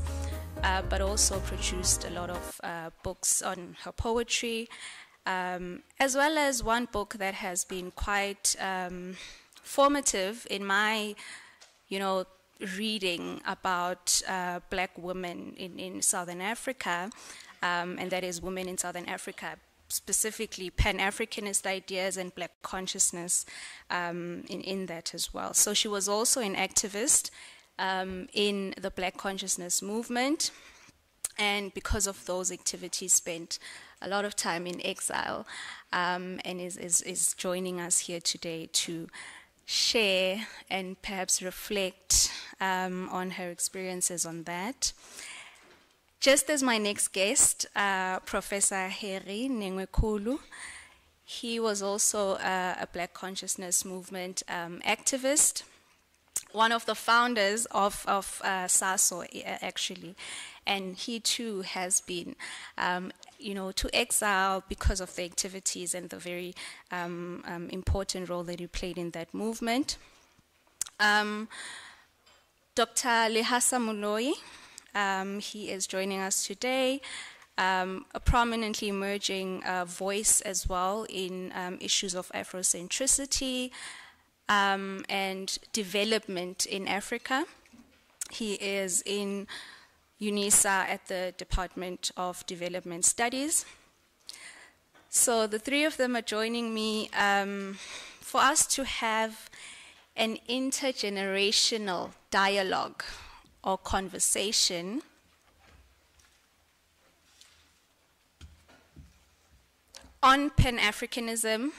but also produced a lot of books on her poetry, as well as one book that has been quite formative in my, reading about black women in Southern Africa, and that is Women in Southern Africa, specifically Pan-Africanist ideas and black consciousness in that as well. So she was also an activist in the black consciousness movement, and because of those activities spent a lot of time in exile, and is joining us here today to share and perhaps reflect on her experiences on that. Just as my next guest, Professor Harry Nengwekulu, he was also a black consciousness movement activist, one of the founders of SASO, actually, and he too has been, to exile because of the activities and the very important role that he played in that movement. Dr. Lehasa Moloi, he is joining us today, a prominently emerging voice as well in issues of Afrocentricity and development in Africa. He is in UNISA at the Department of Development Studies. So the three of them are joining me for us to have an intergenerational dialogue or conversation on Pan-Africanism,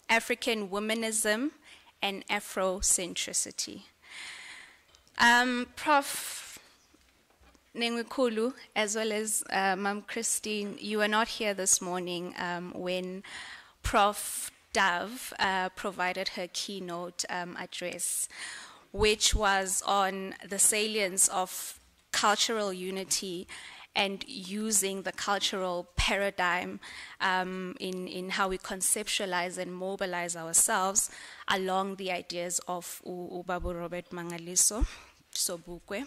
African womanism, and Afrocentricity. Prof. Nengwekulu, as well as Ma'am Christine, you were not here this morning when Prof. Dove provided her keynote address, which was on the salience of cultural unity and using the cultural paradigm in how we conceptualize and mobilize ourselves along the ideas of Ubabu Robert MANGALISO, SOBUKWE.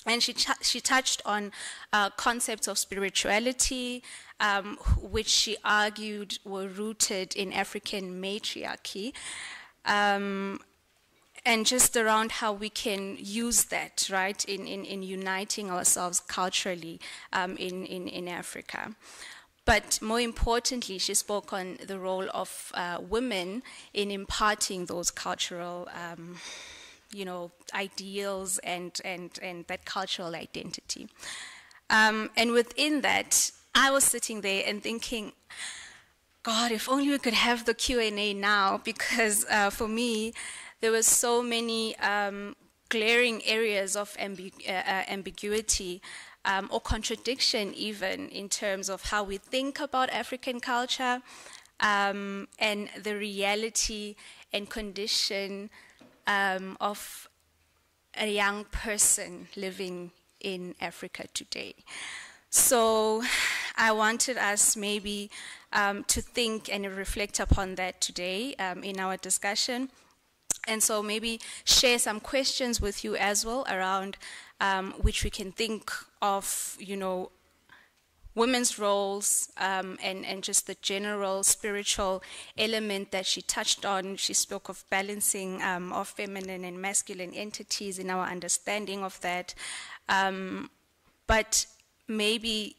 And she touched on concepts of spirituality, which she argued were rooted in African matriarchy, just around how we can use that, right, in uniting ourselves culturally in Africa. But more importantly, she spoke on the role of women in imparting those cultural, ideals and that cultural identity. And within that, I was sitting there and thinking, God, if only we could have the Q&A now, because for me, there were so many glaring areas of ambiguity or contradiction even in terms of how we think about African culture and the reality and condition of a young person living in Africa today. So I wanted us maybe to think and reflect upon that today in our discussion. And so maybe share some questions with you as well around which we can think of, women's roles and just the general spiritual element that she touched on. She spoke of balancing of feminine and masculine entities in our understanding of that. But maybe,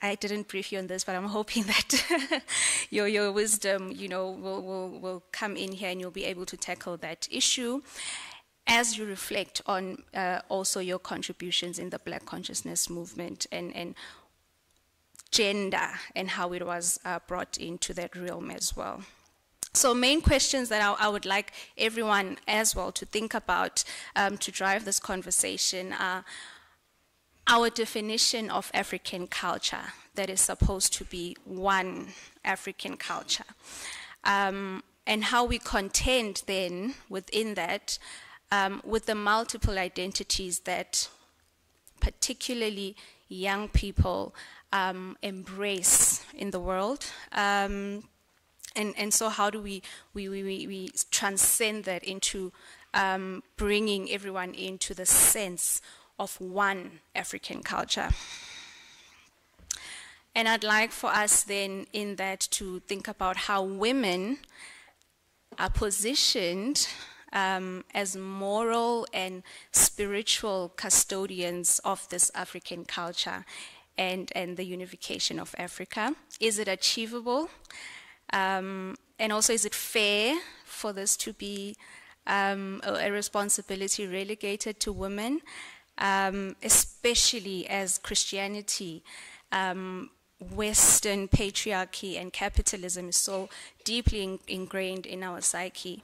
I didn't brief you on this, but I'm hoping that your wisdom, will come in here and you'll be able to tackle that issue as you reflect on also your contributions in the Black consciousness movement and gender and how it was brought into that realm as well. So main questions that I would like everyone as well to think about to drive this conversation are our definition of African culture, that is supposed to be one African culture, and how we contend then within that with the multiple identities that particularly young people embrace in the world. And so how do we transcend that into bringing everyone into the sense of one African culture? And I'd like for us then in that to think about how women are positioned as moral and spiritual custodians of this African culture and the unification of Africa. Is it achievable? And also, is it fair for this to be a responsibility relegated to women? Especially as Christianity, Western patriarchy and capitalism is so deeply ingrained in our psyche.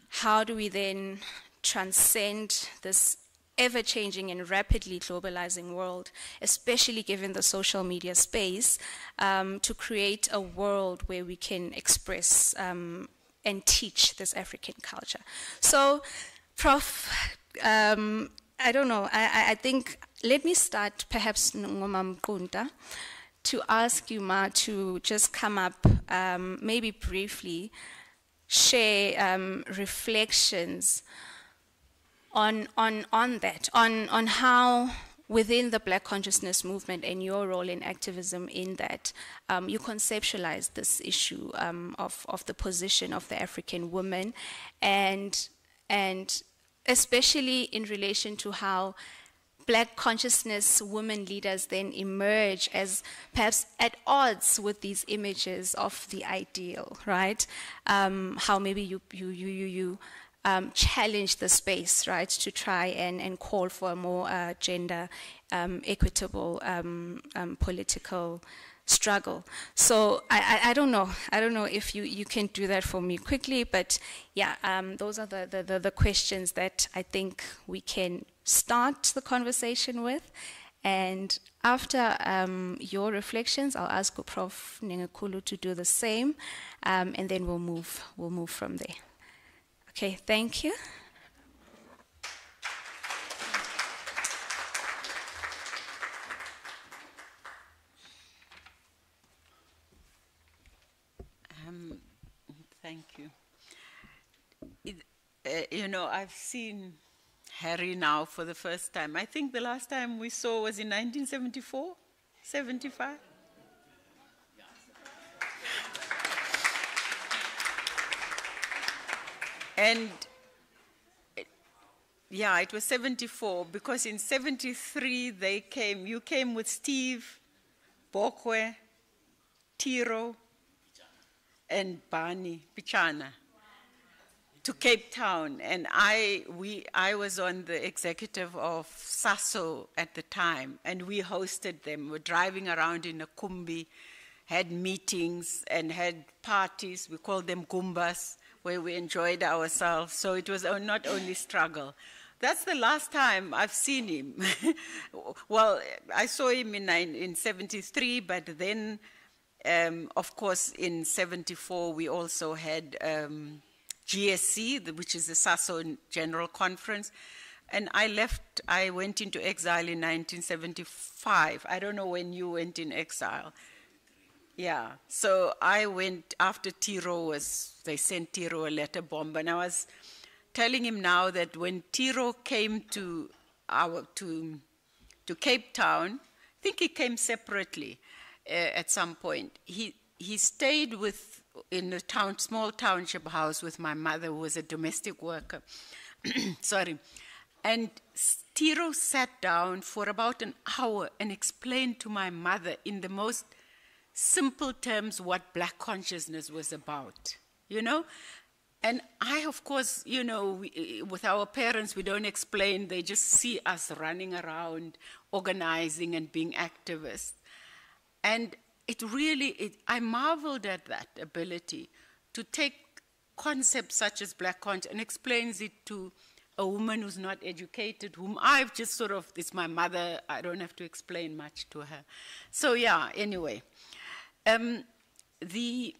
How do we then transcend this ever-changing and rapidly globalizing world, especially given the social media space, to create a world where we can express and teach this African culture? So, Prof, I don't know, I think, let me start perhaps Ngomam Kunta, to ask you, Ma, to just come up, maybe briefly, share reflections on that, on how within the Black consciousness movement and your role in activism in that, you conceptualize this issue of the position of the African woman, and especially in relation to how Black consciousness women leaders then emerge as perhaps at odds with these images of the ideal, right? How maybe you challenge the space, right, to try and call for a more gender equitable political struggle. So I don't know if you can do that for me quickly, but yeah, those are the questions that I think we can start the conversation with. And after your reflections, I'll ask Prof. Nengekulu to do the same, and then we'll move from there. Okay, thank you. Thank you. I've seen Harry now for the first time. I think the last time we saw was in 1974, 75. And Yeah, it was 74, because in 73 they came, you came with Steve, Bokwe, Tiro, and Bani, Pichana, to Cape Town. And I was on the executive of SASO at the time, and we hosted them. We were driving around in a kumbi, had meetings and had parties. We called them Goombas, where we enjoyed ourselves. So it was not only struggle. That's the last time I've seen him. Well, I saw him in 73, but then, of course, in 74, we also had GSC, which is the SASO General Conference. And I went into exile in 1975. I don't know when you went in exile. Yeah, so I went after Tiro they sent Tiro a letter bomb, and I was telling him now that when Tiro came to Cape Town, I think he came separately at some point. He stayed in a small township house with my mother, who was a domestic worker. Sorry. And Tiro sat down for about an hour and explained to my mother in the most simple terms what black consciousness was about, you know? And I, of course, you know, with our parents, we don't explain. They just see us running around, organizing and being activists. And I marveled at that ability to take concepts such as black consciousness and explains it to a woman who's not educated, whom I've just sort of, it's my mother, I don't have to explain much to her. So yeah, anyway. The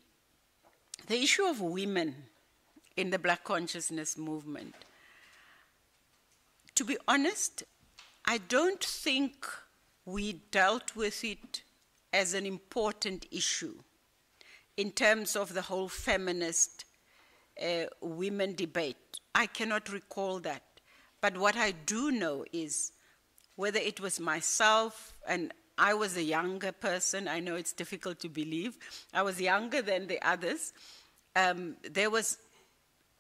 issue of women in the black consciousness movement, to be honest, I don't think we dealt with it as an important issue in terms of the whole feminist women debate. I cannot recall that. But what I do know is whether it was myself, and I was a younger person, I know it's difficult to believe, I was younger than the others. There was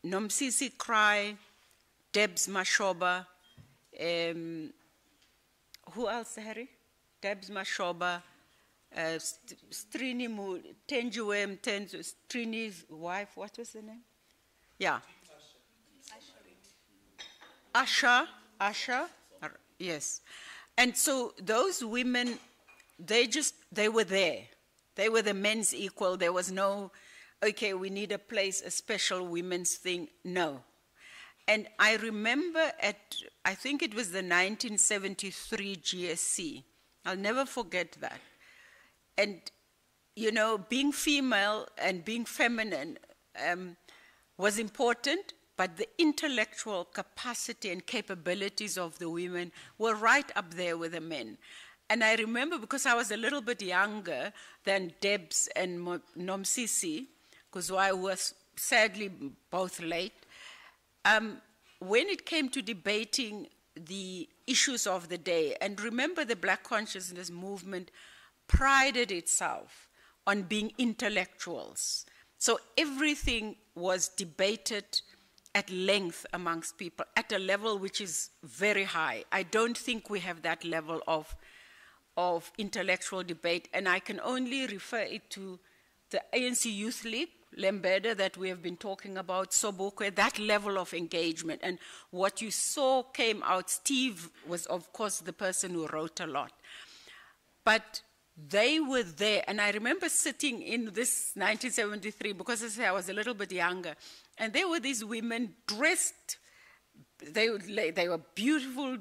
Nomsisi Cry, Debs Mashoba, who else, Harry? Debs Mashoba, Strini Tenjuem, Strini's wife, what was the name? Yeah. Asha, yes. And so those women, they were there. They were the men's equal. There was no, okay, we need a place, a special women's thing. No. And I remember I think it was the 1973 GSC. I'll never forget that. And, you know, being female and being feminine was important, but the intellectual capacity and capabilities of the women were right up there with the men. And I remember, because I was a little bit younger than Debs and Nomsisi, because I was sadly both late, when it came to debating the issues of the day, and remember the Black Consciousness movement prided itself on being intellectuals. So everything was debated at length amongst people, at a level which is very high. I don't think we have that level of intellectual debate, and I can only refer it to the ANC Youth League, Lembede, that we have been talking about, SOBUKWE, that level of engagement. And what you saw came out, Steve was, of course, the person who wrote a lot. But they were there, and I remember sitting in this 1973, because as I say, I was a little bit younger, and there were these women dressed, they were beautiful,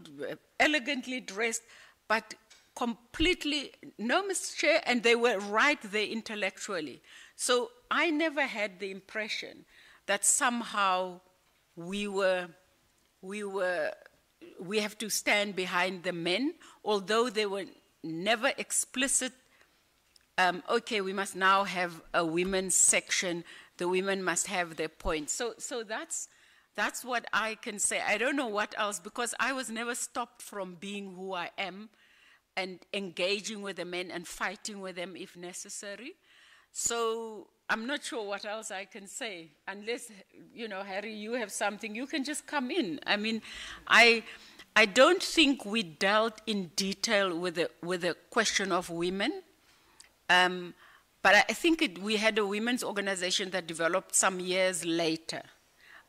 elegantly dressed, but completely, no mistake, and they were right there intellectually. So I never had the impression that somehow we have to stand behind the men, although they were never explicit, okay, we must now have a women's section, the women must have their point. So that's what I can say. I don't know what else, because I was never stopped from being who I am and engaging with the men and fighting with them if necessary. So I'm not sure what else I can say, unless, you know, Harry, you have something, you can just come in. I mean, I don't think we dealt in detail with the question of women, but I think we had a women's organization that developed some years later.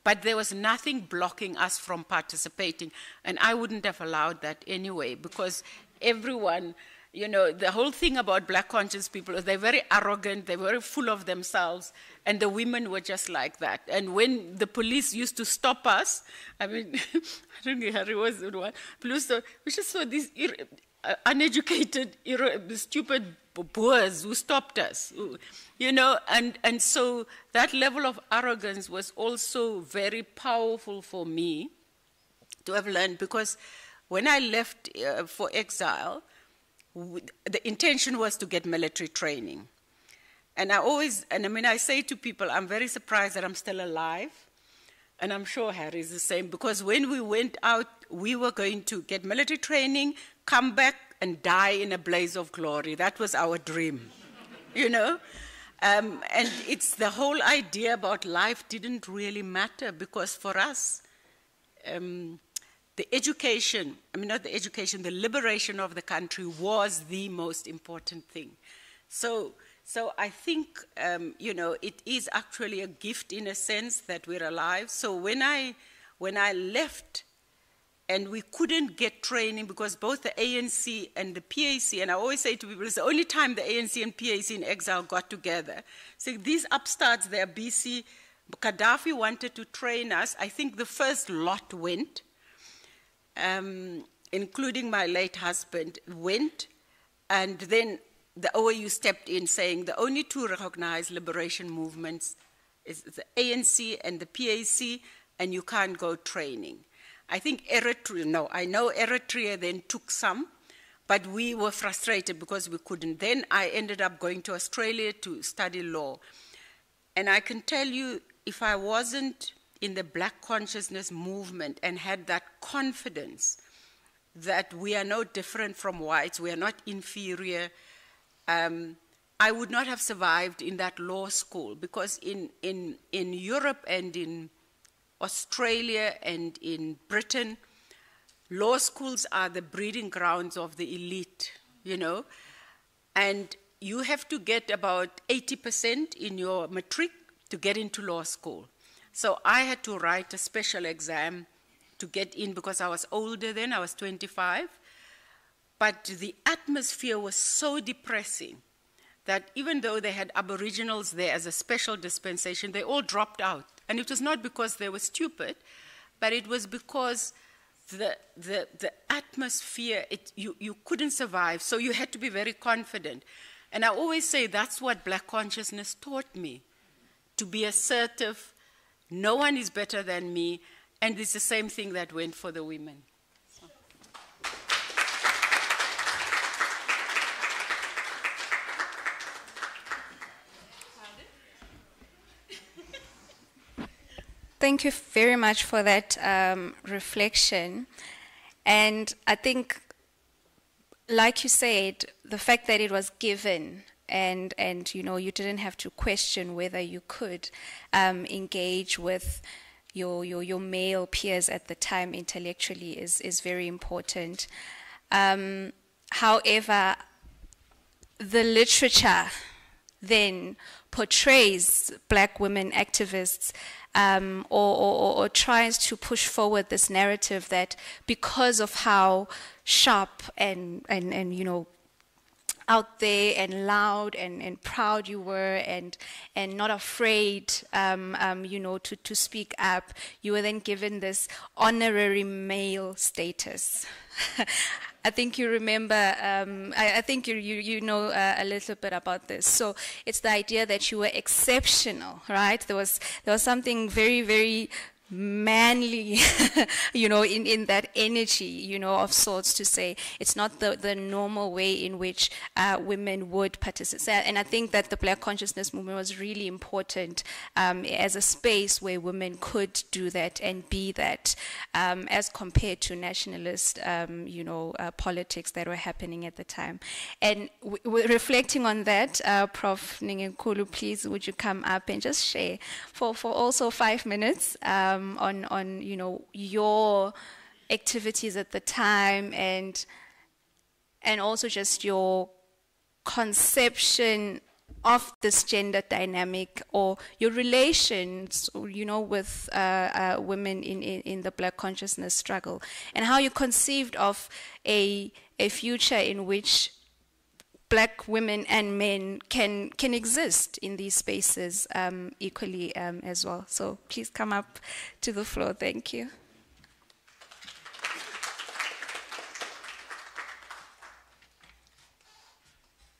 But there was nothing blocking us from participating, and I wouldn't have allowed that anyway, because everyone, you know, the whole thing about black conscious people is they're very arrogant, they're very full of themselves, and the women were just like that. And when the police used to stop us, I mean, I don't know, Harry was the one, we just saw these uneducated, stupid Boers who stopped us, you know, and so that level of arrogance was also very powerful for me to have learned, because when I left for exile, the intention was to get military training. And I say to people, I'm very surprised that I'm still alive, and I'm sure Harry is the same, because when we went out, we were going to get military training, come back, and die in a blaze of glory. That was our dream, you know? And it's the whole idea about life didn't really matter, because for us, the education, not the education, the liberation of the country was the most important thing. So I think, you know, it is actually a gift in a sense that we're alive. So when I left, and we couldn't get training because both the ANC and the PAC, and I always say to people, it's the only time the ANC and PAC in exile got together. So these upstarts, they're BC. Gaddafi wanted to train us. I think the first lot went, including my late husband, went, and then the OAU stepped in saying the only two recognized liberation movements is the ANC and the PAC, and you can't go training. I think Eritrea, I know Eritrea then took some, but we were frustrated because we couldn't. Then I ended up going to Australia to study law. And I can tell you, if I wasn't in the black consciousness movement and had that confidence that we are no different from whites, we are not inferior, I would not have survived in that law school, because in Europe and in Australia and in Britain, law schools are the breeding grounds of the elite, you know, and you have to get about 80% in your matric to get into law school. So I had to write a special exam to get in because I was older then, I was 25, but the atmosphere was so depressing that even though they had Aboriginals there as a special dispensation, they all dropped out. And it was not because they were stupid, but it was because the atmosphere, you couldn't survive, so you had to be very confident. And I always say that's what black consciousness taught me, to be assertive, no one is better than me, and it's the same thing that went for the women. Thank you very much for that reflection. And I think, like you said, the fact that it was given and you know, you didn't have to question whether you could engage with your male peers at the time intellectually is very important. However, the literature then portrays black women activists or tries to push forward this narrative that because of how sharp and you know, out there and loud and proud you were and not afraid you know, to speak up, you were then given this honorary male status. I think you remember, I think you know a little bit about this. So it's the idea that you were exceptional, right? There was something very, very manly, in that energy, of sorts, to say it's not the normal way in which women would participate. And I think that the Black Consciousness movement was really important as a space where women could do that and be that, as compared to nationalist, politics that were happening at the time. And reflecting on that, Prof. Ningenkulu, please, would you come up and just share for also 5 minutes on your activities at the time, and also just your conception of this gender dynamic, or your relations, with women in the Black consciousness struggle, and how you conceived of a future in which Black women and men can exist in these spaces equally as well. So please come up to the floor. Thank you.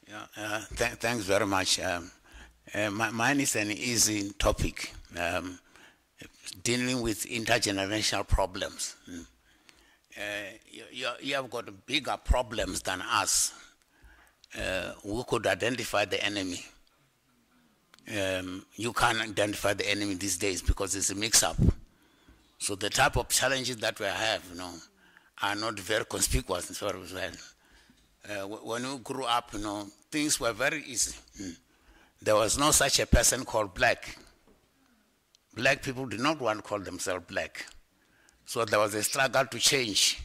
Yeah, thanks very much. Mine is an easy topic, dealing with intergenerational problems. You have got bigger problems than us. Who could identify the enemy. You can't identify the enemy these days because it's a mix-up. So the type of challenges that we have, are not very conspicuous as far as well. When we grew up, things were very easy. There was no such a person called black. Black people did not want to call themselves black. So there was a struggle to change.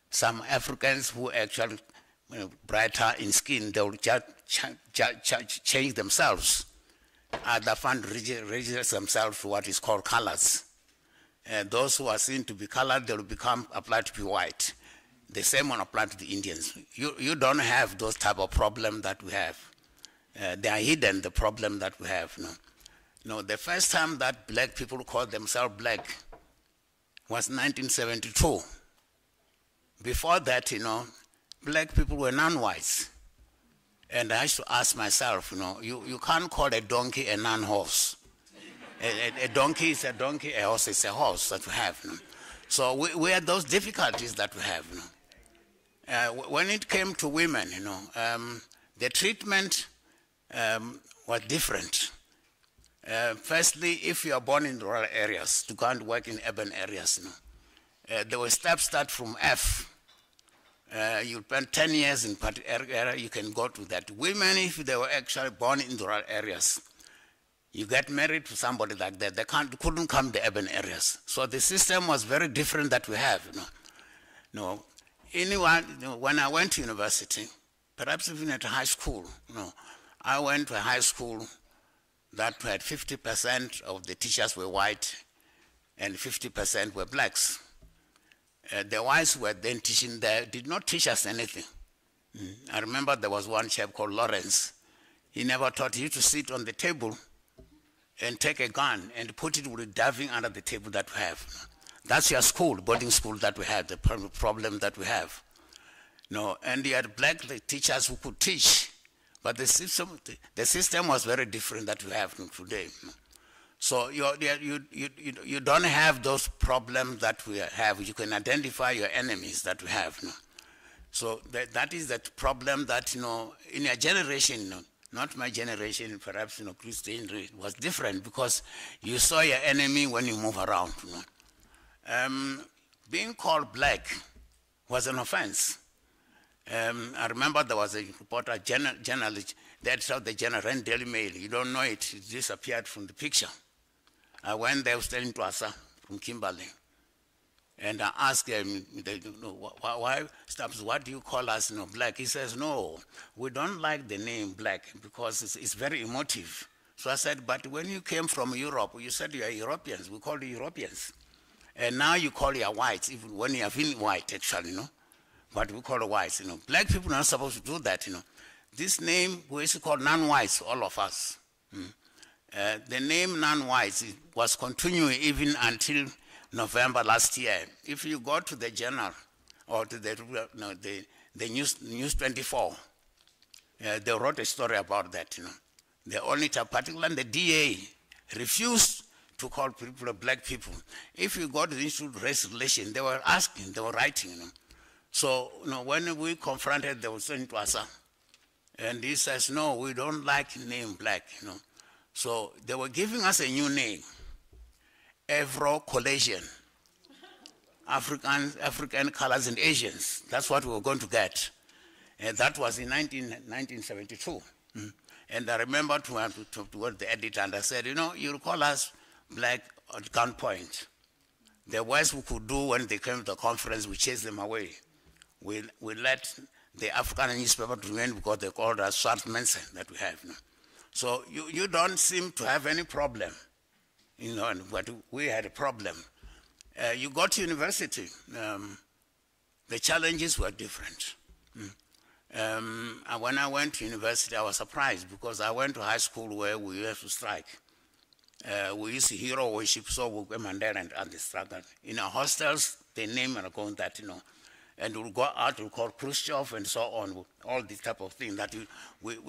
Some Africans who actually brighter in skin, they will change themselves. Other find register themselves to what is called colors. Those who are seen to be colored, they will apply to be white. The same one applied to the Indians. You don't have those type of problems that we have. They are hidden, the problem that we have. No, the first time that black people called themselves black was 1972. Before that, black people were non-whites. And I used to ask myself, you can't call a donkey a non-horse. A donkey is a donkey, a horse is a horse that we have. So we had those difficulties that we have. When it came to women, the treatment was different. Firstly, if you are born in rural areas, you can't work in urban areas. There were steps start from F. You spend 10 years in particular area, you can go to that. Women, if they were actually born in rural areas, you get married to somebody like that, they couldn't come to the urban areas. So the system was very different that we have. When I went to university, perhaps even at high school, I went to a high school that had 50% of the teachers were white and 50% were blacks. The whites were then teaching there, did not teach us anything. I remember there was one chap called Lawrence. He never taught you to sit on the table and take a gun and put it with diving under the table that we have. That's your school, boarding school that we have, the problem that we have. And you had black teachers who could teach, but the system was very different that we have today. So you don't have those problems that we have. You can identify your enemies that we have. So that is that problem that, in your generation, not my generation, perhaps, Christian was different because you saw your enemy when you move around. Being called black was an offense. I remember there was a reporter, journalist, that saw the General Daily Mail. You don't know it, it disappeared from the picture. I went there, was telling to Asa from Kimberley. And I asked him, why, Stubbs, what do you call us black? He says, no, we don't like the name black because it's very emotive. So I said, but when you came from Europe, you said you are Europeans. We call you Europeans. And now you call you whites, even when you have been white, actually, But we call it whites, Black people are not supposed to do that, This name, we used to call non-whites, all of us. The name non-whites was continuing even until November last year. If you go to the journal or to the News 24, they wrote a story about that. The only particularly the DA refused to call people black people. If you go to the Institute of Race Relations, they were asking, they were writing, you know. So, you know, when we confronted, they were saying to us, and he says, no, we don't like the name black, you know. So they were giving us a new name, Afro-Collision, African colors and Asians. That's what we were going to get. And that was in 1972. And I remember to the editor, and I said, you know, you'll call us black at gunpoint. The worst we could do when they came to the conference, we chased them away. We let the African newspaper to remain because they called us swart mensen that we have. You know. So you don't seem to have any problem, you know, but we had a problem. You got to university, the challenges were different. And when I went to university, I was surprised because I went to high school where we used to strike. We used to hero worship, so we were Mandela and the struggle. In our hostels, they name and go that, you know, and we'll go out, we'll call Khrushchev and so on, all these type of things that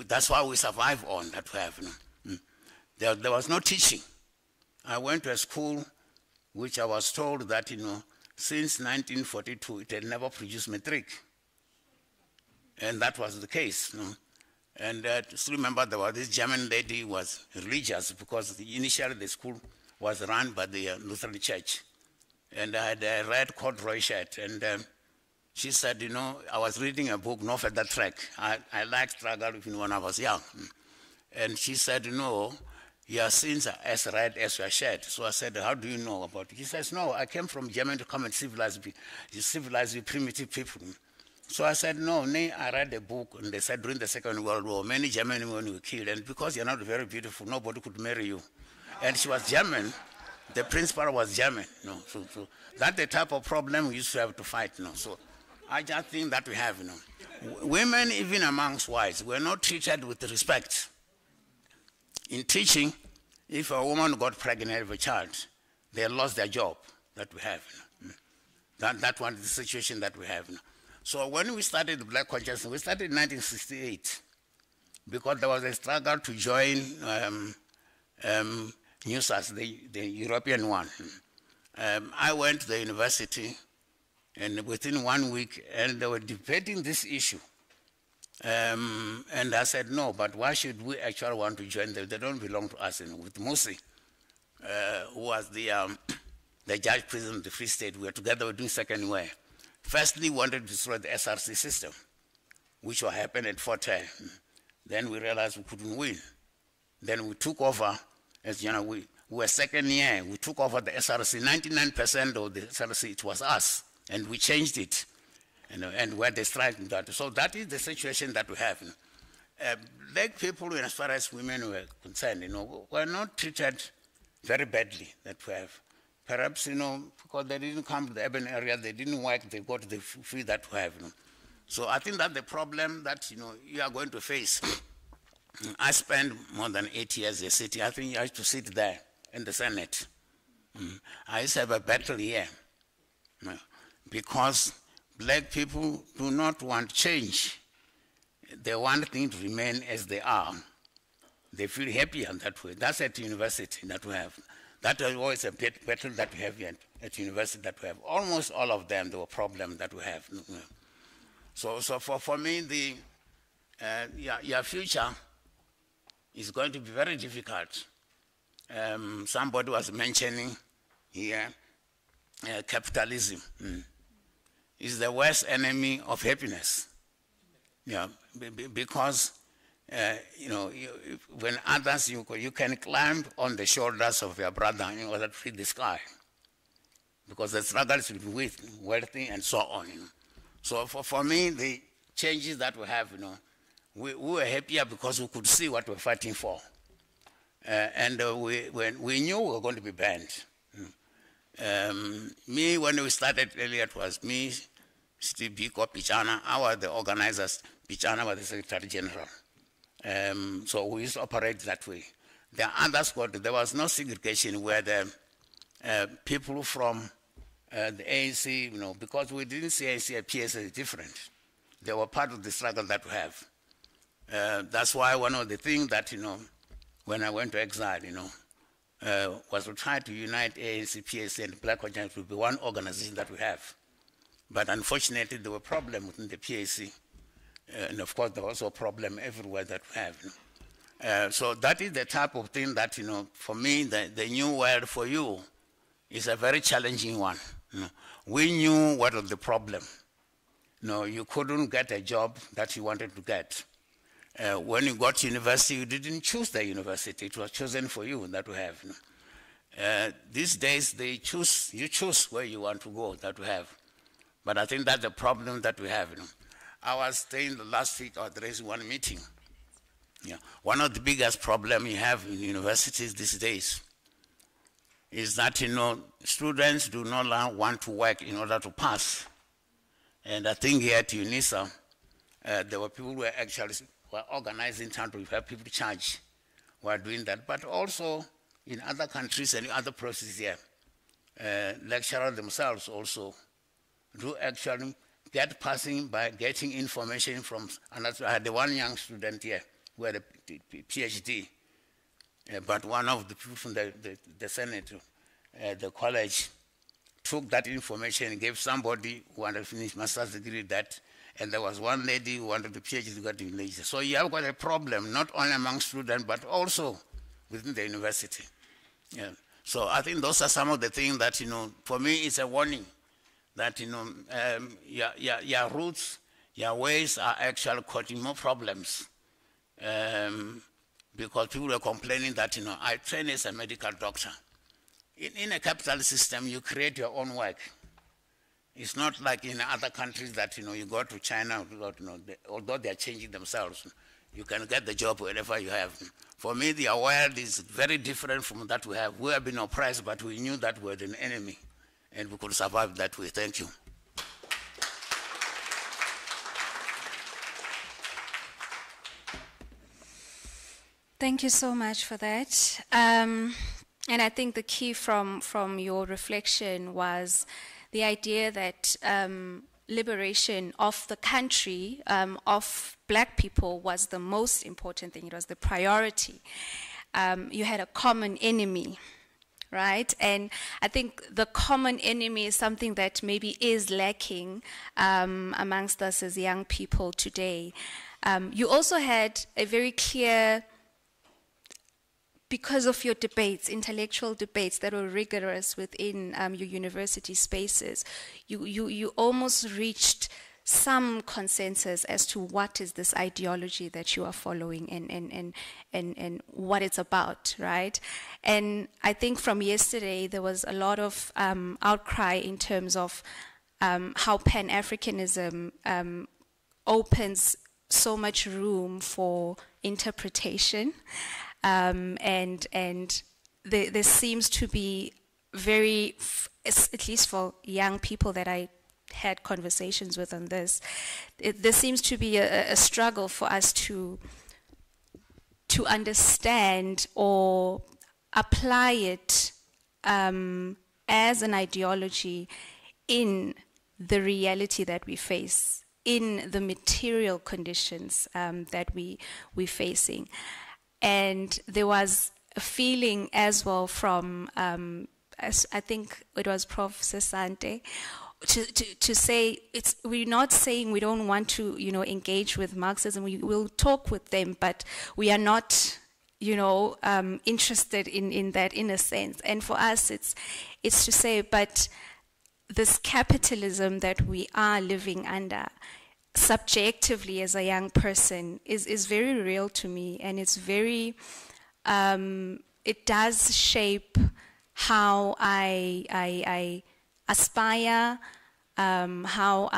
that's why we survive on that we have, you know. There was no teaching. I went to a school which I was told that, you know, since 1942, it had never produced matric. And that was the case, you know. And just remember there was this German lady who was religious because initially the school was run by the Lutheran Church. And I had a red corduroy shirt. And she said, you know, I was reading a book, No Feather Track. I liked struggle even when I was young. And she said, you know, your sins are as red as your shirt. So I said, how do you know about it? He says, no, I came from Germany to come and civilize the primitive people. So I said, no, I read a book, and they said during the Second World War, many German women were killed, and because you're not very beautiful, nobody could marry you. And she was German. The principal was German. You know, so that's the type of problem we used to have to fight. You know. So I just think that we have, you know. Women, even amongst whites, were not treated with respect. In teaching, if a woman got pregnant with a child, they lost their job that we have. You know. That one is the situation that we have. You know. So when we started the Black Consciousness, we started in 1968 because there was a struggle to join NUSAS, the European one. I went to the university, and within 1 week, and they were debating this issue. And I said, no, but why should we actually want to join them? They don't belong to us. You know, with Musi, who was the judge president of the Free State, we were together, we were doing second way. Firstly, we wanted to destroy the SRC system, which will happen at Fort Hare. Then we realized we couldn't win. Then we took over, as you know, we were second year, we took over the SRC. 99% of the SRC, it was us, and we changed it, and we're destroying that. So that is the situation that we have. Black people, as far as women were concerned, you know, were not treated very badly that we have. Perhaps, you know, because they didn't come to the urban area, they didn't work, they got the fee that we have. You know. So I think that's the problem that, you know, you are going to face. I spent more than 8 years in the city. I think I used to sit there in the Senate. I used to have a battle here because black people do not want change. They want things to remain as they are. They feel happier that way. That's at university that we have. That is always a battle that we have at university that we have. Almost all of them, there were problems that we have. So for me, your future is going to be very difficult. Somebody was mentioning here, capitalism is the worst enemy of happiness. Yeah, because you know, when others, you can climb on the shoulders of your brother in order to free the sky, because the struggles will be with wealthy and so on. You know. So for me, the changes that we have, you know, we were happier because we could see what we're fighting for, and when we knew we were going to be banned. Me, when we started earlier, it was me, Steve Biko, Pichana. I was the organizers. Pichana was the Secretary General. So we used to operate that way. The others, there was no segregation where the people from the ANC, you know, because we didn't see ANC and PS as different. They were part of the struggle that we have. That's why one of the things that, you know, when I went to exile, you know, was to try to unite ANC, PAC, and Black Consciousness to be one organization that we have. But unfortunately, there were problems within the PAC. And of course, there was also a problem everywhere that we have. So that is the type of thing that, for me, the new world for you is a very challenging one. We knew what was the problem. You couldn't get a job that you wanted to get. When you got to university, you didn't choose the university. It was chosen for you that we have. These days, you choose where you want to go that we have. But I think that's the problem that we have. I was saying last week, there is one meeting. One of the biggest problems you have in universities these days is that, students do not want to work in order to pass. And I think here at UNISA, there were people who were actually organizing time to have people charge who are doing that. But also in other countries and other processes here, lecturers themselves also do actually get passing by getting information from another. I had the one young student here who had a PhD, but one of the people from the Senate, the college, took that information and gave somebody who wanted to finish master's degree that, and there was one lady who wanted the PhD to get in literature. So you have got a problem, not only among students, but also within the university. So I think those are some of the things that, for me, it's a warning that, your roots, your ways are actually causing more problems. Because people are complaining that, I train as a medical doctor. In a capitalist system, you create your own work. It's not like in other countries that, you go to China, although they are changing themselves, you can get the job wherever you have. For me, the world is very different from that we have. We have been oppressed, but we knew that we were an enemy, and we could survive that way. Thank you. Thank you so much for that. And I think the key from your reflection was the idea that liberation of the country, of Black people, was the most important thing. It was the priority. You had a common enemy, right? And I think the common enemy is something that maybe is lacking amongst us as young people today. You also had a very clear, because of your debates, intellectual debates that were rigorous within your university spaces, you almost reached some consensus as to what is this ideology that you are following and what it's about, right? And I think from yesterday there was a lot of outcry in terms of how Pan-Africanism opens so much room for interpretation. And there seems to be very, at least for young people that I had conversations with on this, there seems to be a struggle for us to understand or apply it as an ideology in the reality that we face, in the material conditions that we're facing. And there was a feeling as well from, I think it was Prof. Sesante, to say, we're not saying we don't want to, engage with Marxism. We will talk with them, but we are not, interested in that in a sense. And for us, it's to say, but this capitalism that we are living under, subjectively as a young person, is very real to me, and it's very, it does shape how I aspire, how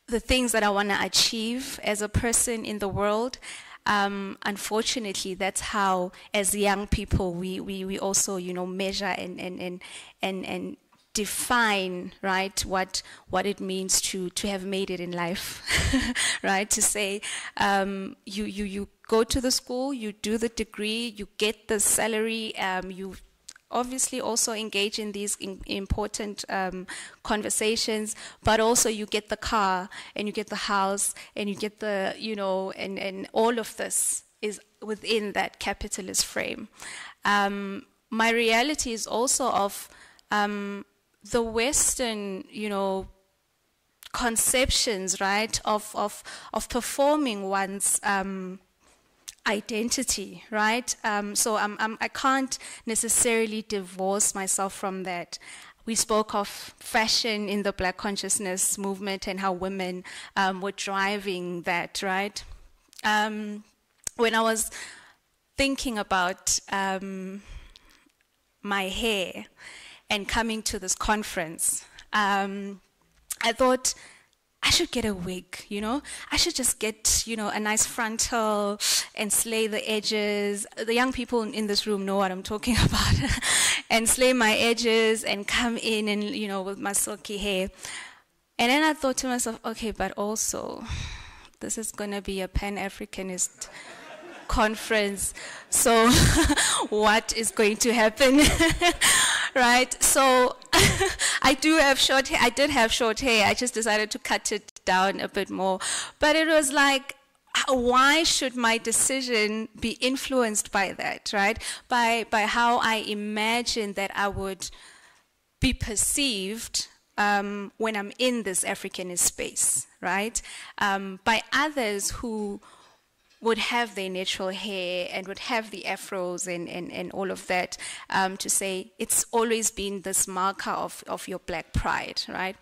the things that I want to achieve as a person in the world. Unfortunately, that's how, as young people, we also, measure and define, right, what it means to have made it in life, right? To say, you go to the school, you do the degree, you get the salary, you obviously also engage in these important conversations, but also you get the car, and you get the house, and you get the, and all of this is within that capitalist frame. My reality is also of the Western, conceptions, right, of performing one's identity, right? So I can't necessarily divorce myself from that. We spoke of fashion in the Black consciousness movement and how women were driving that, right? When I was thinking about my hair and coming to this conference, I thought I should get a wig, I should just get, a nice frontal and slay the edges. The young people in this room know what I'm talking about. And slay my edges and come in and, with my silky hair. And then I thought to myself, okay, but also, this is going to be a Pan-Africanist conference. So what is going to happen? Right? So I do have short hair. I did have short hair. I just decided to cut it down a bit more. But it was like, why should my decision be influenced by that, right? By how I imagine that I would be perceived when I'm in this Africanist space, right? By others who would have their natural hair and would have the afros and all of that, to say it's always been this marker of your Black pride, right?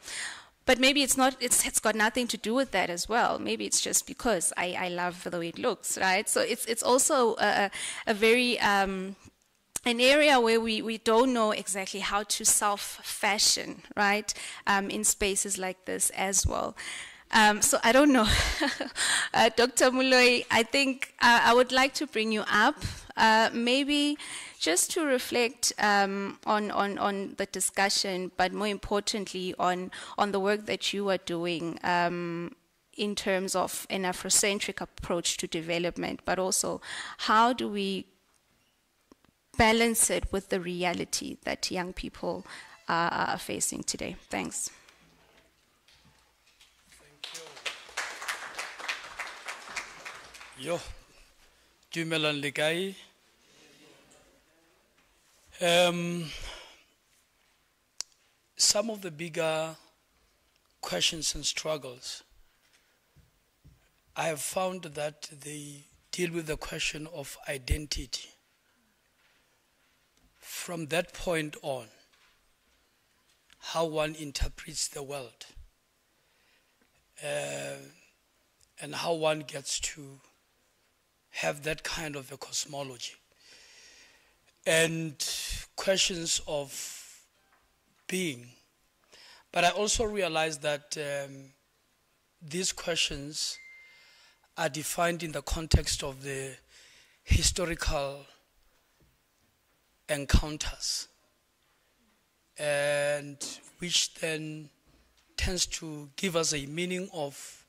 But maybe it's not, it's got nothing to do with that as well. Maybe it's just because I love the way it looks, right? So it's also a very, an area where we don't know exactly how to self-fashion, right? In spaces like this as well. So I don't know. Dr. Moloi, I think I would like to bring you up, maybe just to reflect on the discussion, but more importantly on the work that you are doing in terms of an Afrocentric approach to development, but also how do we balance it with the reality that young people are facing today. Thanks. Yo, dumelang le kae? Some of the bigger questions and struggles, I have found that they deal with the question of identity. From that point on, how one interprets the world, and how one gets to have that kind of a cosmology. And questions of being. But I also realize that these questions are defined in the context of the historical encounters, and which then tends to give us a meaning of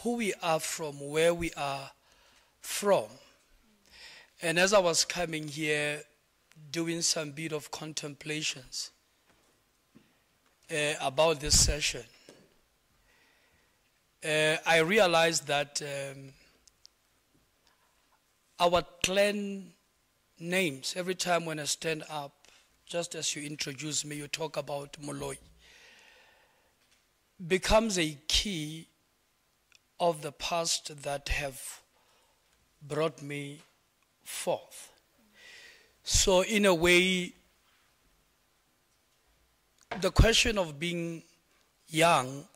who we are from, where we are from. And as I was coming here, doing some bit of contemplations about this session, I realized that our clan names, every time when I stand up, just as you introduce me, you talk about Moloi, becomes a key of the past that have brought me forth. So in a way, the question of being young,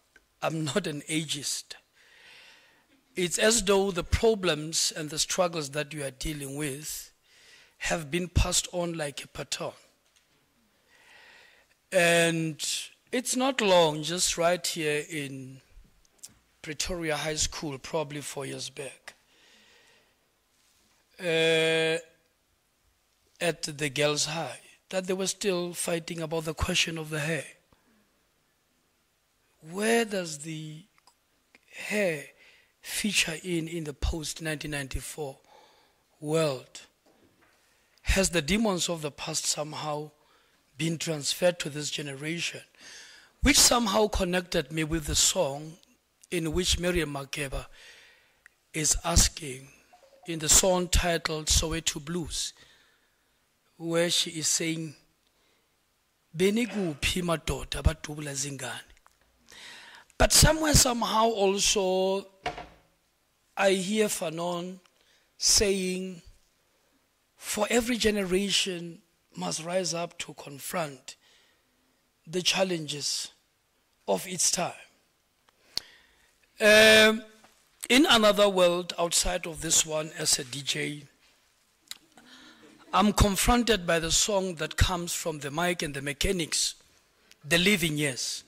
I'm not an ageist. It's as though the problems and the struggles that you are dealing with have been passed on like a baton. And it's not long, just right here in Pretoria High School, probably 4 years back, at the girls' high, that they were still fighting about the question of the hair. Where does the hair feature in the post-1994 world? Has the demons of the past somehow been transferred to this generation? Which somehow connected me with the song in which Miriam Makeba is asking in the song titled Soweto Blues, where she is saying, Beniguphi madoda abadubula zingane. But somewhere, somehow also, I hear Fanon saying, for every generation must rise up to confront the challenges of its time. In another world outside of this one, as a DJ, I'm confronted by the song that comes from the Mike and the Mechanics, The Living Years.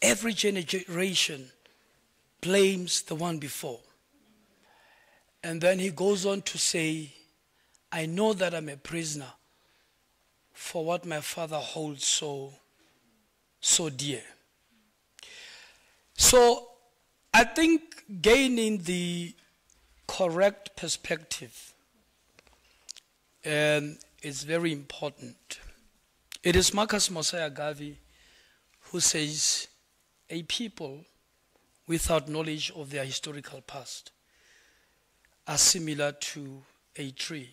Every generation blames the one before. And then he goes on to say, I know that I'm a prisoner for what my father holds so dear. So I think gaining the correct perspective is very important. It is Marcus Mosiah Garvey who says, a people without knowledge of their historical past are similar to a tree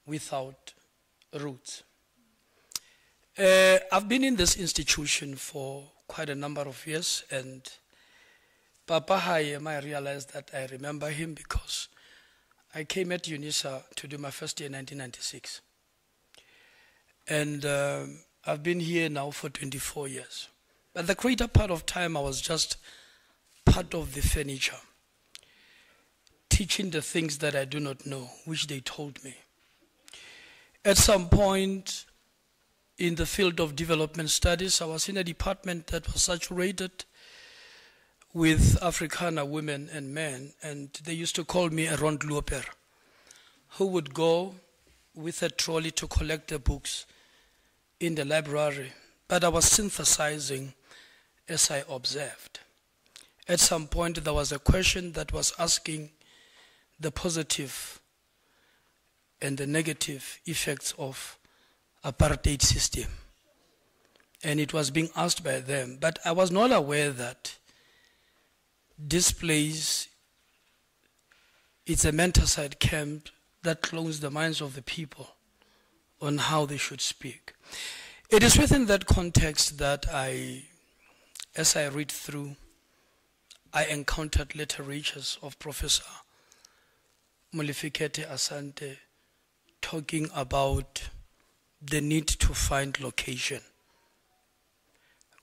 without roots. I've been in this institution for quite a number of years, and Papa Hayem, I realized that I remember him because I came at UNISA to do my first year in 1996. And I've been here now for 24 years. But the greater part of time I was just part of the furniture, teaching the things that I do not know, which they told me. At some point in the field of development studies, I was in a department that was saturated with Afrikaner women and men, and they used to call me a rondloper, who would go with a trolley to collect the books in the library. But I was synthesizing as I observed. At some point, there was a question that was asking the positive and the negative effects of apartheid system. And it was being asked by them. But I was not aware that this place is a mental-side camp that clones the minds of the people on how they should speak. It is within that context that as I read through, I encountered literatures of Professor Mulifikete Asante talking about the need to find location,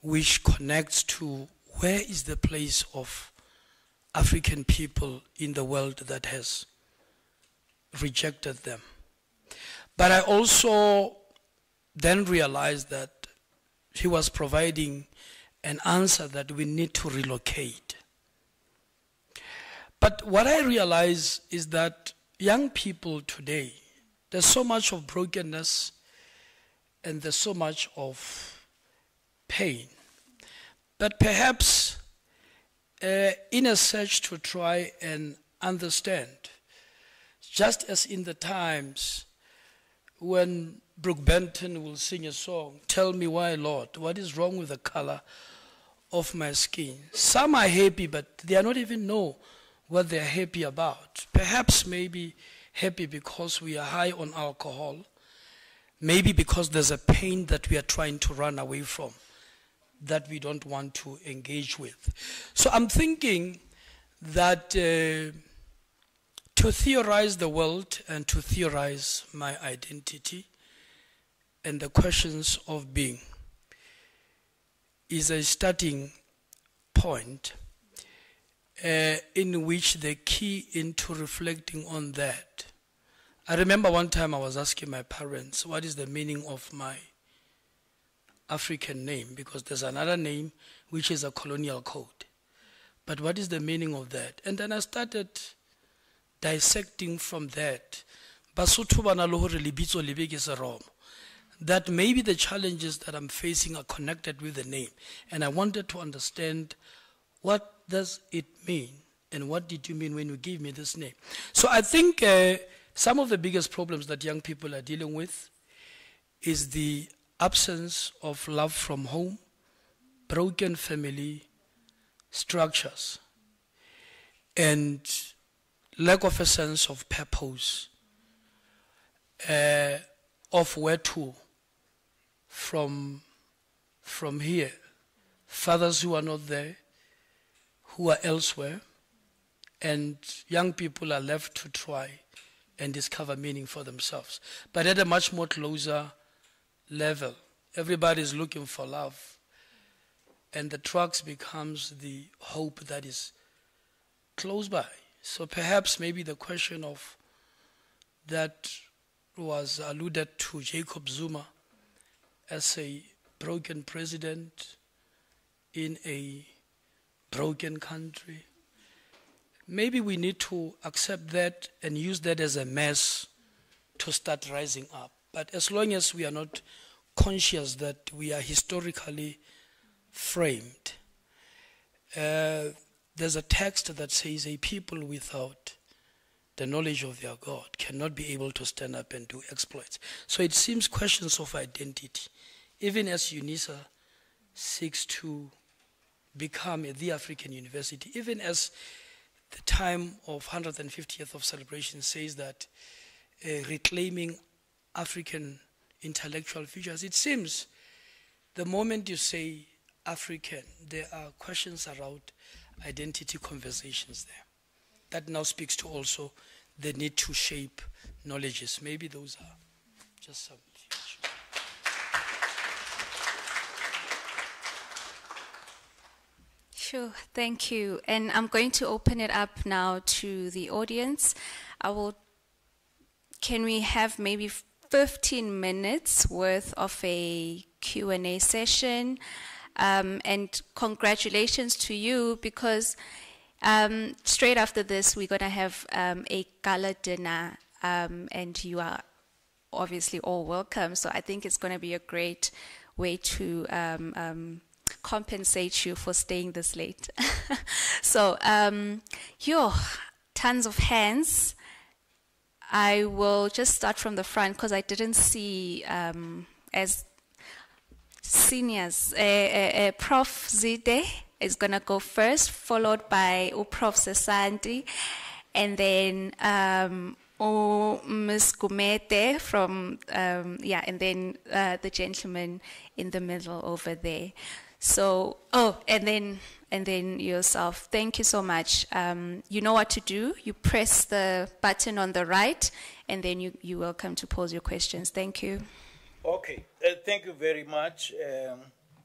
which connects to where is the place of African people in the world that has rejected them. But I also then realized that he was providing an answer that we need to relocate. But what I realize is that young people today, there's so much of brokenness and there's so much of pain. But perhaps in a search to try and understand, just as in the times when Brooke Benton will sing a song, "Tell me why, Lord, what is wrong with the color of my skin?" Some are happy, but they are not even know what they're happy about. Perhaps maybe happy because we are high on alcohol, maybe because there's a pain that we are trying to run away from, that we don't want to engage with. So I'm thinking that to theorize the world and to theorize my identity and the questions of being is a starting point in which the key into reflecting on that. I remember one time I was asking my parents, what is the meaning of my African name? Because there's another name which is a colonial code. But what is the meaning of that? And then I started dissecting from that. That maybe the challenges that I'm facing are connected with the name. And I wanted to understand, what does it mean? And what did you mean when you gave me this name? So I think some of the biggest problems that young people are dealing with is the absence of love from home, broken family structures, and lack of a sense of purpose, of where to from here. Fathers who are not there, who are elsewhere, and young people are left to try and discover meaning for themselves. But at a much more closer level, everybody is looking for love, and the trucks becomes the hope that is close by. So perhaps maybe the question of that was alluded to Jacob Zuma as a broken president in a broken country. Maybe we need to accept that and use that as a mess to start rising up. But as long as we are not conscious that we are historically framed, there's a text that says a people without the knowledge of their God cannot be able to stand up and do exploits. So it seems questions of identity, even as UNISA seeks to become the African university, even as the time of 150th of celebration says that reclaiming African intellectual features, it seems the moment you say African, there are questions around identity conversations there. That now speaks to also the need to shape knowledges. Maybe those are just some features. Sure, thank you. And I'm going to open it up now to the audience. Can we have maybe 15 minutes worth of a Q&A session? And congratulations to you, because straight after this, we're going to have a gala dinner, and you are obviously all welcome. So I think it's going to be a great way to compensate you for staying this late. So, tons of hands. I will just start from the front because I didn't see as seniors. Prof Zide is going to go first, followed by Prof Sesanti, and then Ms. Gumete from, and then the gentleman in the middle over there. So, and then yourself. Thank you so much. You know what to do. You press the button on the right, and then you're welcome to pose your questions. Thank you. Okay, thank you very much,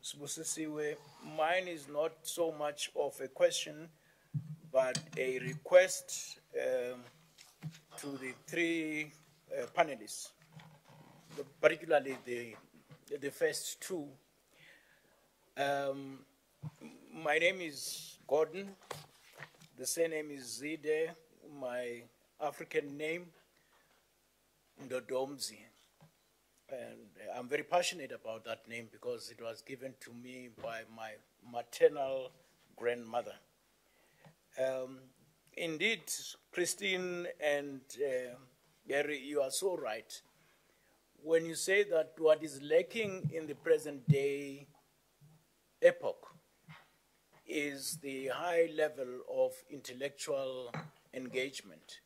Sibusisiwe. Mine is not so much of a question, but a request to the three panelists, particularly the first two. My name is Gordon. The surname is Zide. My African name, Ndodomzi. And I'm very passionate about that name because it was given to me by my maternal grandmother. Indeed, Christine and Gary, you are so right. When you say that what is lacking in the present day epoch is the high level of intellectual engagement.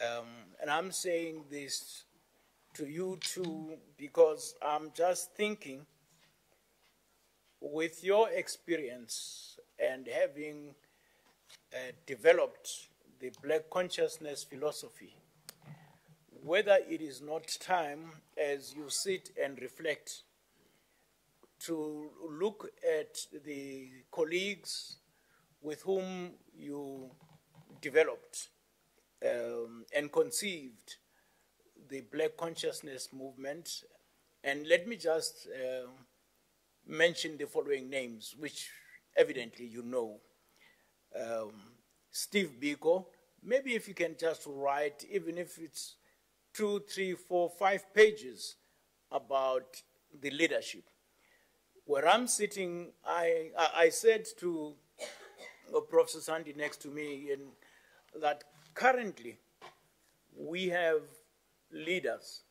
And I'm saying this to you too because I'm just thinking, with your experience and having developed the Black consciousness philosophy, whether it is not time, as you sit and reflect, to look at the colleagues with whom you developed and conceived the Black consciousness movement. And let me just mention the following names, which evidently you know. Steve Biko, maybe if you can just write, even if it's 2, 3, 4, 5 pages about the leadership. Where I'm sitting, I said to Professor Sandy next to me that currently we have leaders,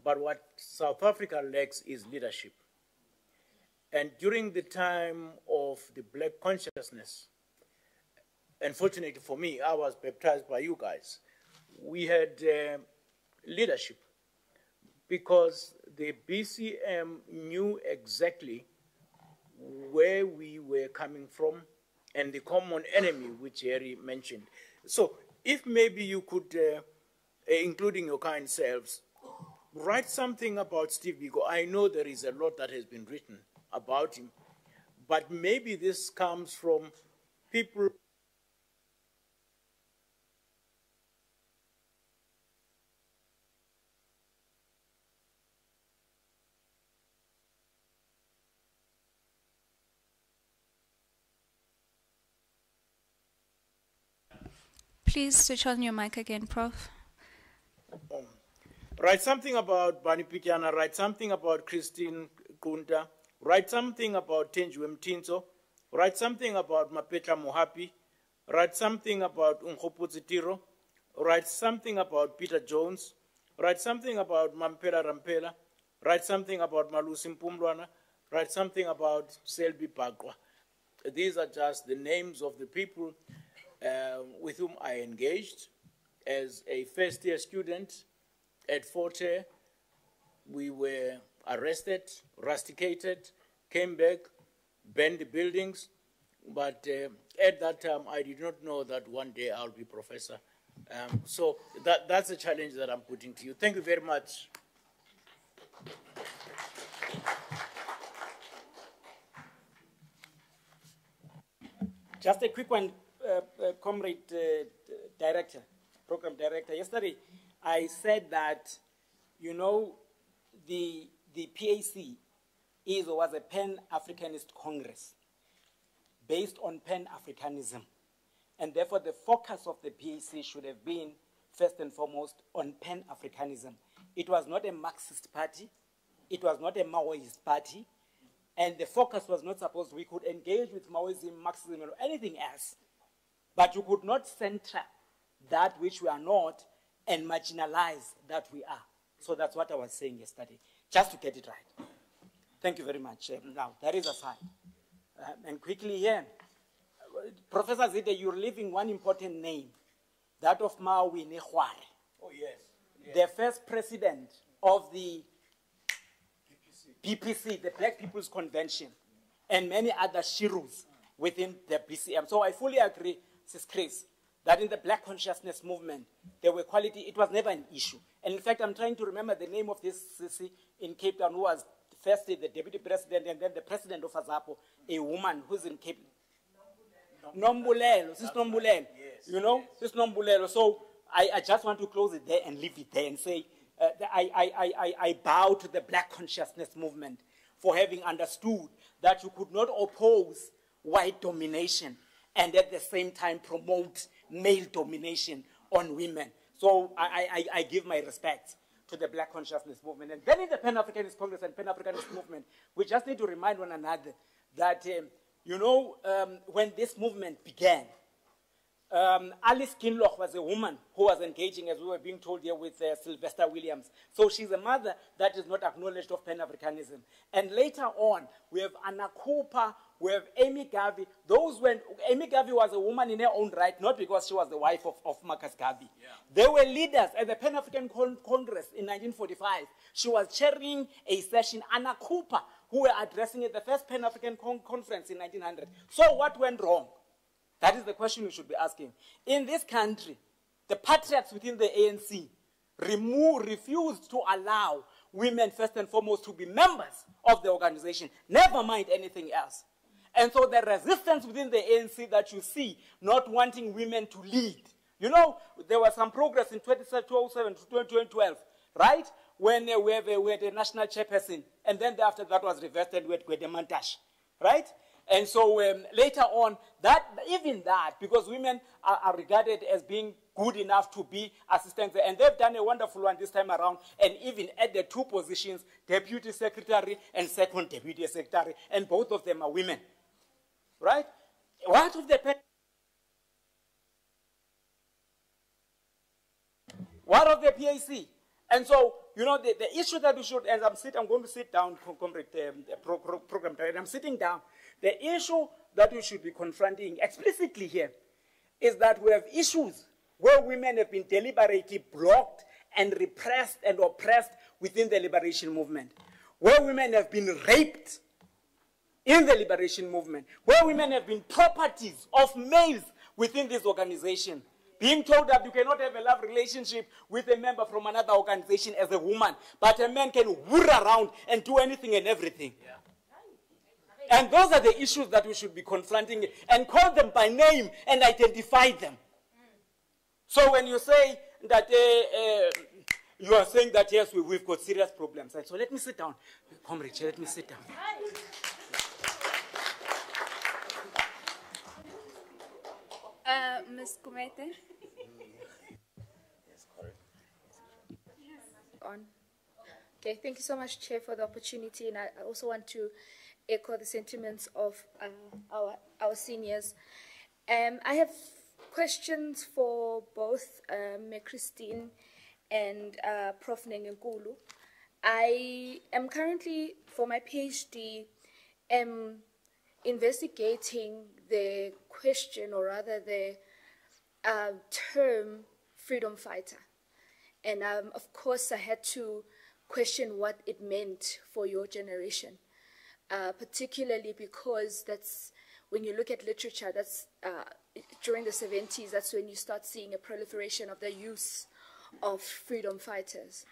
but what South Africa lacks is leadership. And during the time of the Black consciousness, and fortunately for me, I was baptized by you guys. We had leadership, because the BCM knew exactly where we were coming from and the common enemy which Harry mentioned. So if maybe you could, including your kind selves, write something about Steve Biko. I know there is a lot that has been written about him, but maybe this comes from people. Please switch on your mic again, Prof. Write something about Bani Pityana, write something about Christine Kunta, write something about Tenjwe Mtinso, write something about Mapetla Mohapi, write something about Unkhopuzi Tiro, write something about Peter Jones, write something about Mampela Rampela, write something about Malusi Mpumlwana, write something about Selby Bagwa. These are just the names of the people with whom I engaged as a first-year student at Forte. We were arrested, rusticated, came back, burned the buildings, but at that time I did not know that one day I'll be professor. So that's a challenge that I'm putting to you. Thank you very much. Just a quick one, Comrade Director, Program Director. Yesterday, I said that, you know, the PAC was a Pan-Africanist Congress based on Pan-Africanism. And therefore, the focus of the PAC should have been, first and foremost, on Pan-Africanism. It was not a Marxist party. It was not a Maoist party. And the focus was not supposed, we could engage with Maoism, Marxism, or anything else. But you could not center that which we are not and marginalize that we are. So that's what I was saying yesterday, just to get it right. Thank you very much. Now, that is aside. And quickly here, Professor Zide, you're leaving one important name, that of Maui Nehware. Oh, yes. The first president of the PPC, the Black People's Convention, and many other shirus within the BCM. So I fully agree, Sis Chris, that in the Black consciousness movement, there were quality, it was never an issue. And in fact, I'm trying to remember the name of this Sisi in Cape Town, who was firstly the deputy president and then the president of Azapo, a woman who's in Cape Town. Nombulelo, Sis Nombulelo. Yes, you know, Sis Nombulelo. So I just want to close it there and leave it there and say, I bow to the Black consciousness movement for having understood that you could not oppose white domination and at the same time promote male domination on women. So I give my respect to the Black consciousness movement. And then in the Pan-Africanist Congress and Pan-Africanist movement, we just need to remind one another that, you know, when this movement began, Alice Kinloch was a woman who was engaging, as we were being told here, with Sylvester Williams. So she's a mother that is not acknowledged of Pan-Africanism. And later on, we have Anna Cooper, we have Amy Garvey. Amy Garvey was a woman in her own right, not because she was the wife of Marcus Garvey. Yeah. They were leaders at the Pan-African Congress in 1945. She was chairing a session, Anna Cooper, who were addressing at the first Pan-African Conference in 1900. So what went wrong? That is the question we should be asking. In this country, the patriots within the ANC refused to allow women, first and foremost, to be members of the organization, never mind anything else. And so the resistance within the ANC that you see, not wanting women to lead. You know, there was some progress in 2007 to 2012, right? When we had a national chairperson, and then after that was reversed and we had Gwede Mantashe, right? And so later on, even that, because women are regarded as being good enough to be assistants, and they've done a wonderful one this time around, and even added two positions, deputy secretary and second deputy secretary, and both of them are women, right? What of the PAC? And so, you know, the issue that we should, as I'm going to sit down, Comrade Program Director, I'm sitting down. The issue that we should be confronting explicitly here, is that we have issues where women have been deliberately blocked and repressed and oppressed within the liberation movement, where women have been raped in the liberation movement, where women have been properties of males within this organization, being told that you cannot have a love relationship with a member from another organization as a woman, but a man can whir around and do anything and everything. Yeah. And those are the issues that we should be confronting and call them by name and identify them. So when you say that you are saying that, yes, we've got serious problems. And so let me sit down. Comrade, let me sit down. Ms. Kumete. On. Okay, thank you so much, Chair, for the opportunity, and I also want to echo the sentiments of our seniors. I have questions for both Ms. Christine and Prof. Nengenkulu. I am currently, for my PhD, investigating the question, or rather the term freedom fighter. And of course, I had to question what it meant for your generation, particularly because that's, when you look at literature, that's during the 70s, that's when you start seeing a proliferation of the use of freedom fighters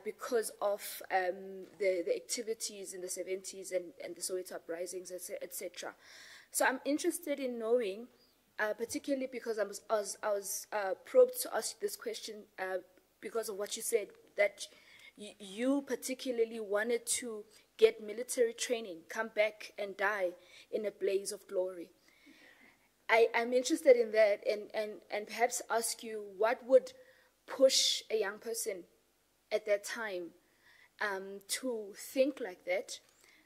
because of the activities in the 70s and the Soweto uprisings, etc. So I'm interested in knowing, particularly because I was probed to ask this question because of what you said, that you particularly wanted to get military training, come back and die in a blaze of glory. I'm interested in that, and perhaps ask you what would push a young person at that time to think like that.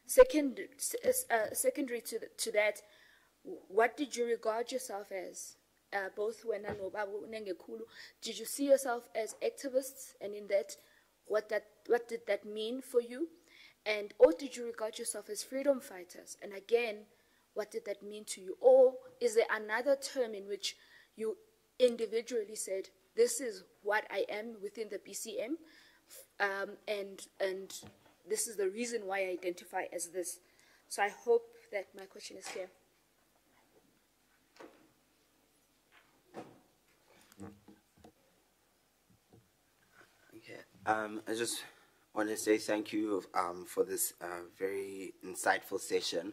Secondary to that, what did you regard yourself as? Both Wena and Babu Nengekulu, did you see yourself as activists, and in that, what did that mean for you? And or did you regard yourself as freedom fighters? And again, what did that mean to you? Or is there another term in which you individually said, this is what I am within the BCM, and this is the reason why I identify as this? So I hope that my question is clear. Okay, I just want to say thank you for this very insightful session.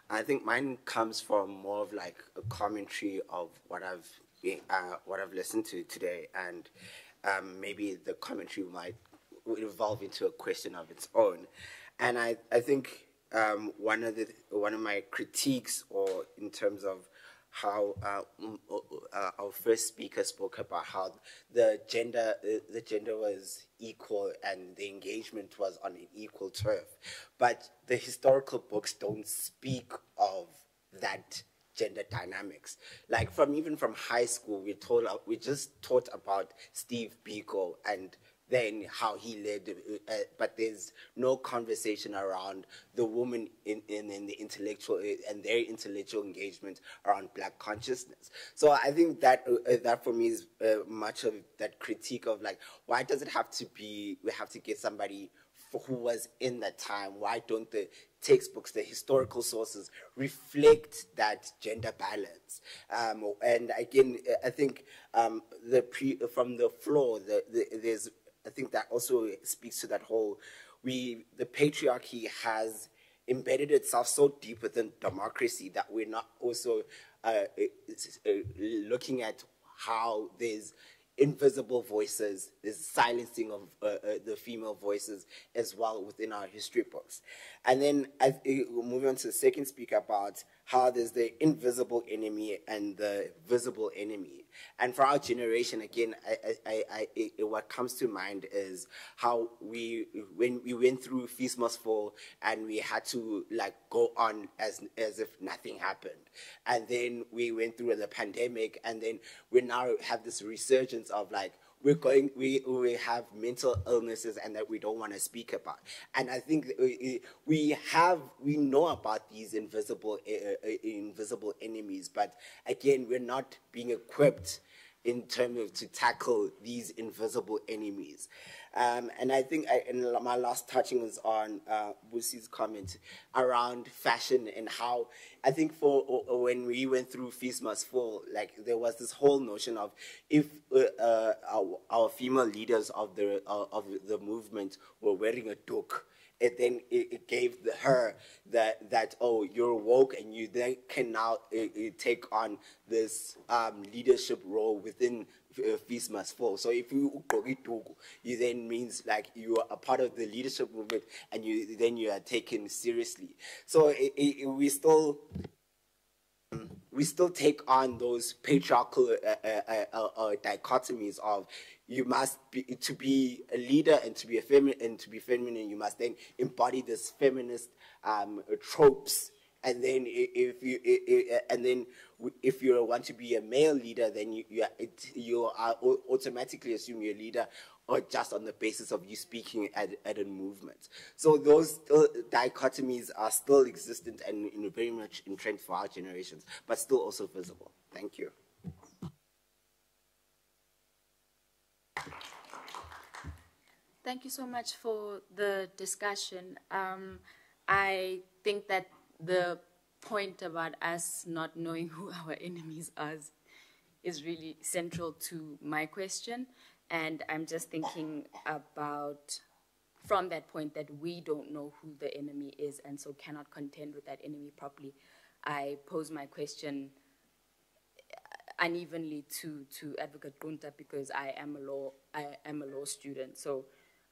I think mine comes from more of like a commentary of what I've listened to today, and maybe the commentary might evolve into a question of its own. And I think one of my critiques, or in terms of how our first speaker spoke about how the gender was equal and the engagement was on an equal turf, but the historical books don't speak of that gender dynamics. Like even from high school, we just taught about Steve Biko and then how he led, but there's no conversation around the woman in the intellectual and their intellectual engagement around Black consciousness. So I think that for me is much of that critique of like, why does it have to be, we have to get somebody who was in that time? Why don't the textbooks, the historical sources, reflect that gender balance? And again, I think from the floor, there's, I think that also speaks to that whole, the patriarchy has embedded itself so deep within democracy that we're not also looking at how there's invisible voices, there's silencing of the female voices as well within our history books. And then moving on to the second speaker about how there's the invisible enemy and the visible enemy. And for our generation, again, what comes to mind is how when we went through Feast Must Fall and we had to like go on as if nothing happened. And then we went through the pandemic, and then we now have this resurgence of like, we have mental illnesses and that we don't want to speak about. And I think we know about these invisible enemies, but again, we're not being equipped in terms of to tackle these invisible enemies. And I think my last touching was on Busi's comment around fashion and how I think when we went through Feast Must Fall, like there was this whole notion of if our female leaders of the movement were wearing a doek, it gave her that oh, you're woke and you then can now take on this leadership role within Feast Must Fall. So if you you then means like you are a part of the leadership movement and you are taken seriously. So we still take on those patriarchal dichotomies of you must be to be a leader and to be feminine, you must then embody this feminist tropes. And then if you want to be a male leader, then you are automatically assume you're a leader, or just on the basis of you speaking at a movement. So those dichotomies are still existent and very much entrenched for our generations, but still also visible. Thank you. Thank you so much for the discussion. I think that the point about us not knowing who our enemies are is really central to my question. And I'm just thinking about, from that point, that we don't know who the enemy is and so cannot contend with that enemy properly. I pose my question unevenly to Advocate Gunta because I am a law student. So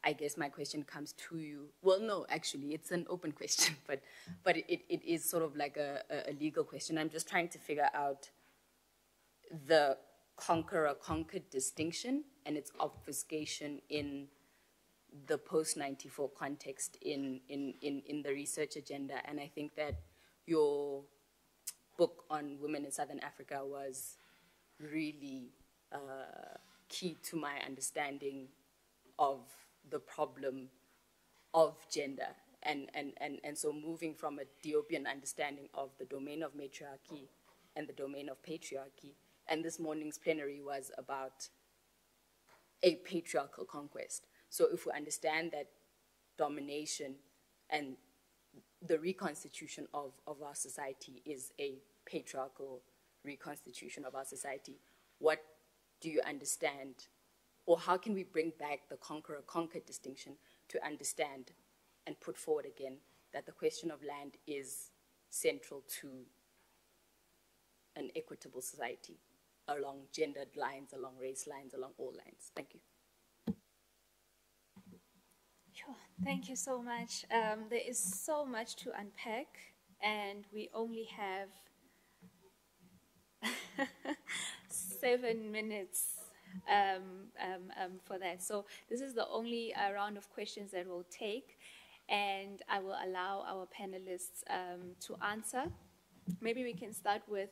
I guess my question comes to you. Well, no, actually, it's an open question, but it is sort of like a legal question. I'm just trying to figure out the conqueror-conquered distinction and its obfuscation in the post-94 context in the research agenda. And I think that your book on women in Southern Africa was really key to my understanding of the problem of gender. And so moving from a Diopian understanding of the domain of matriarchy and the domain of patriarchy, and this morning's plenary was about a patriarchal conquest. So if we understand that domination and the reconstitution of our society is a patriarchal reconstitution of our society, what do you understand, or how can we bring back the conqueror-conquered distinction to understand and put forward again that the question of land is central to an equitable society along gendered lines, along race lines, along all lines? Thank you. Sure. Thank you so much. There is so much to unpack, and we only have 7 minutes for that. So this is the only round of questions that we'll take, and I will allow our panelists to answer. Maybe we can start with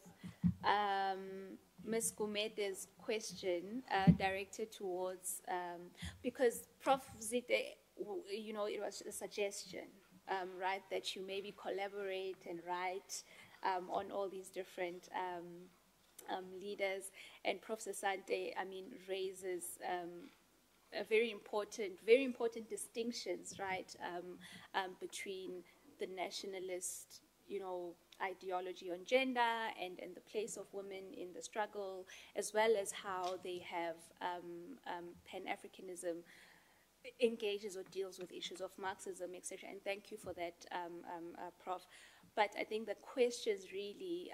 Ms. Gumede's question directed towards, because Prof. Zite, you know, it was a suggestion, right, that you maybe collaborate and write on all these different leaders, and Prof. Sasante, I mean, raises a very important distinctions, right, between the nationalist, you know, ideology on gender and the place of women in the struggle, as well as how they have Pan-Africanism engages or deals with issues of Marxism, etc. And thank you for that, Prof. But I think the questions really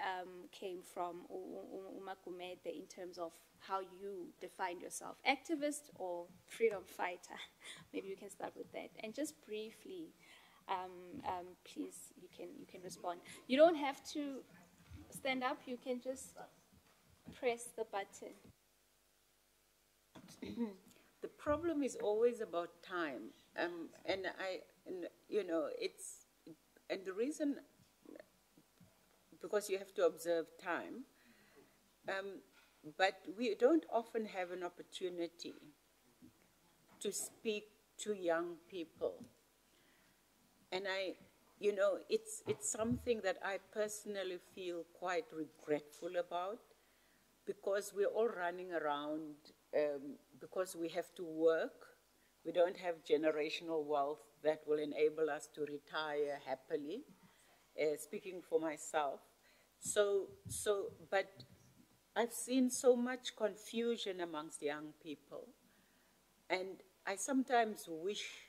came from Uma Gumede in terms of how you define yourself, activist or freedom fighter. Maybe you can start with that. And just briefly, please, you can respond. You don't have to stand up. You can just press the button. The problem is always about time, and you know, and the reason, because you have to observe time. but we don't often have an opportunity to speak to young people. And you know, it's something that I personally feel quite regretful about, because we're all running around because we have to work. We don't have generational wealth that will enable us to retire happily, speaking for myself. But I've seen so much confusion amongst young people, and I sometimes wish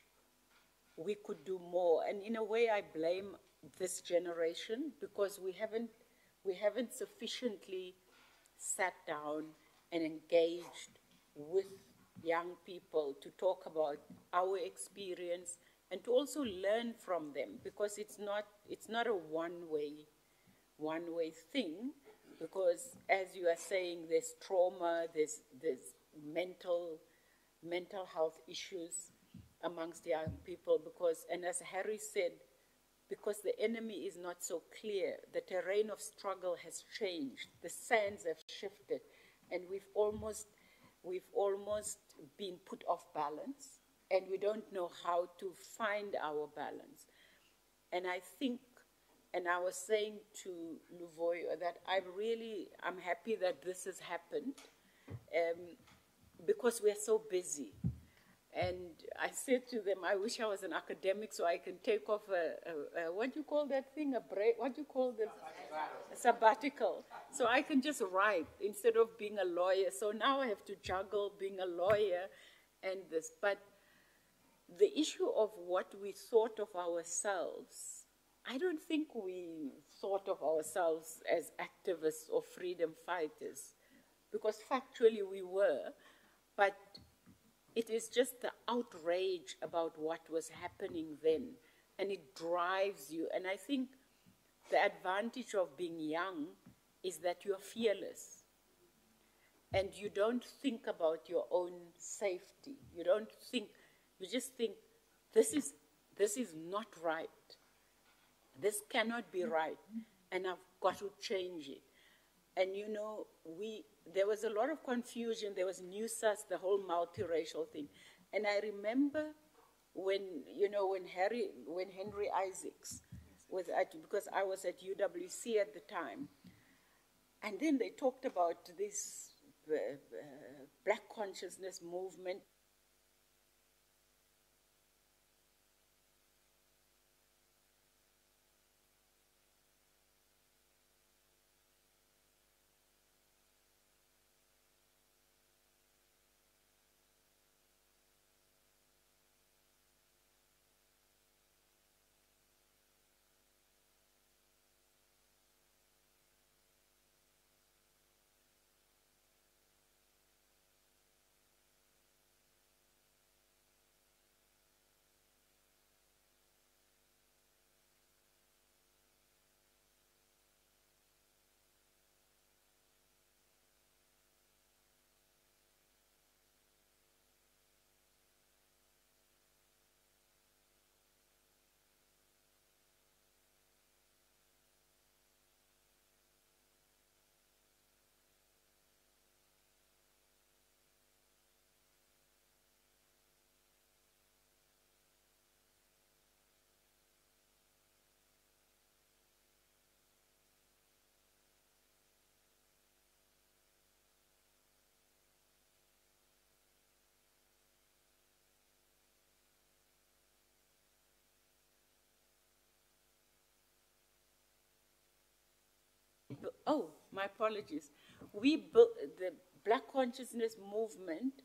we could do more. And in a way, I blame this generation, because we haven't sufficiently sat down and engaged with young people to talk about our experience and to also learn from them, because it's not a one-way thing, because as you are saying, there's trauma, there's mental health issues amongst young people, because, and as Harry said, because the enemy is not so clear, the terrain of struggle has changed, the sands have shifted, and we've almost been put off balance, and we don't know how to find our balance. And I think, and I was saying to Luvoyo that I'm happy that this has happened, because we're so busy. And I said to them, I wish I was an academic so I can take off what do you call that thing, a break, what do you call this? A sabbatical. So I can just write instead of being a lawyer. So now I have to juggle being a lawyer and this. But the issue of what we thought of ourselves, I don't think we thought of ourselves as activists or freedom fighters, because factually we were, but it is just the outrage about what was happening then, and it drives you. And I think the advantage of being young is that you're fearless, and you don't think about your own safety. You don't think, you just think, this is not right. This cannot be right, and I've got to change it. And you know, there was a lot of confusion. There was NUSAS, the whole multiracial thing. And I remember when Henry Isaacs was because I was at UWC at the time, and then they talked about this Black consciousness movement. Oh, my apologies. We built, the Black consciousness movement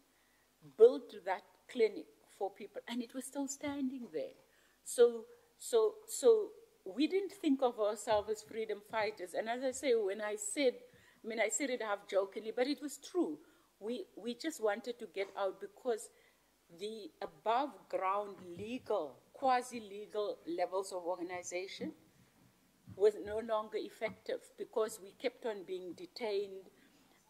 built that clinic for people, and it was still standing there. So we didn't think of ourselves as freedom fighters. And as I say, I said it half jokingly, but it was true. We just wanted to get out because the above ground legal, quasi-legal levels of organization was no longer effective because we kept on being detained.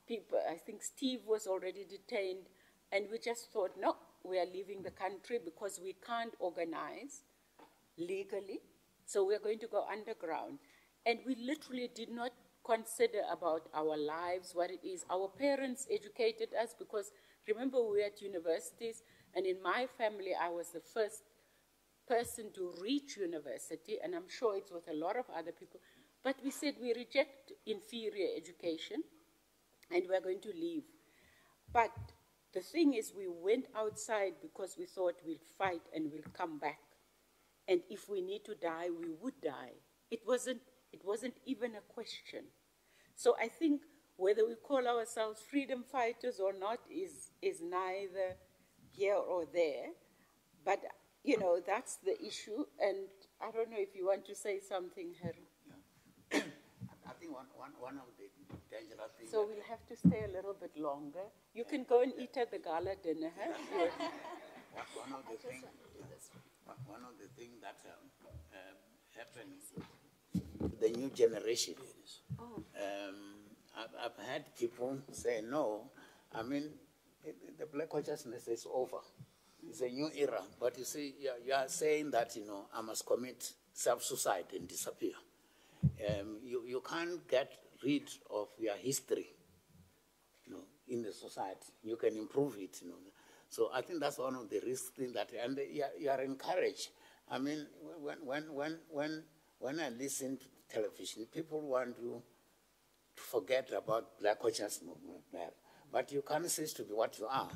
People, I think Steve was already detained, and we just thought, no, we are leaving the country because we can't organize legally, so we're going to go underground. And we literally did not consider about our lives, what it is. Our parents educated us because, remember, we were at universities, and in my family, I was the first person to reach university, and I'm sure it's with a lot of other people. But we said we reject inferior education, and we're going to leave. But the thing is, we went outside because we thought we'll fight and we'll come back. And if we need to die, we would die. It wasn't even a question. So I think whether we call ourselves freedom fighters or not is neither here or there. But, you know, that's the issue. And I don't know if you want to say something, Harry. Yeah. I think one of the dangerous things... So we'll have to stay a little bit longer. You can go and eat at the gala dinner, huh? One of the things that happens to the new generation, I've had people say, no, I mean, the black consciousness is over. It's a new era. But you see, you are saying that, you know, I must commit self-suicide and disappear. You can't get rid of your history, you know, in the society. You can improve it, you know. So I think that's one of the risks things that, and you are encouraged. I mean, when I listen to television, people want to forget about black consciousness movement, but you can't cease to be what you are.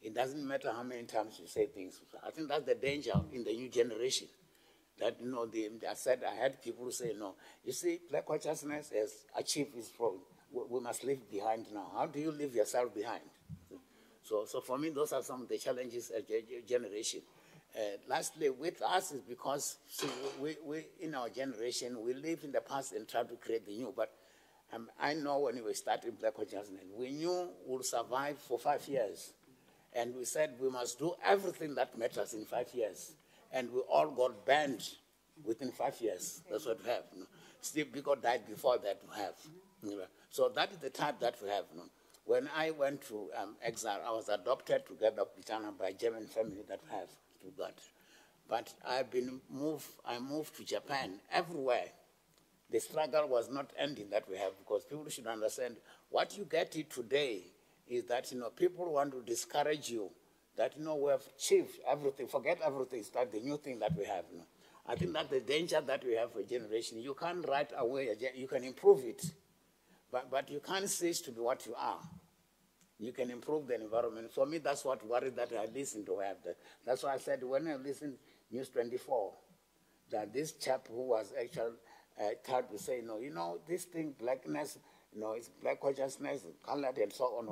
It doesn't matter how many times you say things. I think that's the danger in the new generation. That, you know, I had people say, no, you see, black consciousness has achieved its problem. We must leave behind now. How do you leave yourself behind? So for me, those are some of the challenges as a generation. Lastly, with us is because, see, we in our generation, we live in the past and try to create the new. But I know when we started Black Consciousness, we knew we'll survive for 5 years. And we said we must do everything that matters in 5 years. And we all got banned within 5 years. That's what we have. You know. Steve Biko died before that we have. You know. So that is the type that we have. You know. When I went to exile, I was adopted together with China by a German family that we have to God. But I moved to Japan. Everywhere, the struggle was not ending that we have, because people should understand what you get it today is that, you know, people want to discourage you that, you know, we have achieved everything, forget everything, start the new thing that we have. You know. I think that's the danger that we have for a generation. You can't write away, you can improve it, but you can't cease to be what you are. You can improve the environment. For me, that's what worried that I listened to have that. That's why I said when I listened to News 24, that this chap who was actually tried to say, no, you know, this thing, blackness, you know, it's black consciousness, colored and so on.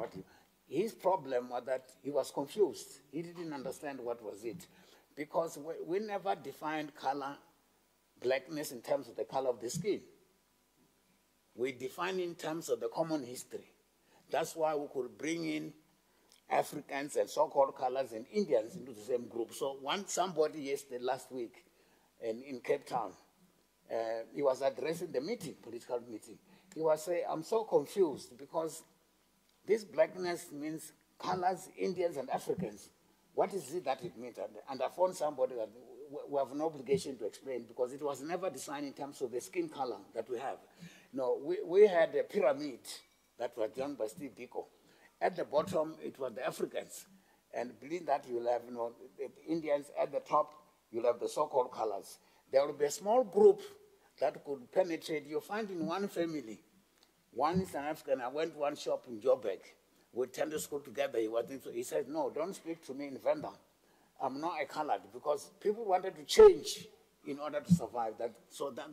His problem was that he was confused. He didn't understand what was it. Because we never defined color, blackness in terms of the color of the skin. We define in terms of the common history. That's why we could bring in Africans and so-called colors and Indians into the same group. So somebody yesterday, last week, in Cape Town, he was addressing the meeting, political meeting. He was saying, I'm so confused because this blackness means colors, Indians, and Africans. What is it that it means? And I found somebody that we have an obligation to explain, because it was never designed in terms of the skin color that we have. No, we had a pyramid that was done by Steve Biko. At the bottom, it was the Africans. And beneath that, you'll have, you know, the Indians. At the top, you'll have the so-called colors. There will be a small group that could penetrate. You find in one family, one is an African. I went to one shop in Joburg. We attended school together. He said, no, don't speak to me in Venda. I'm not a colored, because people wanted to change in order to survive.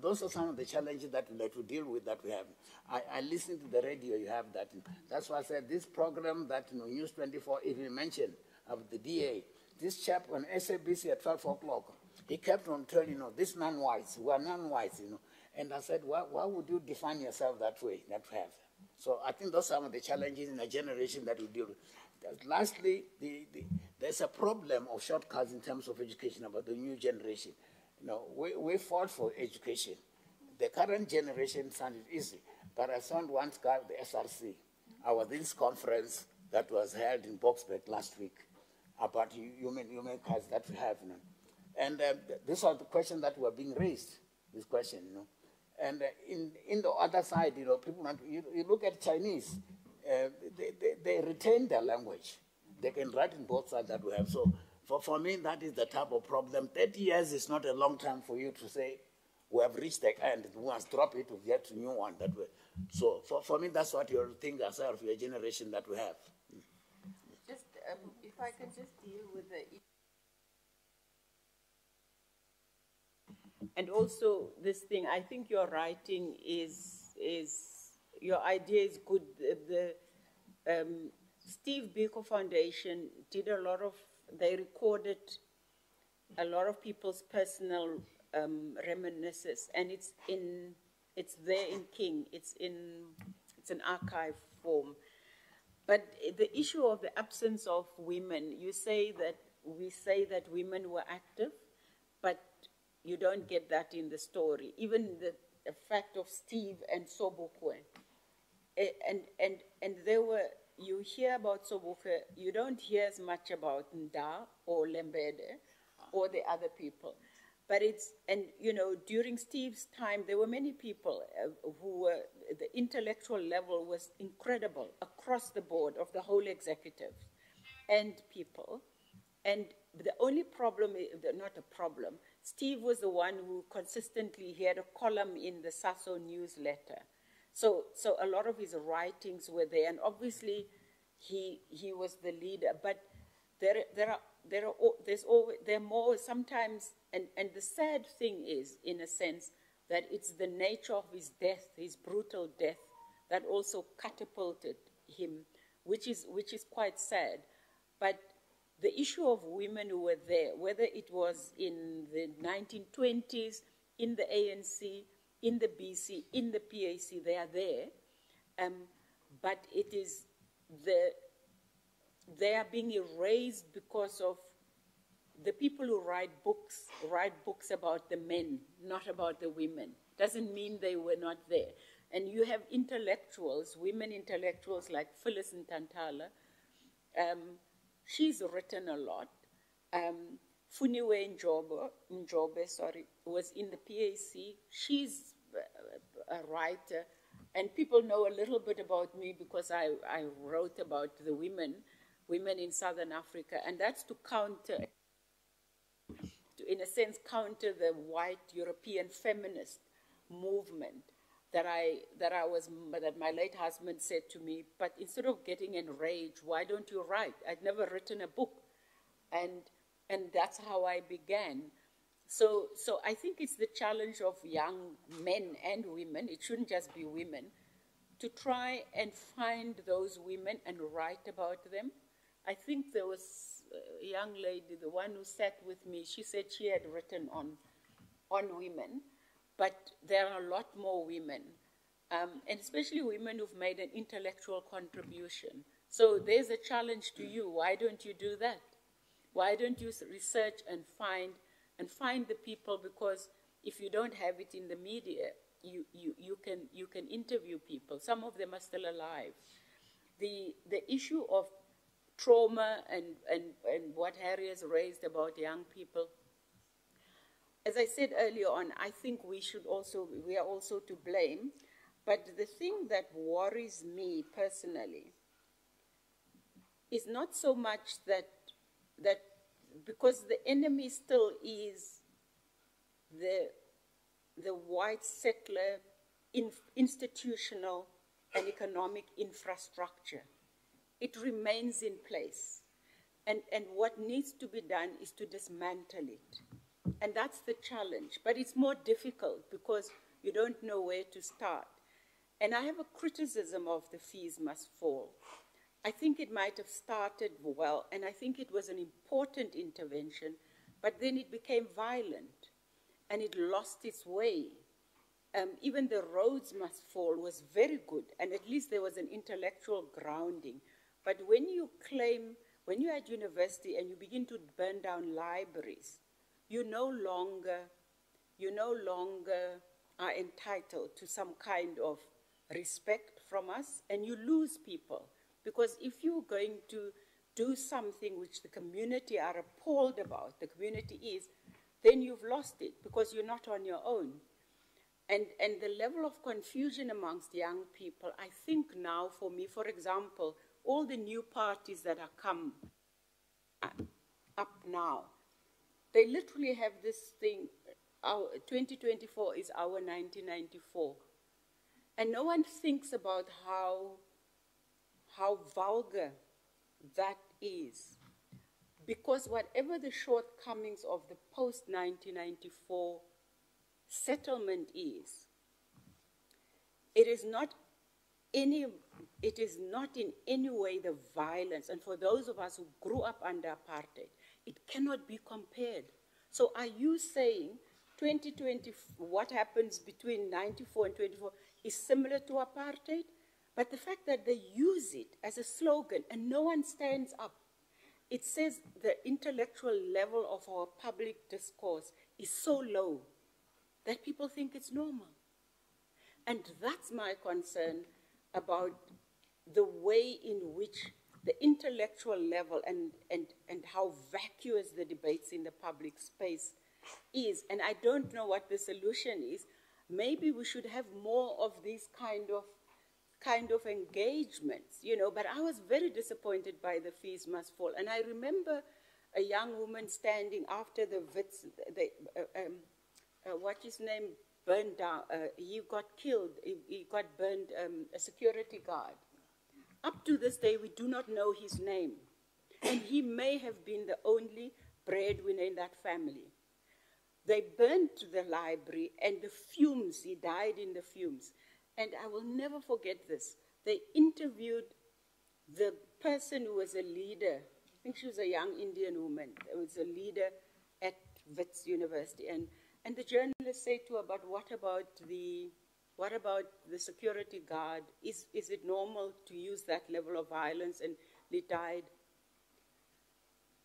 Those are some of the challenges that we have to deal with that we have. I listen to the radio, you have that. That's why I said this program that, you know, News 24 even mentioned of the DA, this chap on SABC at 12 o'clock, he kept on telling, you know, these non-whites, we are non-whites, you know. And I said, why would you define yourself that way, that we have? So I think those are some of the challenges in a generation that we deal with. Lastly, there's a problem of shortcuts in terms of education about the new generation. You know, we fought for education. The current generation sounded easy, but I found one guy, the SRC. I was in this conference that was held in Boksburg last week about human cards that we have. You know. And these are the questions that were being raised, this question, you know. And in the other side, you know, people, you look at Chinese, they retain their language. They can write in both sides that we have. So for me, that is the type of problem. 30 years is not a long time for you to say, we have reached the end, we must drop it to get a new one. That way. So for me, that's what you think as of your generation that we have. Just, if I can just deal with the... And also this thing, I think your writing is your idea is good. The Steve Biko Foundation did a lot of, they recorded a lot of people's personal reminiscences, and it's there in King. It's an archive form. But the issue of the absence of women, we say that women were active, but you don't get that in the story. Even the fact of Steve and Sobukwe, and there were, you hear about Sobukwe, you don't hear as much about Nda or Lembede or the other people. But it's, and you know, during Steve's time, there were many people who were, the intellectual level was incredible across the board of the whole executive and people. And the only problem, not a problem, Steve was the one who consistently, he had a column in the Sasso newsletter. So a lot of his writings were there, and obviously he was the leader. But there are more sometimes, and the sad thing is, in a sense, that it's the nature of his death, his brutal death, that also catapulted him, which is quite sad. But the issue of women who were there, whether it was in the 1920s, in the ANC, in the BC, in the PAC, they are there. But it is they are being erased because of the people who write books about the men, not about the women. Doesn't mean they were not there. And you have intellectuals, women intellectuals like Phyllis Ntantala. She's written a lot. Funiwe Njobe, was in the PAC. She's a writer. And people know a little bit about me because I wrote about the women in Southern Africa. And that's to counter, in a sense, counter the white European feminist movement that my late husband said to me, but instead of getting enraged, why don't you write? I'd never written a book. And that's how I began. So I think it's the challenge of young men and women, it shouldn't just be women, to try and find those women and write about them. I think there was a young lady, the one who sat with me, she said she had written on women, but there are a lot more women, and especially women who've made an intellectual contribution. So there's a challenge to you. Why don't you do that? Why don't you research and find the people? Because if you don't have it in the media, you can interview people. Some of them are still alive. The issue of trauma and what Harry has raised about young people, as I said earlier on, I think we are also to blame. But the thing that worries me personally is not so much that because the enemy still is the white settler institutional and economic infrastructure. It remains in place. And what needs to be done is to dismantle it. And that's the challenge. But it's more difficult because you don't know where to start. And I have a criticism of the fees must fall. I think it might have started well, and I think it was an important intervention, but then it became violent, and it lost its way. Even the roads must fall was very good, and at least there was an intellectual grounding. But when you're at university and you begin to burn down libraries, you no longer are entitled to some kind of respect from us, and you lose people. Because if you're going to do something which the community are appalled about, the community is, then you've lost it because you're not on your own. And the level of confusion amongst young people, I think now, for me, for example, all the new parties that are come up now, they literally have this thing, 2024 is our 1994. And no one thinks about how vulgar that is. Because whatever the shortcomings of the post-1994 settlement is, it is not in any way the violence. And for those of us who grew up under apartheid, it cannot be compared. So are you saying 2020, what happens between 94 and 24 is similar to apartheid? But the fact that they use it as a slogan and no one stands up, it says the intellectual level of our public discourse is so low that people think it's normal. And that's my concern about the way in which the intellectual level and how vacuous the debates in the public space is. And I don't know what the solution is. Maybe we should have more of these kind of engagements, you know, but I was very disappointed by the fees must fall. And I remember a young woman standing after the Wits, what his name burned down, he got killed, he got burned, a security guard. Up to this day, we do not know his name. And he may have been the only breadwinner in that family. They burnt the library and the fumes, he died in the fumes. And I will never forget this. They interviewed the person who was a leader. I think she was a young Indian woman. It was a leader at Wits University. And the journalist said to her, but what about the security guard? Is it normal to use that level of violence? And he died.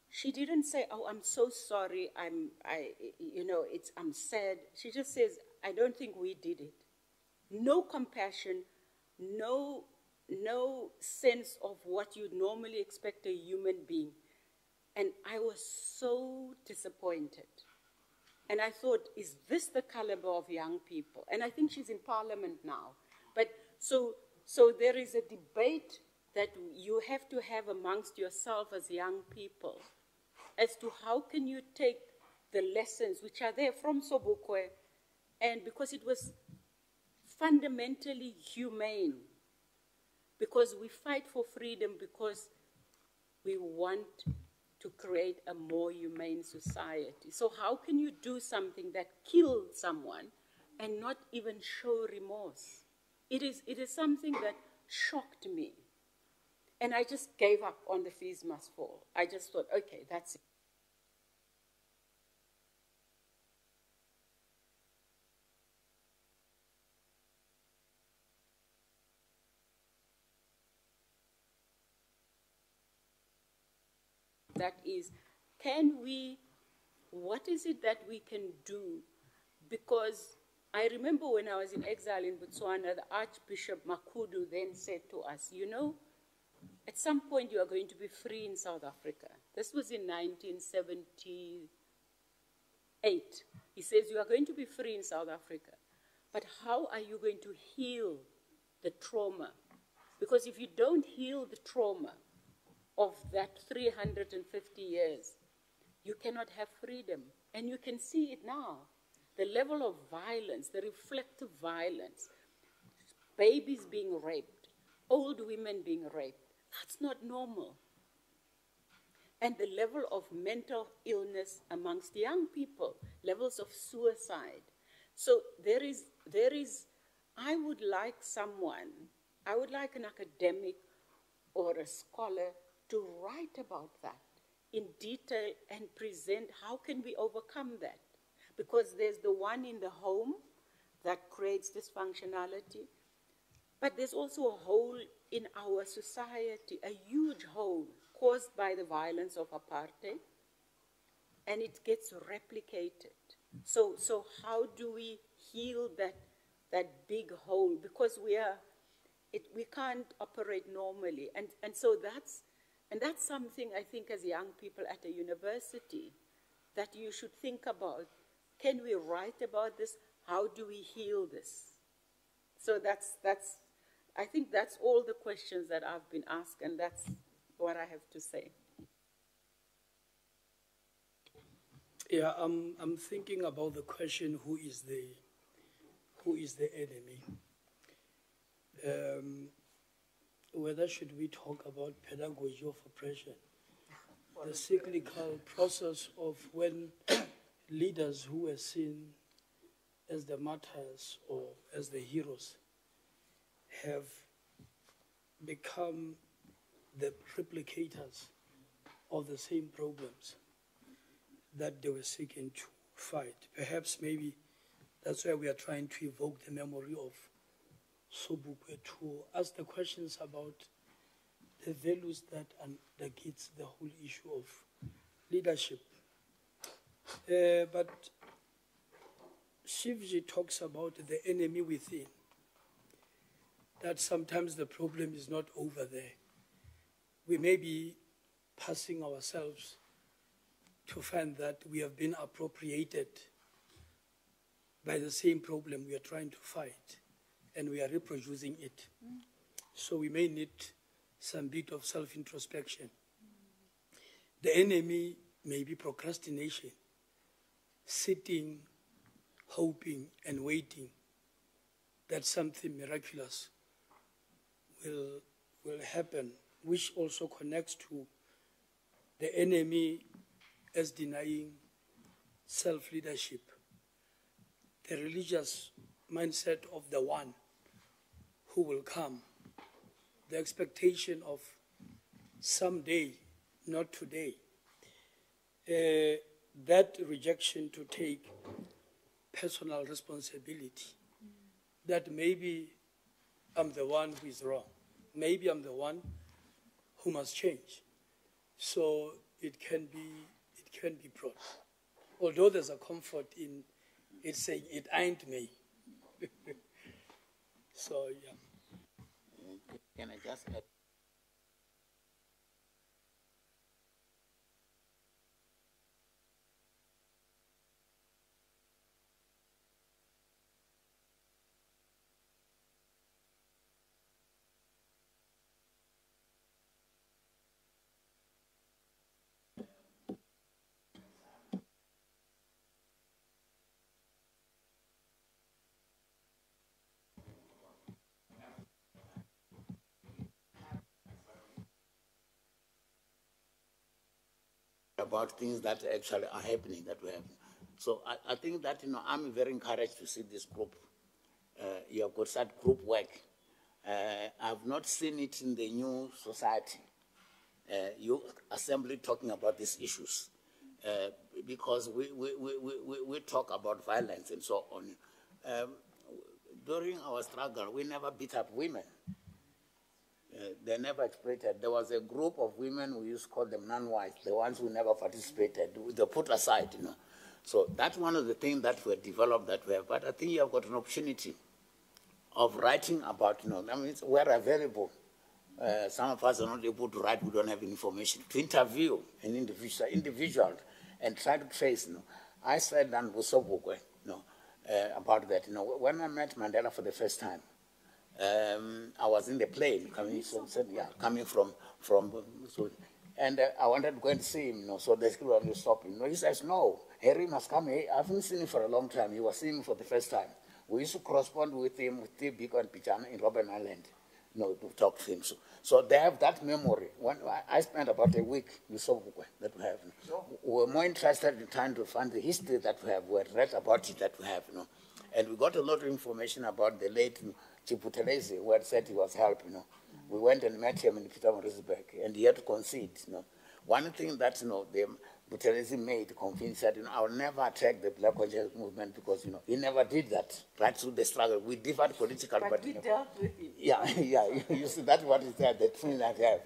She didn't say, oh, I'm so sorry, I'm sad. She just says, I don't think we did it. No compassion, no sense of what you'd normally expect a human being. And I was so disappointed. And I thought, is this the caliber of young people? And I think she's in parliament now. But so there is a debate that you have to have amongst yourself as young people as to how can you take the lessons which are there from SOBUKWE, and because it was fundamentally humane, because we fight for freedom because we want to create a more humane society. So how can you do something that killed someone and not even show remorse? It is something that shocked me. And I just gave up on the fees must fall. I just thought, okay, that's it. That is, what is it that we can do? Because I remember when I was in exile in Botswana, the Archbishop Makudu then said to us, you know, at some point you are going to be free in South Africa. This was in 1978. He says, you are going to be free in South Africa, but how are you going to heal the trauma? Because if you don't heal the trauma of that 350 years, you cannot have freedom. And you can see it now. The level of violence, the reflective violence, babies being raped, old women being raped, that's not normal. And the level of mental illness amongst young people, levels of suicide. So there is, I would like an academic or a scholar to write about that in detail and present how can we overcome that. Because there's the one in the home that creates dysfunctionality, but there's also a hole in our society, a huge hole caused by the violence of apartheid, and it gets replicated. So how do we heal that big hole? Because we can't operate normally, and so that's something I think as young people at a university that you should think about. Can we write about this? How do we heal this? So I think that's all the questions that I've been asked, and that's what I have to say. Yeah, I'm thinking about the question, who is the enemy? Whether should we talk about pedagogy of oppression? The cyclical process of when leaders who were seen as the martyrs or as the heroes have become the replicators of the same problems that they were seeking to fight. Perhaps maybe that's why we are trying to evoke the memory of SOBUKWE to ask the questions about the values that undergirds the whole issue of leadership. But Shivji talks about the enemy within, that sometimes the problem is not over there. We may be passing ourselves to find that we have been appropriated by the same problem we are trying to fight, and we are reproducing it. So we may need some bit of self-introspection. The enemy may be procrastination, sitting, hoping, and waiting that something miraculous will happen, which also connects to the enemy as denying self-leadership, the religious mindset of the one who will come, the expectation of someday, not today, that rejection to take personal responsibility, that maybe I'm the one who is wrong, maybe I'm the one who must change. So it can be brought. Although there's a comfort in it saying, it ain't me. So, yeah. Can I just add? About things that actually are happening, that we have. So I think that, I'm very encouraged to see this group. You have got such group work. I've not seen it in the new society. You assembly talking about these issues. Because we talk about violence and so on. During our struggle, we never beat up women. They never exploited. There was a group of women, we used to call them non-whites, the ones who never participated, they put aside, So that's one of the things that were developed that way. But I think you have got an opportunity of writing about, I mean, we're available. Some of us are not able to write, we don't have information. To interview an individual and try to trace, I said that with SOBUKWE, about that. When I met Mandela for the first time, I was in the plane coming from and I wanted to go and see him, so the school wanted to stop him. He says, no, Harry must come here. I haven't seen him for a long time. He was seeing him for the first time. We used to correspond with him, with T. Biko and Pichana in Robben Island, to talk to him. So they have that memory. When I spent about a week with SOBUKWE that we have. We were more interested in trying to find the history that we have. We read about it that we have, And we got a lot of information about the late Chiputelezi, who had said he was help, We went and met him in Pietermaritzburg, and he had to concede, One thing that, the Buthelezi made, convinced that, I will never attack the Black Consciousness movement because, he never did that right through the struggle. We differed politically, but we dealt with it. Yeah, you see, that's what is there, the thing that we have.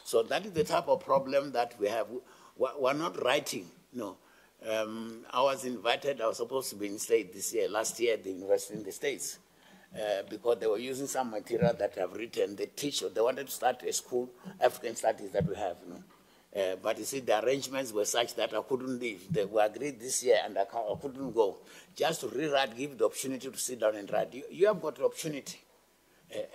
So that is the type of problem that we have. We're not writing, I was invited, I was supposed to be in state this year, last year at the university in the States. Because they were using some material that I've written, they wanted to start a school, African studies that we have, But you see, the arrangements were such that I couldn't leave. They were agreed this year, and I couldn't go. Just to rewrite, give the opportunity to sit down and write. You have got the opportunity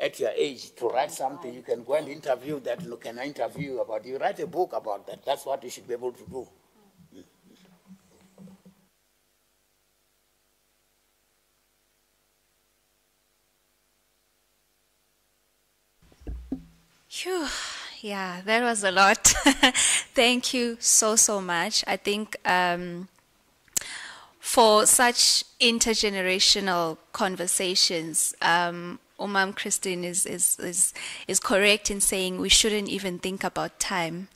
at your age to write something. You can go and interview that. Can I interview about you? Write a book about that. That's what you should be able to do. Phew. Yeah, that was a lot. Thank you so much. I think for such intergenerational conversations, Umam Christine is correct in saying we shouldn't even think about time.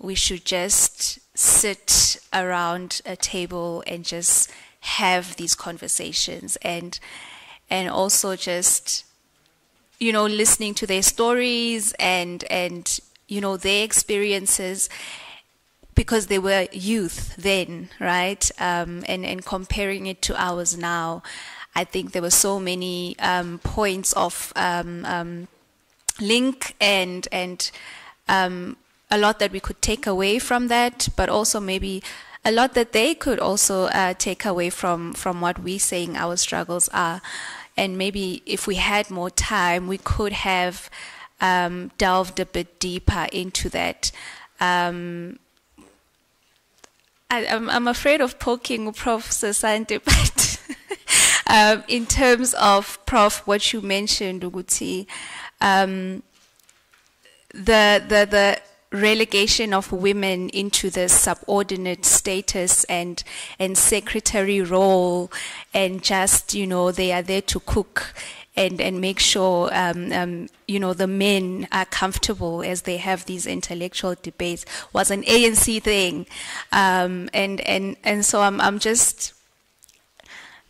We should just sit around a table and just have these conversations, and also just, you know, listening to their stories and you know, their experiences, because they were youth then, right? And comparing it to ours now, I think there were so many points of link and a lot that we could take away from that, but also maybe a lot that they could also take away from what we're saying our struggles are. And maybe if we had more time, we could have delved a bit deeper into that. I'm afraid of poking Prof. Sesante, but in terms of, Prof, what you mentioned, Uguti, the relegation of women into the subordinate status and secretary role, and just, you know, they are there to cook and make sure, you know, the men are comfortable as they have these intellectual debates, was an ANC thing. And so I'm just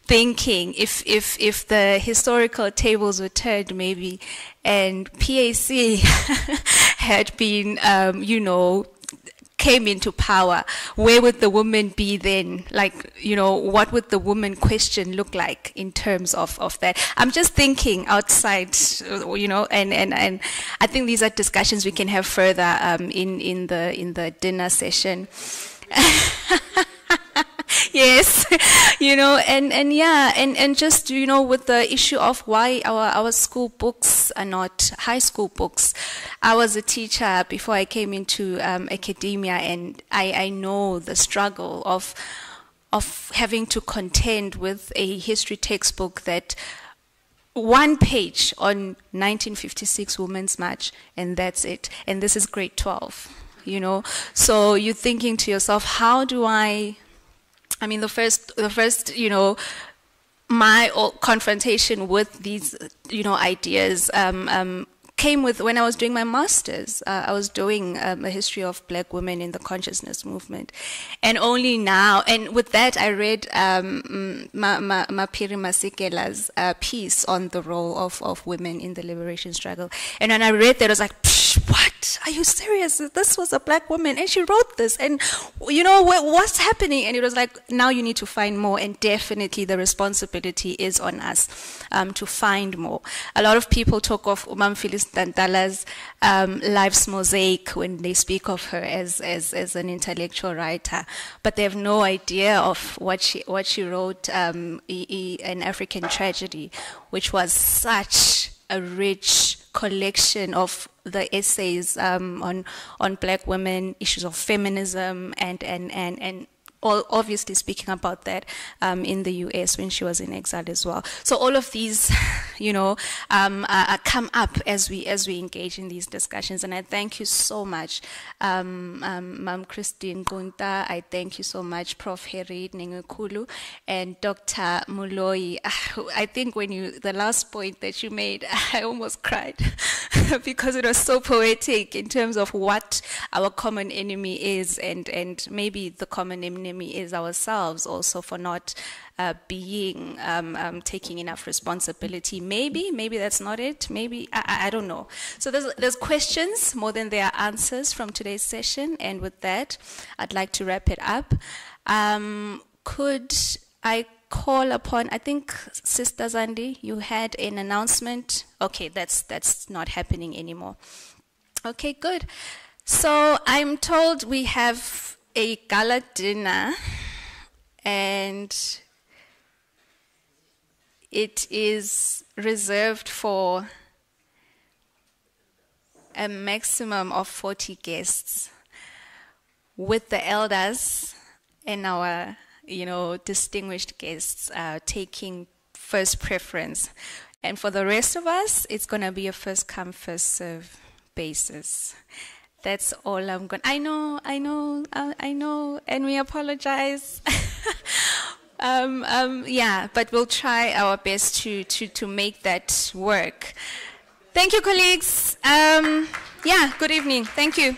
thinking if the historical tables were turned maybe, and PAC had been, you know, came into power, where would the woman be then? Like, you know, what would the woman question look like in terms of that? I'm just thinking outside, you know, and I think these are discussions we can have further in the dinner session. Yes, you know, and yeah, and just, you know, with the issue of why our school books are not high school books. I was a teacher before I came into academia, and I know the struggle of having to contend with a history textbook that one page on 1956 Women's March, and that's it. And this is grade 12, you know. So you're thinking to yourself, how do I mean, the first, you know, my confrontation with these, you know, ideas came with when I was doing my master's. I was doing a history of black women in the consciousness movement. And only now, and with that I read Mapiri Masekela's piece on the role of women in the liberation struggle. And when I read that, I was like, what? Are you serious? This was a black woman and she wrote this, and you know what's happening? And it was like, now you need to find more, and definitely the responsibility is on us to find more. A lot of people talk of Umam Phyllis Tantala's life's mosaic when they speak of her as an intellectual writer, but they have no idea of what she wrote, An African Tragedy, which was such a rich collection of the essays on black women, issues of feminism, and all obviously speaking about that in the US when she was in exile as well. So all of these, you know, come up as we engage in these discussions. And I thank you so much, Mam Christine Gunta. I thank you so much, Prof. Herid Nengekulu, and Dr. Muloi. I think the last point that you made, I almost cried because it was so poetic in terms of what our common enemy is, and maybe the common enemy is ourselves also for not being taking enough responsibility. Maybe that's not it. Maybe I don't know. So there's questions more than there are answers from today's session, and with that, I'd like to wrap it up. Could I call upon, I think, Sister Zandi, you had an announcement. Okay, that's not happening anymore. Okay, good. So I'm told we have a gala dinner, and it is reserved for a maximum of 40 guests, with the elders and our, distinguished guests taking first preference. And for the rest of us, it's going to be a first come, first serve basis. That's all I'm going. I know, and we apologize. Yeah, but we'll try our best to make that work. Thank you, colleagues. Yeah, good evening. Thank you.